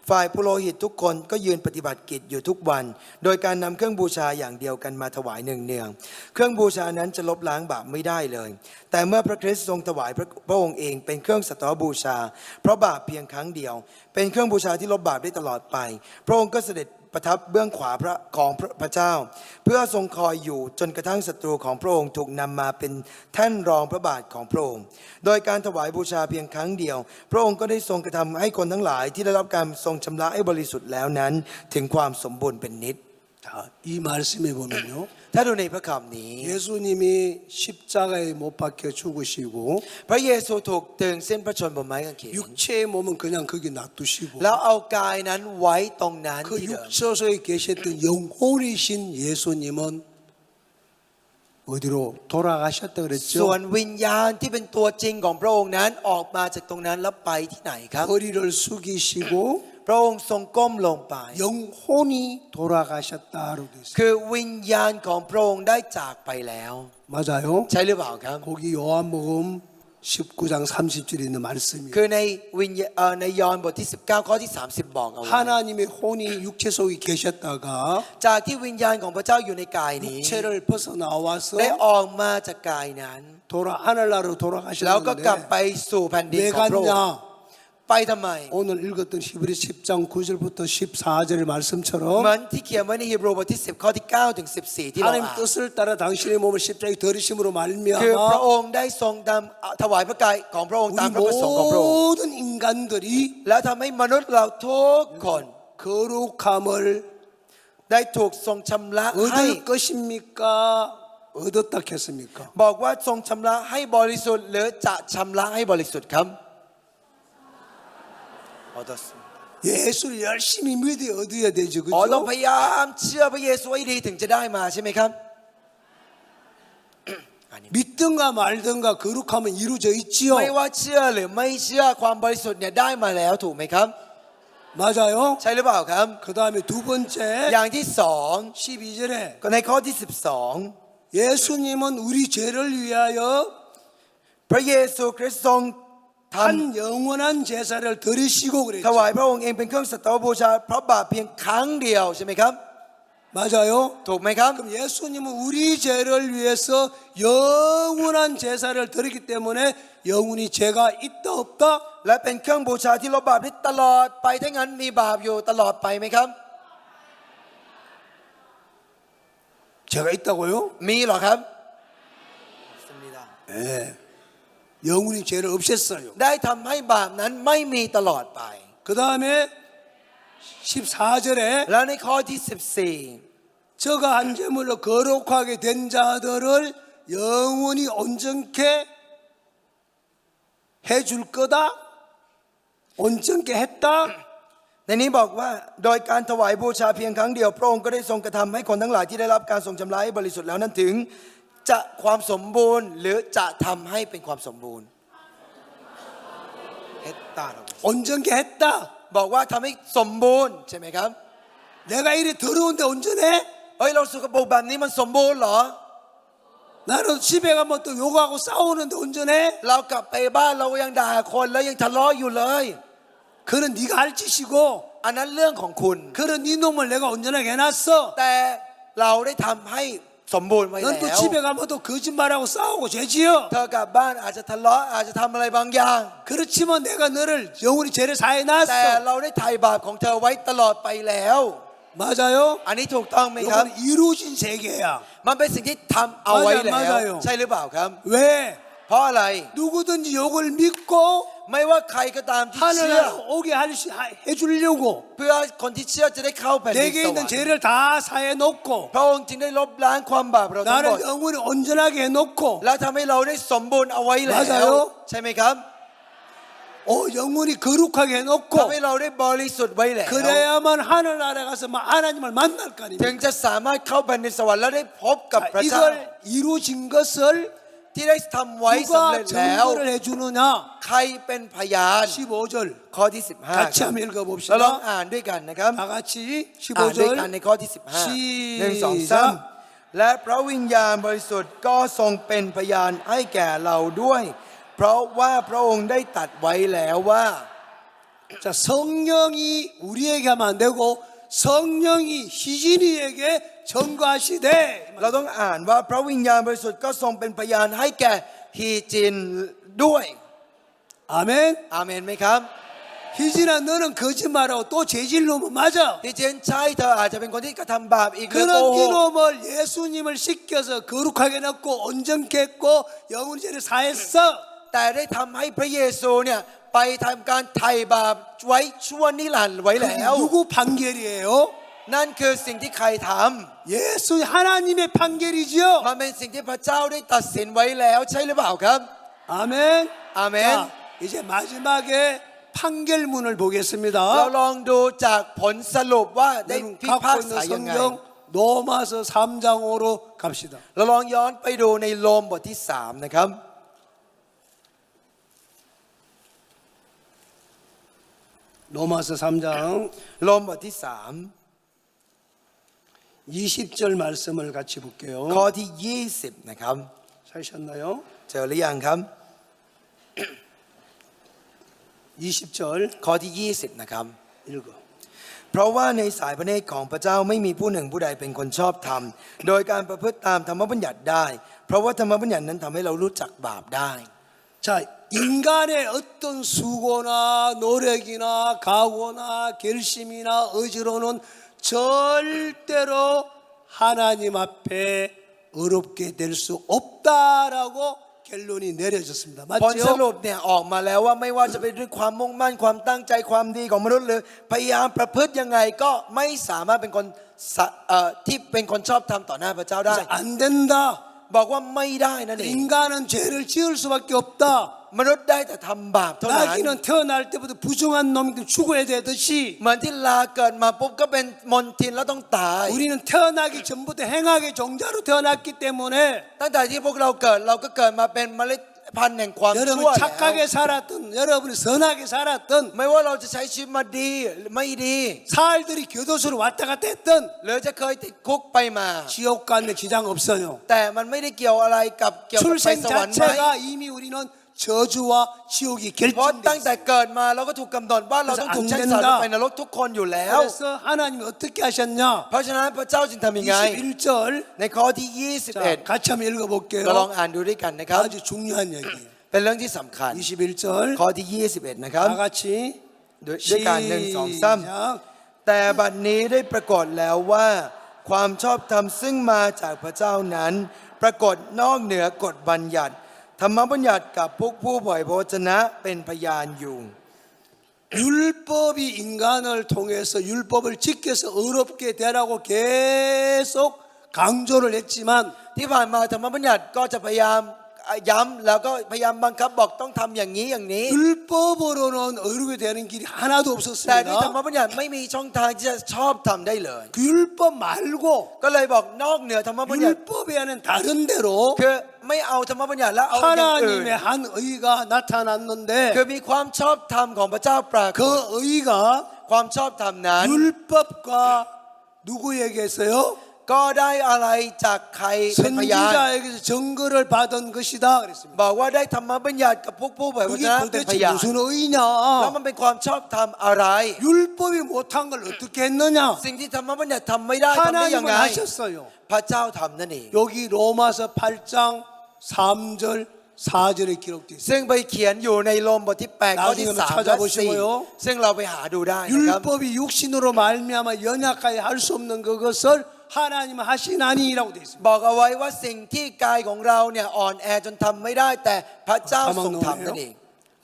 ฝ่ายปุโรหิตทุกคนก็ยืนปฏิบัติกิจอยู่ทุกวัน โดยการนำเครื่องบูชาอย่างเดียวกันมาถวายเนืองๆเครื่องบูชานั้นจะลบล้างบาปไม่ได้เลย แต่เมื่อพระคริสต์ทรงถวายพระองค์เองเป็นเครื่องสัตว์บูชา เพราะบาปเพียงครั้งเดียว เป็นเครื่องบูชาที่ลบบาปได้ตลอดไป พระองค์ก็เสด็จประทับเบื้องขวาของพระเจ้า เพื่อทรงคอยอยู่จนกระทั่งศัตรูของพระองค์ถูกนำมาเป็นแท่นรองพระบาทของพระองค์ โดยการถวายบูชาเพียงครั้งเดียว พระองค์ก็ได้ทรงกระทำให้คนทั้งหลายที่ได้รับการทรงชำระให้บริสุทธิ์แล้วนั้นถึงความสมบูรณ์เป็นนิจ 자, 이 말씀에 보면요. ถ้าดูในพระคำนี้ 예수님이 십자가에 못 박혀 죽으시고 พระเยซูถูกตรึงเส้นพระชนม์บนไม้กางเขน 육체의 몸은 그냥 거기 놔두시고 แล้วเอากายนั้นไว้ตรงนั้น 그 ที่เดิม 육처소에 계셨던 영혼이신 예수님은 어디로 돌아가셨다 ส่ว 그랬죠? นวิญญาณที่เป็นตัวจริงของพระองค์นั้นออกมาจากตรงนั้นแล้วไปที่ไหนครับ 허리를 숙이시고 พระองค์ทรงก้มลงไป 영혼이 돌아가셨다로 돼 있어요. คือวิญญาณของพระองค์ได้จากไปแล้ว 맞아요? ใช่หรือเปล่าครับ 거기 요한복음 19장 30절에 있는 말씀이에요. คือในวิญญาณในยอห์นบทที่ 19 ข้อที่ 30 บอกเอาไว้ 하나님의 혼이 육체 속에 계셨다가 จากที่วิญญาณของพระเจ้าอยู่ในกายนี้ 육체를 벗어나와서 ได้ออกมาจากกายนั้น 하늘나라로 แล้วก็กลับ 돌아가셨는데 ไปสู่แผ่นดิน 왜 ของพระองค์ 갔냐? ไปทำไม 오늘 읽었던 히브리 10장 9절부터 14절 เห 말씀처럼 มือนที่เขียนไว้ในฮีบรูบทที่ 10 ข้อที่ 9 ถึง 14 ที่เรา 하나님 อ่าน 뜻을 따라 당신의 몸을 십자가에 들이심으로 คือพระ 말미암아 องค์ได้ทรงถวายพระกายของพระองค์ตามพระประสงค์ของพระองค์ 모든 인간들이 แล้วทำให้มนุษย์เราทุกคน 거룩함을 ได้ถูกทรงชำระให้ 얻을 것입니까? 얻었다 했습니까? บอกว่าทรงชำระให้บริสุทธิ์หรือจะชำระให้บริสุทธิ์ครับ 예수를 열심히 믿어 얻어야 되죠. อ๋อต้อง 그죠? พยายามเชื่อพระเยซูให้ดีถึงจะได้มาใช่ไหมครับ 믿든가 말든가 거룩함은 이루어져 있지요. ไม่ว่าเชื่อหรือไม่เชื่อความบริสุทธิ์เนี่ยได้มาแล้วถูกไหมครับ 맞아요. ใช่หรือเปล่าครับ 그 다음에 두 번째 อย่างที่สอง 12절에 ก็ในข้อที่ 예수님은 우리 죄를 위하여 12 พระเยซูคริสต์ทรงท 한 영원한 제사를 드리시고 ำถ 그랬죠. วายพระองค์เองเป็นเครื่องสัตว์บูชาเพราะบาปเพียงครั้งเดียวใช่ไหมครับ 맞아요. ถูกไหมครับ 그럼 예수님은 우리 죄를 위해서 영원한 제사를 드리기 때문에 영원히 죄가 있다 없다? และเป็นเครื่องบูชาที่ลบบาปได้ตลอดไปถ้างั้นมีบาปอยู่ตลอดไปไหมครับ 죄가 있다고요? มีเหรอครับ 네. 영원히 죄를 없앴어요. ได้ทำให้บาปนั้นไม่มีตลอดไป 그 다음에 14절에 แล้วในข้อที่ 저가 한 제물로 거룩하게 된 자들을 영원히 온전케 해줄 거다. 온전케 했다. 14ในนี้บอกว่าโดยการถวายบูชาเพียงครั้งเดียวพระองค์ก็ได้ทรงกระทำให้คนทั้งหลายที่ได้รับการทรงชำระให้บริสุทธิ์แล้วนั้นถึงจะความสมบูรณ์หรือจะทำให้เป็นความสมบูรณ์ 온전케 했다. บอกว่าทำให้สมบูรณ์ใช่ไหมครับ 내가 이리 더러운데 온전해? เฮ้ยเราสกปรกแบบนี้มันสมบูรณ์เหรอ 나는 집에 가면 또 욕하고 싸우는데 온전해? เรากลับไปบ้านเรายังด่าคนแล้วยังทะเลาะอยู่เลย 그는 네가 할 짓이고 อันนั้นเรื่องของคุณ 그런 네 놈을 내가 온전하게 해놨어. แต่เราได้ทำให้สมบูรณ์ไว้แล้ 넌 또 ว 집에 가면 또 거짓말하고 싸우고 죄지어. เธอกลับบ้านอาจจะทะเลาะอาจจะทำอะไรบางอย่าง 그렇지만 내가 너를 영원히 죄를 แต่ 사해놨어. เราได้ไถ่บาปของเธอไว้ตลอดไปแล้ว 맞아요? อันนี้ถูกต้องไหมครับ 이건 이루어진 세계야. มันเป็นสิ่งที่ทำเอาไว้แล้ว 맞아요. ใช่หรือเปล่าครับ 왜? เพราะอะไร 누구든지 이걸 믿고 ไม่ว่าใครก็ตามที่เชื่อ 하늘나라 오게 해주려고 เพื่อคนที่เชื่อจะได้เข้าแผ่นดิน 내게 สวร 있는 รค์ 죄를 다 사해 놓고 พระองค์จึงได้ลบล้างความบาปเราทั้งหมด 나를 영원히 온전하게 해놓고 แล้วทำให้เราได้สมบูรณ์เอาไว้แล้ 맞아요 ว ใช่ไหมครับ 영원히 거룩하게 ทำ 해놓고 ให้เราได้บริสุทธิ์ไว้แล้ว 그래야만 하늘나라에 가서 하나님을 만날 거 ถึง 아닙니까? จะสามารถเข้าแผ่นดินสวรรค์แล้วได้พบกับพระเจ้า 이걸 이루어진 것을 ที่ได้ทำไว้สำ 누가 เร็จแล้ว 증거를 해주느냐? ใครเป็นพยาน 15절 ข้อที่ 15 같이 ครับ 한번 เราลอง 읽어봅시다. อ่านด้วยกันนะครับ 다 같이 อ่านด้วยกัน 15절 ในข้อที่ 15 1 2 3 และพระวิญญาณบริสุทธิ์ก็ทรงเป็นพยานให้แก่เราด้วย เพราะว่าพระองค์ได้ตรัดไว้แล้วว่า 자, 성령이 우리에게만 안 되고 성령이 희진이에게 증거하시되 เราต้องอ่านว่าพระวิญญาณบริสุทธิ์ก็ทรงเป็นพยานให้แก่ฮีจินด้วย 아멘. อาเมนไหมครับ 희진아 너는 거짓말하고 또 죄질놈은 맞아. ฮีจินใช่เธออาจจะเป็นคนที่กระทำบาปอีกหรือโก 그런 หก 이놈을 예수님을 씻겨서 거룩하게 넣고 온전케 했고 영원히 죄를 사했어. แต่ได้ทำให้พระเยซูเนี่ยไปทำการไถ่บาปไว้ชั่วนิรันดร์ไว้แล้ว 누구 판결이에요? นั่นคือสิ่งที่ใครท 예수 하나님의 판결이지요. ำมันเป็นสิ่งที่พระเจ้าได้ตัดสินไว้แล้วใช่หรือเปล่าครับ 아멘. 아멘. 자, 이제 마지막에 판결문을 เรา 보겠습니다. ลองดูจากผลสรุปว่าได้ 여러분 พิพาก 갖고 ษา 있는 ยังไง 성경 로마서 3장으로 갑시다. เราลองย้อนไปดูในโรมบทที่ 3 นะครับ 로마서 3장 โรมบทที่ 20절 말씀을 같이 3 볼게요. ข้อที่ 20 นะครับ 찾으셨나요? เจอหรือยังครับ 20절 ข้อที่ 20 นะครับ 읽어. เพราะว่าในสายพระเนตรของพระเจ้าไม่มีผู้หนึ่งผู้ใดเป็นคนชอบธรรม โดยการประพฤติตามธรรมบัญญัติได้ เพราะว่าธรรมบัญญัตินั้นทำให้เรารู้จักบาปได้ 자, 인간의 어떤 수고나 노력이나 각오나 결심이나 의지로는 절대로 하나님 앞에 어렵게 될 수 없다라고 결론이 내려졌습니다. ผลส 맞죠? รุปเนี่ยออกมาแล้วว่าไม่ว่าจะเป็นด้วยความมุ่งมั่นความตั้งใจความดีของมนุษย์หรือพยายามประพฤติยังไงก็ไม่สามารถเป็นคนที่เป็นคนชอบธรรมต่อหน้าพระเจ้าได้ 안 된다. บอกว่าไม่ได้นั่นเอง 인간은 죄를 지을 수밖에 없다. มนุษย์ได้แต่ทำบาปเท่านั้น 나귀는 태어날 때부터 부정한 놈이 죽어야 되듯이 เหมือนที่ลาเกิดมาปุ๊บก็เป็นมนทินแล้วต้องตาย 우리는 태어나기 전부터 행악의 종자로 태어났기 때문에 ตั้งแต่ที่พวกเราเกิดเราก็เกิดมาเป็นเมล็ดพันธุ์แห่งความชั่ว 여러분 แล้ว 착하게 살았든 여러분이 선하게 살았든 ไม่ว่าเราจะใช้ชีวิตมาดีหรือไม่ดี 살들이 교도소로 왔다 갔다 했든 หรือจะเคยติดคุกไปมา 지옥 가는 데 지장 없어요. แต่มันไม่ได้เกี่ยวอะไรกับเกี่ยวกับไป 출생 สวรรค์ไหม 자체가 이미 우리는 저주와 지옥이 เพราะตั้ง 결정돼 แต่ 있어요. เกิดมาเราก็ถูกกำหนดว่าเราต้องถูกใช้สารลงไปนรกทุกคนอยู่แล้ว 그래서 하나님이 어떻게 하셨냐? เพราะฉะนั้นพระเจ้าจึงทำยังไง 21절 ในข้อที่ 자, 같이 한번 21 읽어볼게요. เราลองอ่านดูด้วยกันนะครับ 아주 중요한 얘기예요. เป็นเรื่องที่สำคัญ 21절 ข้อที่ 21 นะครับ 다 같이 ด้วยการ1 2 3 시작. แต่บัดนี้ได้ปรากฏแล้วว่า ความชอบธรรมซึ่งมาจากพระเจ้านั้น ปรากฏนอกเหนือกฎบัญญัติ ธรรมบัญญัติกับพวกผู้บ่อยพระวจนะเป็นพยานอยู่ 율법이 인간을 통해서 율법을 지켜서 어렵게 되라고 계속 강조를 했지만 ที่ผ่านมาธรรมบัญญัติก็จะพยายามย้ำแล้วก็พยายามบังคับบอกต้องทำอย่างนี้อย่างนี้ 율법으로는 어렵게 되는 길이 하나도 แต่ด้วยธรรม 없었습니다. บัญญัติไม่มีช่องทางที่จะชอบทำได้เลย 그 율법 말고 ก็เลยบอกนอกเหนือธรรมบัญญัติ 율법에는 다른 대로 คือไม่เอาธรรมบัญญัติแล้วเอาอย่างอื่น 하나님의 한 의가 나타났는데 คือมีความชอบธรรมของพระเจ้าปรากฏ 그 의가 ความชอบธรรมนั้น 율법과 누구에게서요? ก็ได้อะไรจากใครเป็นพยาน 선지자에게서 증거를 받은 것이다 그랬습니다. บอกว่าได้ธรรมบัญญัติกับพวกผู้เผยพระ 그게 ชนะเป็นพ 도대체 ยาน 무슨 แล้ว 의냐? มันเป็นความชอบธรรมอะไร 율법이 못한 걸 어떻게 했느냐? สิ่งที่ธรรมบัญญัติทำไม่ได้ทำได้ยัง 하나님은 ไง 하셨어요. พระเจ้าทำนั่นเอง 여기 로마서 8장 3절 4절에 기록되어 있습니다. ซึ่งไปเขียนอยู่ในโรมบทที่8ข้อที่ 나중에 3 และ 찾아보시고요. 4ซึ่งเราไปหาดูได้นะครับ 율법이 육신으로 말미암아 연약하게 할 수 없는 그것을 하나님 하시나니라고 되어 있습니다. บอกเอาไว้ว่าสิ่งที่กายของเราเนี่ยอ่อนแอจนทำไม่ได้แต่พระเจ้าทรงทำนั่นเอง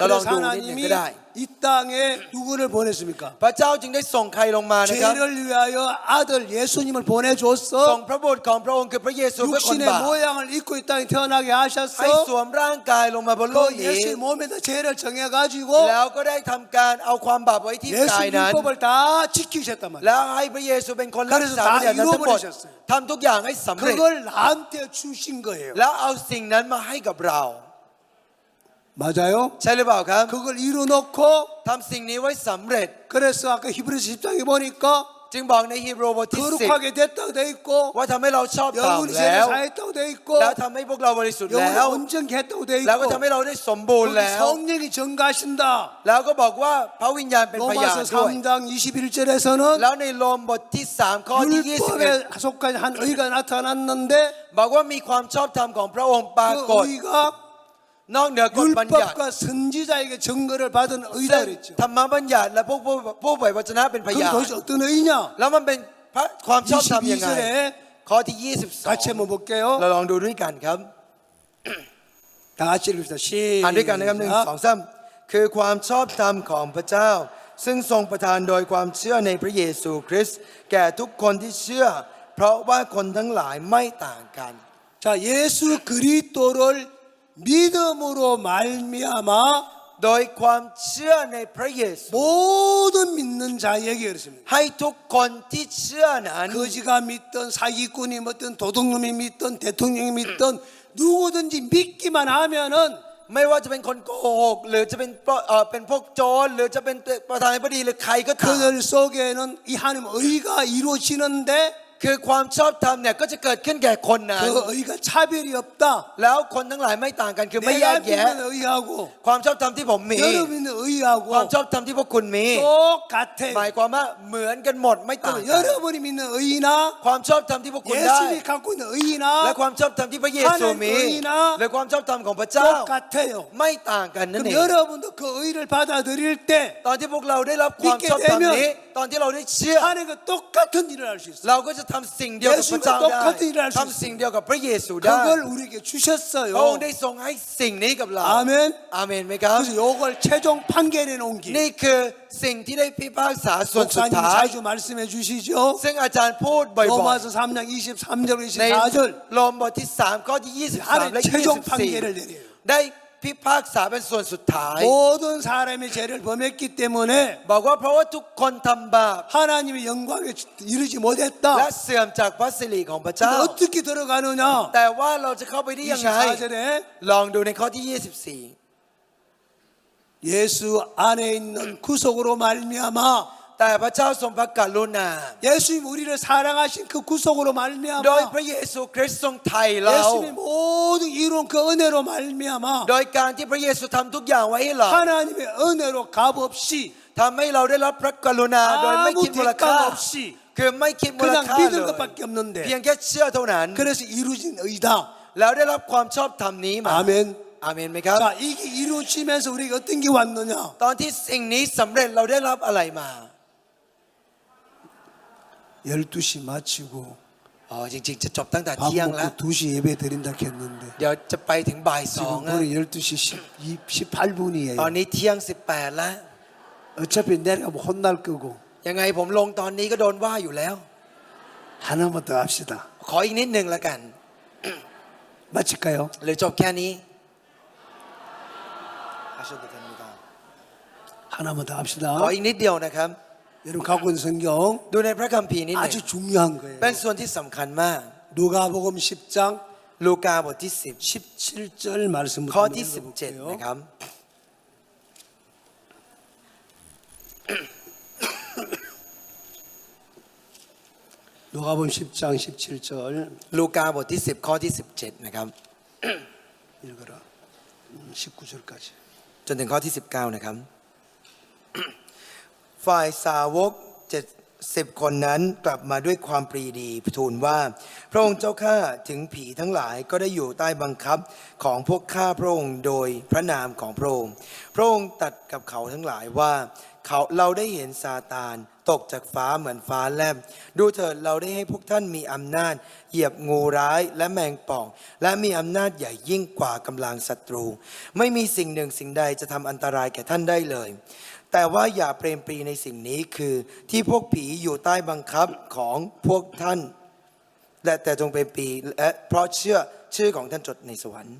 ก็ลอง 그래서 ดูนิดหนึง 하나님이 ก็ได้ 이 땅에 누구를 보냈습니까? พระเจ้าจึงได้ส่งใครลงมานะครับ 죄를 위하여 아들 예수님을 ส่ง 보내줬어. พระบุตรของพระองค์คือพระเยซูเพื่อคน 육신의 บาป 모양을 입고 이 땅에 태어나게 ให้ 하셨어. สวมร่างกายลงมาบนโลก 그 นี้ 예수의 몸에다 죄를 정해가지고 แล้วก็ได้ทำการเอาความบาปไว้ที่ 예수 กายนั้น 율법을 다 지키셨단 말이야. แล้วให้พระเยซูเป็นคนรักษา 그래서 พระอย่างนั้นทั้งหมด 다 이루어버리셨어요. ทำทุกอย่างให้สำเร็จ 그걸 나한테 주신 거예요. แล้วเอาสิ่งนั้นมาให้กับเรา 맞아요? ใช่หรือเปล่าครับ 그걸 이루놓고 ทำสิ่งนี้ไว้สำเร็จ 그래서 아까 히브리서 10장에 보니까 จึงบอกในฮีบรูบทที่ 거룩하게 됐다고 돼 있고 10ว่าทำให้เราชอบธรรม 영원히 แล้ 죄를 ว 사했다고 돼 있고 แล้วทำให้พวกเราบริสุทธิ์แล้ 영원히 ว 온전히 했다고 돼 แล้วก็ 있고 ทำให้เราได้สมบูรณ์ 거기 แล้ว 성령이 증가하신다. แล้วก็บอกว่าพระวิญญาณเป็นพยาน 로마서 ด้วย 3장 21절에서는 แล้วในโรมบทที่3ข้อที่ 율법에 속한 한 의가 나타났는데 21บอกว่ามีความชอบธรรมของพระองค์ปราก 그 ฏ 의가 นอกเหนือกฎบัญญัติ 율법과 선지자에게 증거를 받은 ซึ่ 의다 ง 그랬죠. ธรรมบัญญัติและผู้เผยพระวจนะเป็นพ 그럼 ยาน 도대체 어떤 의냐? แล้วมันเป็นความชอบธรรมยังไง 22절에 ข้อที่ 같이 한번 22 볼게요. เราลองดูด้วยกันครับ 다 같이 읽읍시다. อ่านด้วยกันนะครับหนึ่งสอง 시작. สามคือความชอบธรรมของพระเจ้า ซึ่งทรงประทานโดยความเชื่อในพระเยซูคริสต์แก่ทุกคนที่เชื่อ เพราะว่าคนทั้งหลายไม่ต่างกัน 자, 예수 그리스도를 믿음으로 말미암아 โดยความเชื่อในพระเยซู 모든 믿는 자에게 그렇습니다. ให้ทุกคนที่เชื่อนั้น 거지가 믿든 사기꾼이 믿든 도둑놈이 믿든 대통령이 믿든 누구든지 믿기만 하면은 ไม่ว่าจะเป็นคนโกหกหรือจะเป็นพวกโจรหรือจะเป็นประธานาธิบดีหรือใครก็ตาม 그들 속에는 이 하나님 의가 이루어지는데 คือความชอบธรรมเนี่ยก็จะเกิดขึ้นแก่คนนั้น 그 의가 차별이 없다. แล้วคนทั้งหลายไม่ต่างกันคือไม่แย 내가 กแยะ 믿는 의하고 ความชอบธรรมที่ผมมี 여러분 믿는 ความ 의하고 ชอบธรรมที่พวกคุณมี 똑같아요. หมายความว่าเหมือนกันหมดไม่ต่าง 그럼 กัน 여러분이 믿는 의나 ความชอบธรรมที่พวกคุณได้ 예수님이 갖고 있는 และ 의나 ความชอบธรรมที่พระเยซูมี 하나님의 의나 และความชอบธรรมของพระเจ้า 똑같아요. ไม่ต่างกันนั่น 그럼 เอง 여러분도 그 의를 받아들일 때 ตอนที่พวกเราได้รับความชอบธรรมนี้ตอนที่เราได้เชื่อ 하나님과 똑같은 일을 할 수 있어요. เราก็จะทำสิ่งเดียวกับพระเจ้าได้ ทำสิ่งเดียวกับพระเยซูได้ 그걸 우리에게 พระองค์ 주셨어요. ได้ทรงให้สิ่งนี้กับเรา 아멘. อาเมนไหมครับ 그래서 요걸 최종 판결해 놓은 길. นี่คือสิ่งที่ได้พิพากษาส่วนสุด 목사님 ท้าย 자주 말씀해 주시죠. ซึ่งอาจารย์พูดบ่อย 로마서 3장 23절 ๆใน 24절 โรมบทที่3ข้อที่23และ 하나님 최종 판결을 내려요. 24ได้พิพากษาเป็นส่วนสุดท้าย 모든 사람의 죄를 범했기 때문에 บอกว่าเพราะว่าทุกคนทำบาป 하나님의 영광에 이르지 และ 못했다. เสื่อมจากพระสิริของพระเจ้า 근데 어떻게 들어가느냐? แต่ว่าเราจะเข้าไปได้ยังไง 24절에 ลองดูในข้อที่ 예수 안에 있는 구속으로 말미암아 24แต่พระเจ้าทรงพระกรุณา 예수님 우리를 사랑하신 그 구속으로 โดย 말미암아 พระเยซูคริสต์ทรงไถ่เรา 예수님이 모든 이룬 그 은혜로 말미암아 โดยการที่พระเยซูทำทุกอย่างไว้ให้เรา 하나님의 은혜로 값없이 ทำให้เราได้รับพระกรุณาโดยไม่ 아무 คิดมูลค่า 대가 없이 คือไม่คิดมูล 그냥 ค่าเล 믿은 ย 것밖에 없는데 เพียงแค่เชื่อเท่านั้น 그래서 이루어진 의다. แล้วได้รับความชอบธรรมนี้มา 아멘. อาเมนไหมครับ 자, 이게 이루어지면서 우리가 어떤 게 왔느냐? ตอนที่สิ่งนี้สำเร็จเราได้รับอะไรมา 12시 마치고 อ๋อจริงๆจะจบตั้งแต่ 밥 เที่ยงแล้ว 먹고 2시 예배 드린다 했는데 เดี๋ยวจะไปถึงบ่ายสอง 지금 거의 12시 18분이에요. ตอนนี้เที่ยง18แล้ว 어차피 내려가면 혼날 거고 ยังไงผมลงตอนนี้ก็โดนว่าอยู่แล้ว 하나만 더 합시다. ขออีกนิดหนึ่งละกัน 마칠까요? หรือจบแค่นี้ 하셔도 됩니다. 하나만 더 ขอ 합시다. อีกนิดเดียวนะครับ 여러분 갖고 있는 성경 ดูในพระคัมภีร์นิดหนึ่ง 아주 중요한 거예요. เป็นส่วนที่สำคัญมาก 누가복음 10장 ลูกาบทที่ 17절 말씀부터 10ข้อที่ 읽어볼게요. 17นะครับ 누가복음 10장 17절 ลูกาบทที่10ข้อที่17นะครับ 읽어라. 19절까지. จนถึงข้อที่19นะครับ ฝ่ายสาวก 10 คนนั้นกลับมาด้วยความปรีดีทูลว่าพระองค์เจ้าข้าถึงผีทั้งหลายก็ได้อยู่ใต้บังคับของพวกข้าพระองค์โดยพระนามของพระองค์พระองค์ตรัสกับเขาทั้งหลายว่าเราได้เห็นซาตานตกจากฟ้าเหมือนฟ้าแลบดูเถิดเราได้ให้พวกท่านมีอำนาจเหยียบงูร้ายและแมงป่อง และมีอำนาจใหญ่ยิ่งกว่ากำลังศัตรูไม่มีสิ่งหนึ่งสิ่งใดจะทำอันตรายแก่ท่านได้เลยแต่ว่าอย่าเปรมปรีในสิ่งนี้คือที่พวกผีอยู่ใต้บังคับของพวกท่านและแต่จงเปรมปรีและเพราะชื่อของท่านจดในสวรรค์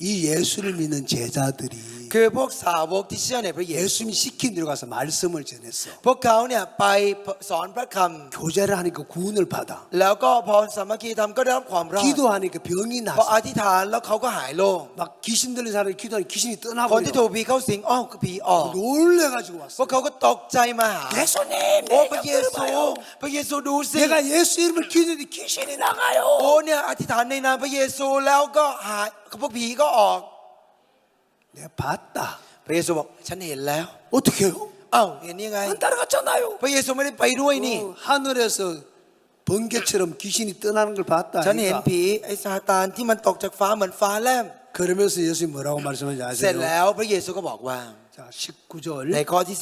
이 예수를 믿는 제자들이 คือพวกสาวกที่เชื่อในพระเยซู 예수님이 시킨 대로 가서 말씀을 전했어. พวกเขาเนี่ยไปสอนพระค 교제를 하니까 구원을 받아. ำแล้วก็พอสามัคคีทำก็ได้รับความรอด 기도하니까 병이 พออ 나서 ธิษฐานแล้วเขาก็หายโรค 막 귀신 들린 사람이 기도하니 귀신이 คนที่ถู 떠나버려. กผีเข้าสิงก็ผีออก 놀래가지고 พว 왔어. กเขาก็ตกใจมาหา 예수님, โอ้ 내 พระเย 곁을 ซู 봐요. พระเยซูดูสิ 내가 예수 이름을 기도했는데 귀신이 โอ้ 나가요. เนี่ยอธิษฐานในนามพระเยซูแล้วก็หายพวกผีก็ออก 내가 봤다. พระเยซูบอกฉันเห็นแล้ว 어떻게요? อ้าวเห็นยังไง 안 따라갔잖아요. พระเยซูไม่ได้ไปด้วยนี่ 하늘에서 번개처럼 귀신이 떠나는 걸 봤다. ฉันเห็น 아니까? ผีไอ้ซาตานที่มันตกจากฟ้าเหมือนฟ้าแลบ 그러면서 예수님 뭐라고 말씀하는지 เสร็จ 아세요? แล้วพระเยซูก็บอกว่า 자, 19절. ในข้อที่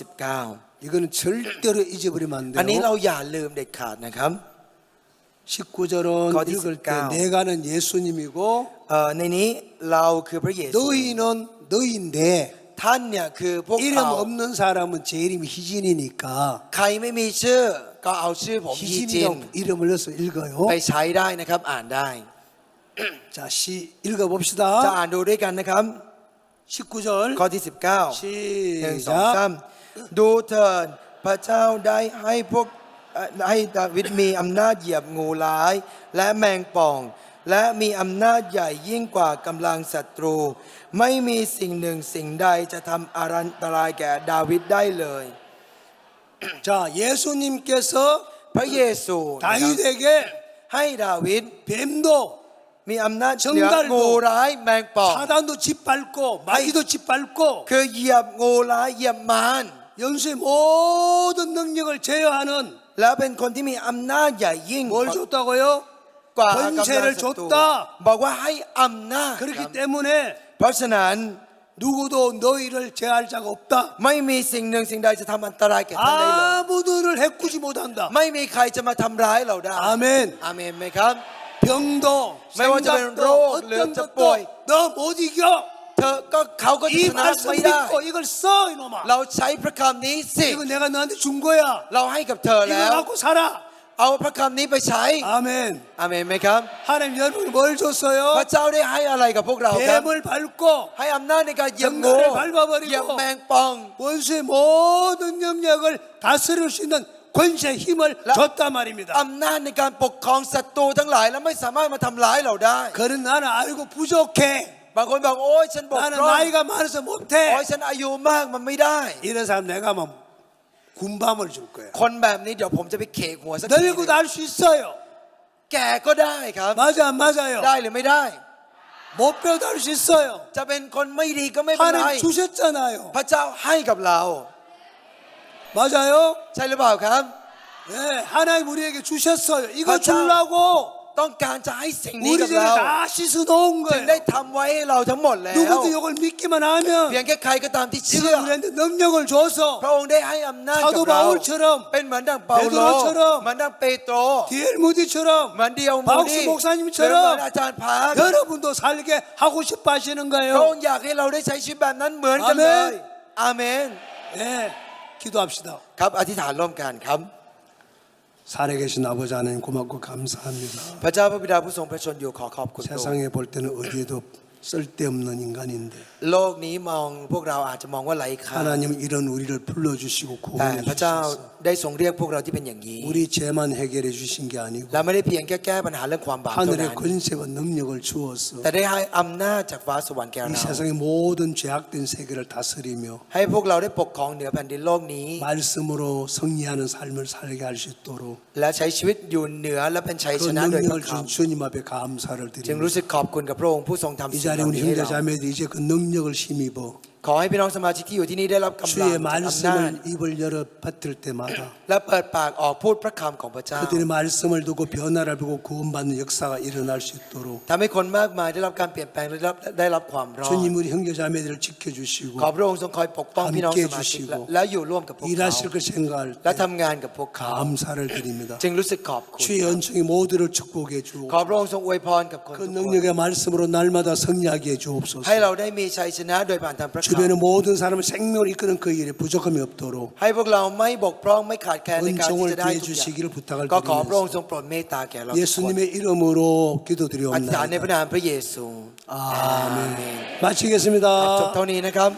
이거는 절대로 잊어버리면 안 19 อันนี้เรา 돼요. อย่าลืมเด็ดขาดนะครับ 19절은 거기 읽을 때 19. 내가는 예수님이고 ในนี้เราคือพระเยซู 너희는 너희인데 ท่านเนี่ยคือพวก 이름 เรา 없는 사람은 제 이름이 희진이니까 ใครไม่มีชื่อก็เอาชื่อผมฮีจิน 희진이라고 이름을 넣어서 읽어요. ไปใช้ได้นะครับอ่านได้ 자, 읽어봅시다. จะอ่านดูด้วยกันนะครับ 19절 ข้อที่ 19 시작. ดูเถิดพระเจ้าได้ให้ดาวิดมีอำนาจเหยียบงูร้าย และแมงป่อง และมีอำนาจใหญ่ยิ่งกว่ากำลังศัตรู ไม่มีสิ่งหนึ่งสิ่งใดจะทำอันตรายแก่ดาวิดได้เลย 자, 예수님께서 พระเยซูนะครับ 다윗에게 ให้ดาวิด 뱀도 มีอำนาจเหนืองูร้ายแมงป่อง 사단도 짓밟고 마귀도 짓밟고 คือเหยียบงูร้ายเหยียบมาร 연수의 모든 능력을 제어하는 แล้วเป็นคนที่มีอำนาจใหญ่ยิ่ง 뭘 줬다고요? กว่ากำลังศัตรู 권세를 줬다. บอกว่าให้อำนาจ 그렇기 때문에 เพราะฉะนั้น 누구도 너희를 제할 자가 없다. ไม่มีสิ่งหนึ่งสิ่งใดจะทำอันตรายแก่ท่านได้เลย 아무도 너를 해꾸지 못한다. ไม่มีใครจะมาทำร้ายเราได้ 아멘. อาเมนไหมครับ 병도ไม่ว่าจะเป็นโรค 생각도 หรือ 어떤 จะป่วย 것도 너 못 이겨. เขาก็ช 이 นะ 말씀 ไม่ได้ 믿고 이걸 써 이놈아. เราใช้พระคำนี้สิ 이거 내가 너한테 준 거야. เราให้กับเธอ 이거 แล้ว 갖고 살아. เอาพระคำนี้ไปใช้ 아멘. อาเมนไหมครับ 하나님 여러분이 뭘 พ 줬어요? ระเจ้าได้ให้อะไรกับพวกเราครับ 뱀을 밟고 ให้อำนาจในการเหยียบงู 정갈을 밟아버리고 เหยียบแมงปอง 원수의 모든 영역을 다스릴 수 있는 권세 힘을 줬단 말입니다. อำนาจในการปกครองศัตรูทั้งหลายและไม่สามารถมาทำร้ายเราได้ 그런 나는 알고 부족해. บางคนบอกโอ้ยฉันบก 나는 พร่อง 나이가 많아서 โอ้ย 못해. ฉันอายุมากมันไม่ได้ 이런 사람 내가 막 군밤을 줄 거야. คนแบบนี้เดี๋ยวผมจะไปเขกหัวสักทีหนึ่ง 늙고도 할 수 있어요. แก่ก็ได้ครับ 맞아 안 맞아요? ได้หรือไม่ได้ 못 배워도 할 수 있어요. จะเป็นคนไม่ดีก็ไม่เป็นไร 하나님 주셨잖아요. พระเจ้าให้กับเรา 맞아요? ใช่หรือเปล่าครับ 네, 하나님 우리에게 주셨어요. 이거 맞아. 주려고 ต้องการจะให้สิ่งนี้ 우리 กับ 전에 เรา 다 씻어 놓은 จึงได้ 거예요. ทำไว้ให้เราทั้งหมดแล้ว 누구도 이걸 믿기만 하면 เพียงแค่ใครก็ตามที่เชื่อ 이걸 우리한테 능력을 줘서 พระองค์ได้ให้อำนาจกับ 사도 เรา 바울처럼 เป็นเหมือนดังเปาโล 베드로처럼 เหมือนดังเปโตร 디엘 무디처럼 เหมือนเดียวมู 박수 นี่หรือเหมือน 목사님처럼 อาจารย์พาร์ค 여러분도 살게 하고 싶어 하시는 พระอง 거예요. ค์อยากให้เราได้ใช้ชีวิตแบบนั้นเหมือนกันเลย อาเมน 네, 기도합시다. ครับอธิษฐานร่วมกันครับ 살아계신 아버지 하나님 고맙고 감사합니다. พระเจ้าพระบิดาผู้ทรงพระชนอยู่ขอขอบคุณพระองค์ 세상에 볼 때는 어디에도 쓸데없는 인간인데 โลกนี้มองพวกเราอาจจะมองว่าไร้ค่า 하나님 이런 우리를 불러주시고 แต่ 구원해 พระเจ้า 주셔서 ได้ทรงเรียกพวกเราที่เป็นอย่างนี้ 우리 죄만 해결해 주신 게 아니고 และไม่ได้เพียงแค่แก้ปัญหาเรื่องความบาปเท่า 하늘의 นั้น 권세와 능력을 주어서 แต่ได้ให้อำนาจจากฟ้าสวรรค์แก่ 이 เรา 세상의 모든 죄악된 세계를 다스리며 ให้พวกเราได้ปกครองเหนือแผ่นดินโลกนี้ 말씀으로 승리하는 삶을 살게 할 수 있도록 และใช้ชีวิตอยู่เหนือและเป็นชัย 그 ชนะโดยพระ 능력을 ค 준 주님 앞에 감사를 ำจึง 드립니다. รู้สึกขอบคุณกับพระองค์ผู้ทรงทำ 이 สิ่งเห 자리에 ล่า 우리 นี้ให้ 형제 เรา 자매들 이제 그 능력을 힘입어 ขอให้พี่น้องสมาชิกที่อยู่ที่นี่ได้รับกำลัง 주의 จากอำนาจ 말씀을 입을 열어 받들 때마다 และเปิดปากออกพูดพระคำของพระเจ้า 그들의 말씀을 두고 변화를 보고 구원받는 역사가 일어날 수 있도록 ทำให้คนมากมายได้รับการเปลี่ยนแปลงและได้รับความรอด 주님 우리 형제자매들을 지켜주시고 ขอพระองค์ทรงคอยปกป้องพี่น้องสมาชิกและอยู่ร่วมกับพวกเขา 일하실 걸 생각할 และ 때 ทำงานกับพวกเขา 감사를 드립니다. จึงรู้สึกขอบคุณ 주의 은총이 모두를 축복해 ข 주고 อพระองค์ทรงอวยพรกับคน 그 ทุกคน 능력의 말씀으로 날마다 승리하게 해 ให้ 주옵소서. เราได้มีชัยชนะโดยผ่านทางพระคำ 주변의 모든 사람을 생명을 이끄는 그 일에 부족함이 없도록 ให้พวกเราไม่บกพร่องไม่ขาดแคลนในการที่ 은총을 จะได้ 더해 ทุกอย่าง 주시기를 부탁을 ก็ขอพระองค์ 드리면서 ทรงโปรดเมตตาแก่เราทุกคน 예수님의 이름으로 อธิษฐานในพระ 기도드리옵나이다. นามพระเยซู 아멘. จบ 마치겠습니다. เท่านี้นะครับ